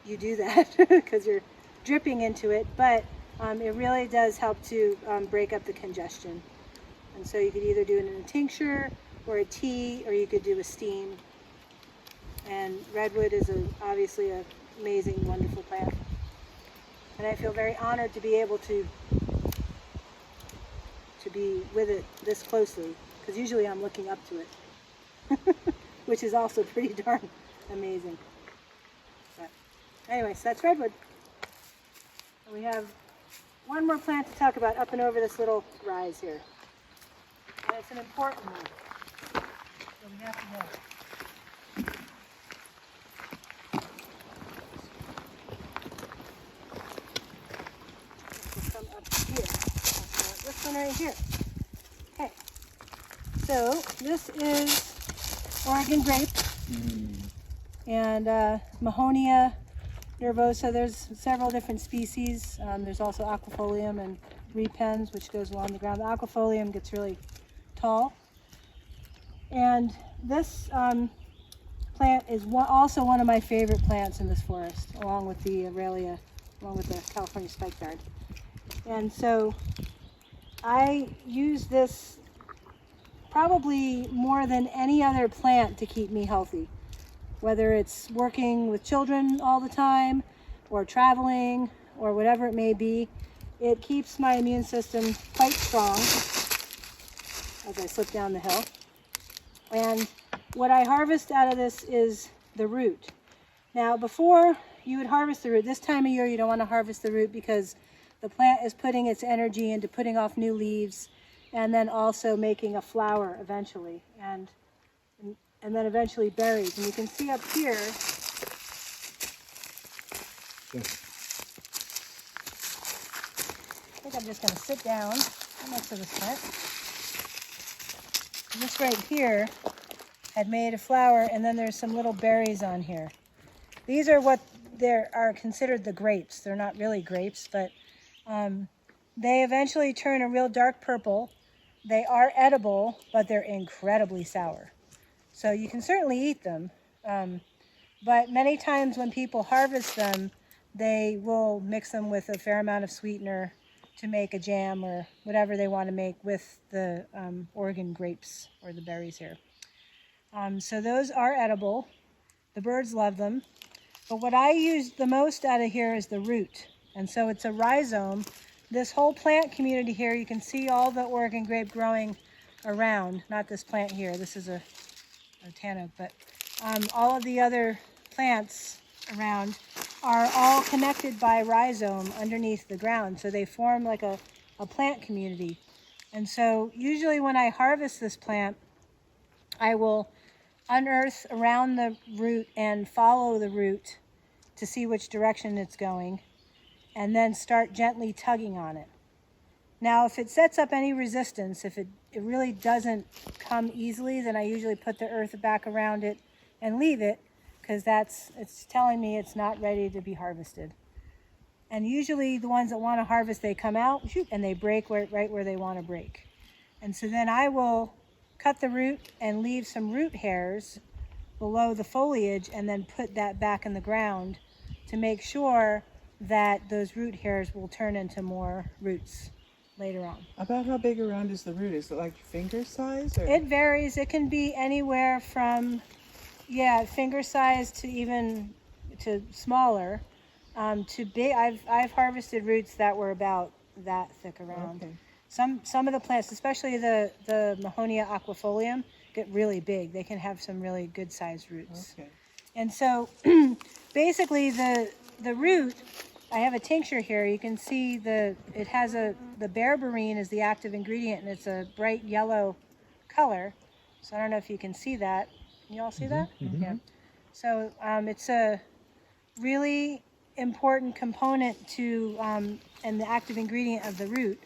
you do that because you're dripping into it, but it really does help to break up the congestion. And so you could either do it in a tincture or a tea, or you could do a steam. And redwood is obviously an amazing, wonderful plant. And I feel very honored to be able to be with it this closely, because usually I'm looking up to it, which is also pretty darn amazing. But anyways, that's redwood. And we have one more plant to talk about up and over this little rise here. And it's an important one, so we have to know it. This will come up here. This one right here. Okay. So this is Oregon grape. And Mahonia nervosa. There's several different species. There's also aquifolium and repens, which goes along the ground. The aquifolium gets really tall. And this plant is also one of my favorite plants in this forest, along with the Aurelia, along with the California spikeyard. And so I use this probably more than any other plant to keep me healthy. Whether it's working with children all the time, or traveling, or whatever it may be, it keeps my immune system quite strong as I slip down the hill. And what I harvest out of this is the root. Now, before you would harvest the root, this time of year you don't want to harvest the root because the plant is putting its energy into putting off new leaves and then also making a flower eventually. And then eventually berries. And you can see up here, I think I'm just going to sit down next to this plant. This right here had made a flower, and then there's some little berries on here. These are what are considered the grapes. They're not really grapes, but they eventually turn a real dark purple. They are edible, but they're incredibly sour. So you can certainly eat them, but many times when people harvest them, they will mix them with a fair amount of sweetener to make a jam or whatever they want to make with the Oregon grapes or the berries here. So those are edible. The birds love them. But what I use the most out of here is the root. And so it's a rhizome. This whole plant community here, you can see all the Oregon grape growing around. Not this plant here, this is a tan oak, but all of the other plants around are all connected by rhizome underneath the ground. So they form like a plant community. And so usually when I harvest this plant, I will unearth around the root and follow the root to see which direction it's going, and then start gently tugging on it. Now, if it sets up any resistance, if it really doesn't come easily, then I usually put the earth back around it and leave it, because it's telling me it's not ready to be harvested. And usually the ones that want to harvest, they come out and they break right where they want to break. And so then I will cut the root and leave some root hairs below the foliage, and then put that back in the ground to make sure that those root hairs will turn into more roots later on. About how big around is the root? Is it like finger size? Or? It varies. It can be anywhere from, finger size to even to smaller, to big. I've harvested roots that were about that thick around. Okay. Some of the plants, especially the Mahonia aquifolium, get really big. They can have some really good sized roots. Okay. And so basically the root, I have a tincture here. You can see the berberine is the active ingredient, and it's a bright yellow color. So I don't know if you can see that. Can you all see that? Mm-hmm. Yeah. So it's a really important component to and the active ingredient of the root.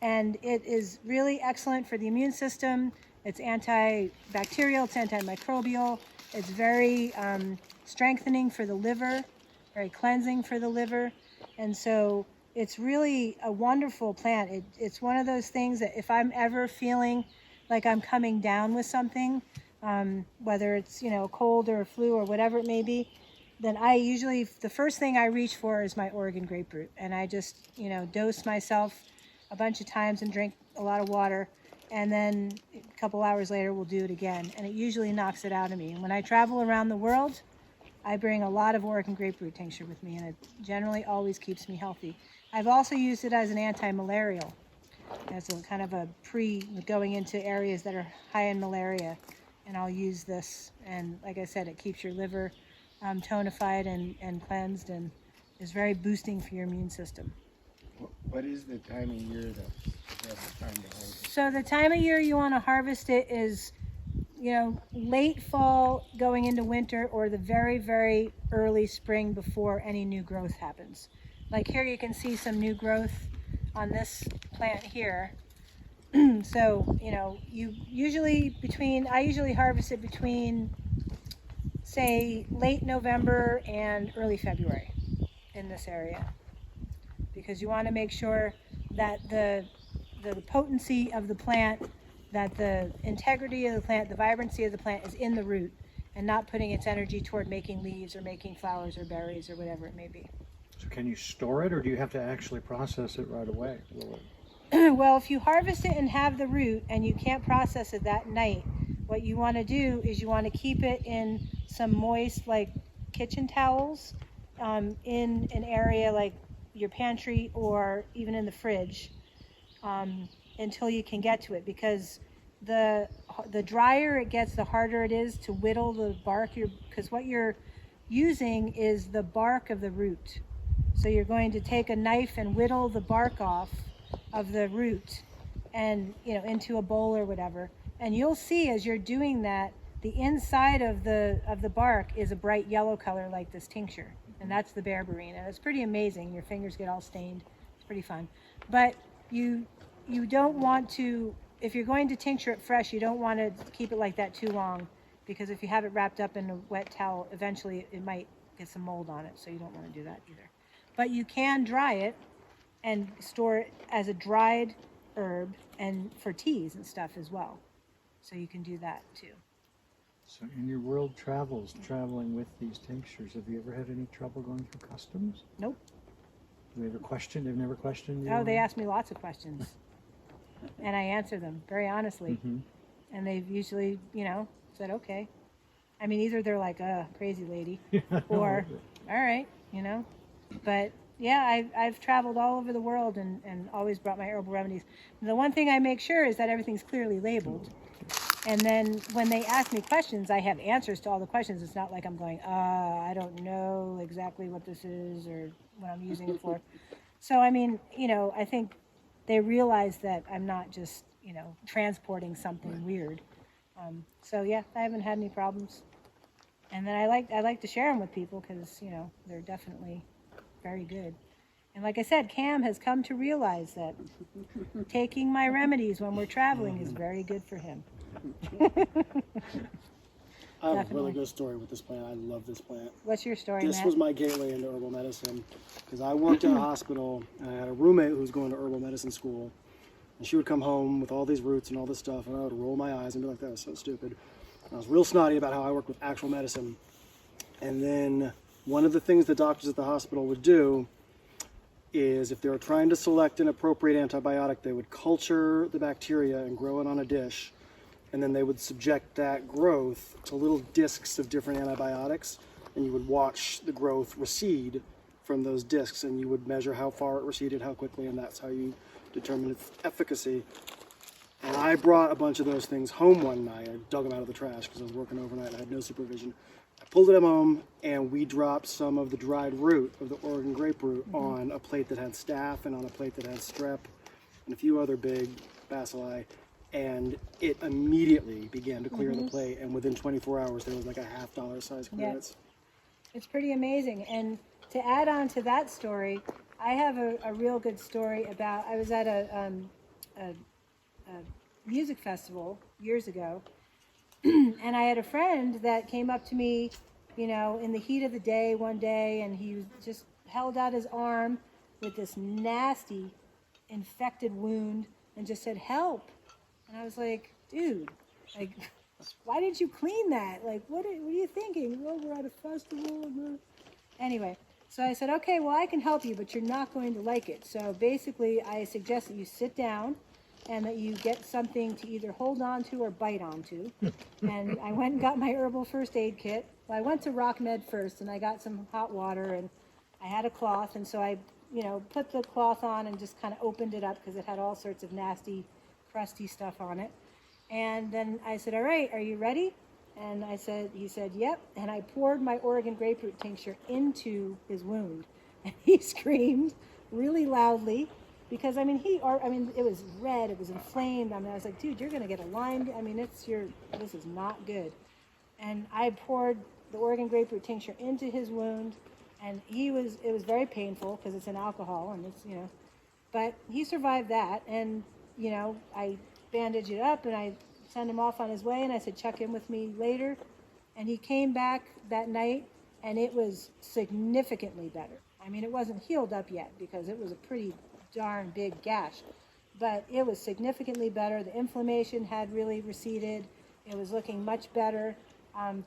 And it is really excellent for the immune system. It's antibacterial, it's antimicrobial. It's very strengthening for the liver, very cleansing for the liver. And so it's really a wonderful plant. It's one of those things that if I'm ever feeling like I'm coming down with something, whether it's, a cold or a flu or whatever it may be, then I usually, the first thing I reach for is my Oregon grapefruit. And I just, dose myself a bunch of times and drink a lot of water. And then a couple hours later, we'll do it again. And it usually knocks it out of me. And when I travel around the world, I bring a lot of Oregon grapefruit tincture with me, and it generally always keeps me healthy. I've also used it as an anti-malarial, as a kind of a going into areas that are high in malaria. And I'll use this. And like I said, it keeps your liver tonified and cleansed, and is very boosting for your immune system. What is the time of year that's the time to harvest? So the time of year you want to harvest it is, late fall going into winter, or the very, very early spring before any new growth happens. Like here you can see some new growth on this plant here. So, I usually harvest it between, say, late November and early February in this area. Because you want to make sure that the potency of the plant, that the integrity of the plant, the vibrancy of the plant is in the root, and not putting its energy toward making leaves or making flowers or berries or whatever it may be. So can you store it, or do you have to actually process it right away? Well, if you harvest it and have the root and you can't process it that night, what you want to do is you want to keep it in some moist, like kitchen towels, in an area like your pantry or even in the fridge, until you can get to it, because the drier it gets, the harder it is to whittle the bark, because what you're using is the bark of the root. So you're going to take a knife and whittle the bark off of the root and into a bowl or whatever, and you'll see as you're doing that, the inside of the bark is a bright yellow color like this tincture, and that's the berberine, and it's pretty amazing. Your fingers get all stained. It's pretty fun. But you don't want to, if you're going to tincture it fresh, you don't want to keep it like that too long, because if you have it wrapped up in a wet towel, eventually it might get some mold on it, so you don't want to do that either. But you can dry it and store it as a dried herb and for teas and stuff as well. So you can do that too. So in your world travels, traveling with these tinctures, have you ever had any trouble going through customs? Nope. Have they ever questioned? They've never questioned you? Oh, they ask me lots of questions. And I answer them very honestly. Mm-hmm. And they've usually, said, okay. I mean, either they're like, crazy lady, or all right, you know. But yeah, I've traveled all over the world and always brought my herbal remedies. And the one thing I make sure is that everything's clearly labeled. And then when they ask me questions, I have answers to all the questions. It's not like I'm going, I don't know exactly what this is or what I'm using it for. So, I mean, you know, I think they realize that I'm not just, you know, transporting something weird. So yeah, I haven't had any problems. And then I like to share them with people because, you know, they're definitely very good. And like I said, Cam has come to realize that taking my remedies when we're traveling is very good for him. I have a really good story with this plant. I love this plant. What's your story, This Matt? was my gateway into herbal medicine because I worked in a hospital and I had a roommate who was going to herbal medicine school. And she would come home with all these roots and all this stuff, and I would roll my eyes and be like, that was so stupid. And I was real snotty about how I worked with actual medicine. And then one of the things the doctors at the hospital would do is if they were trying to select an appropriate antibiotic, they would culture the bacteria and grow it on a dish. And then they would subject that growth to little discs of different antibiotics, and you would watch the growth recede from those discs, and you would measure how far it receded, how quickly, and that's how you determine its efficacy. And I brought a bunch of those things home one night. I dug them out of the trash because I was working overnight. I had no supervision. I pulled it home, and we dropped some of the dried root of the Oregon grapefruit on a plate that had staph and on a plate that had strep and a few other big bacilli. And it immediately began to clear the plate, and within 24 hours there was like a $50 size clearance. Yeah. It's pretty amazing. And to add on to that story, I have a real good story about, I was at a music festival years ago, and I had a friend that came up to me, you know, in the heat of the day one day, and he just held out his arm with this nasty infected wound and just said, help. And I was like, dude, like, why did you clean that? Like, what are you thinking? Well, we're at a festival. Anyway, so I said, okay, well, I can help you, but you're not going to like it. So basically, I suggest that you sit down and that you get something to either hold on to or bite onto. And I went and got my herbal first aid kit. Well, I went to Rock Med first, and I got some hot water, and I had a cloth. And so I, you know, put the cloth on and just kind of opened it up because it had all sorts of nasty, crusty stuff on it. And then I said, all right, are you ready? And he said, yep. And I poured my Oregon grapefruit tincture into his wound. And he screamed really loudly because, I mean, it was red, it was inflamed. I mean, I was like, dude, you're going to get a Lyme. I mean, this is not good. And I poured the Oregon grapefruit tincture into his wound, and it was very painful because it's an alcohol, and it's, you know, but he survived that. And you know, I bandaged it up and I sent him off on his way, and I said, check in with me later. And he came back that night and it was significantly better. I mean, it wasn't healed up yet because it was a pretty darn big gash, but it was significantly better. The inflammation had really receded. It was looking much better,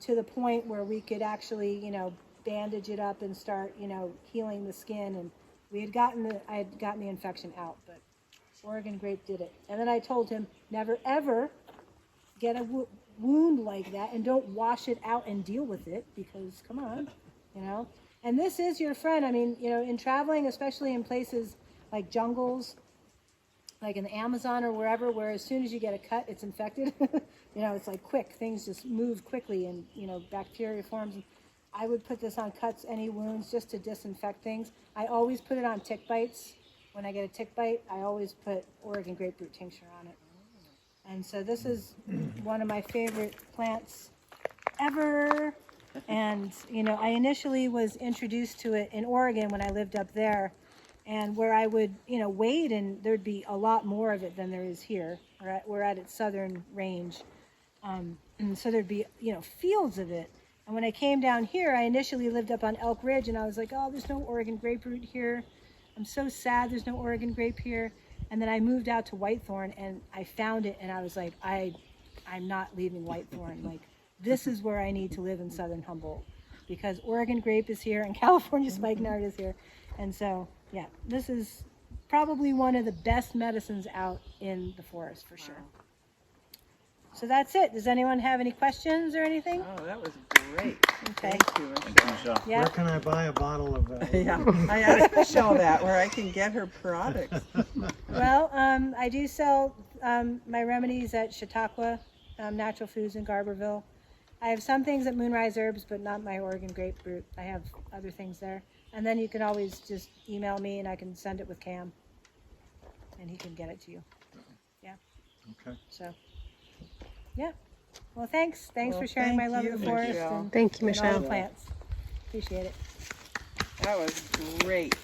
to the point where we could actually, you know, bandage it up and start, you know, healing the skin. And I had gotten the infection out, but Oregon grape did it. And then I told him, never ever get a wound like that, and don't wash it out and deal with it, because come on, you know. And this is your friend. I mean, you know, in traveling, especially in places like jungles, like in the Amazon or wherever, where as soon as you get a cut, it's infected. You know, it's like quick. Things just move quickly, and, you know, bacteria forms. I would put this on cuts, any wounds, just to disinfect things. I always put it on tick bites. When I get a tick bite, I always put Oregon grapefruit tincture on it. And so this is one of my favorite plants ever. And, you know, I initially was introduced to it in Oregon when I lived up there, and where I would, you know, wade, and there'd be a lot more of it than there is here. We're at its southern range. And so there'd be, you know, fields of it. And when I came down here, I initially lived up on Elk Ridge, and I was like, oh, there's no Oregon grapefruit here. I'm so sad there's no Oregon grape here. And then I moved out to Whitethorn, and I found it, and I was like, I'm not leaving Whitethorn. Like, this is where I need to live in Southern Humboldt, because Oregon grape is here and California spikenard is here. And so, yeah, this is probably one of the best medicines out in the forest for sure. So that's it. Does anyone have any questions or anything? Oh, that was great. Okay. Thank you, Michele. Yeah. Where can I buy a bottle of that? Yeah, I asked Michele that, where I can get her products. Well, I do sell my remedies at Chautauqua Natural Foods in Garberville. I have some things at Moonrise Herbs, but not my Oregon grapefruit. I have other things there. And then you can always just email me and I can send it with Cam. And he can get it to you. Yeah. Okay. So, yeah. Well, thanks. Thanks Well, for sharing my thank love you, of the forest Michele. and, Thank you, and all the Michele. plants. Appreciate it. That was great.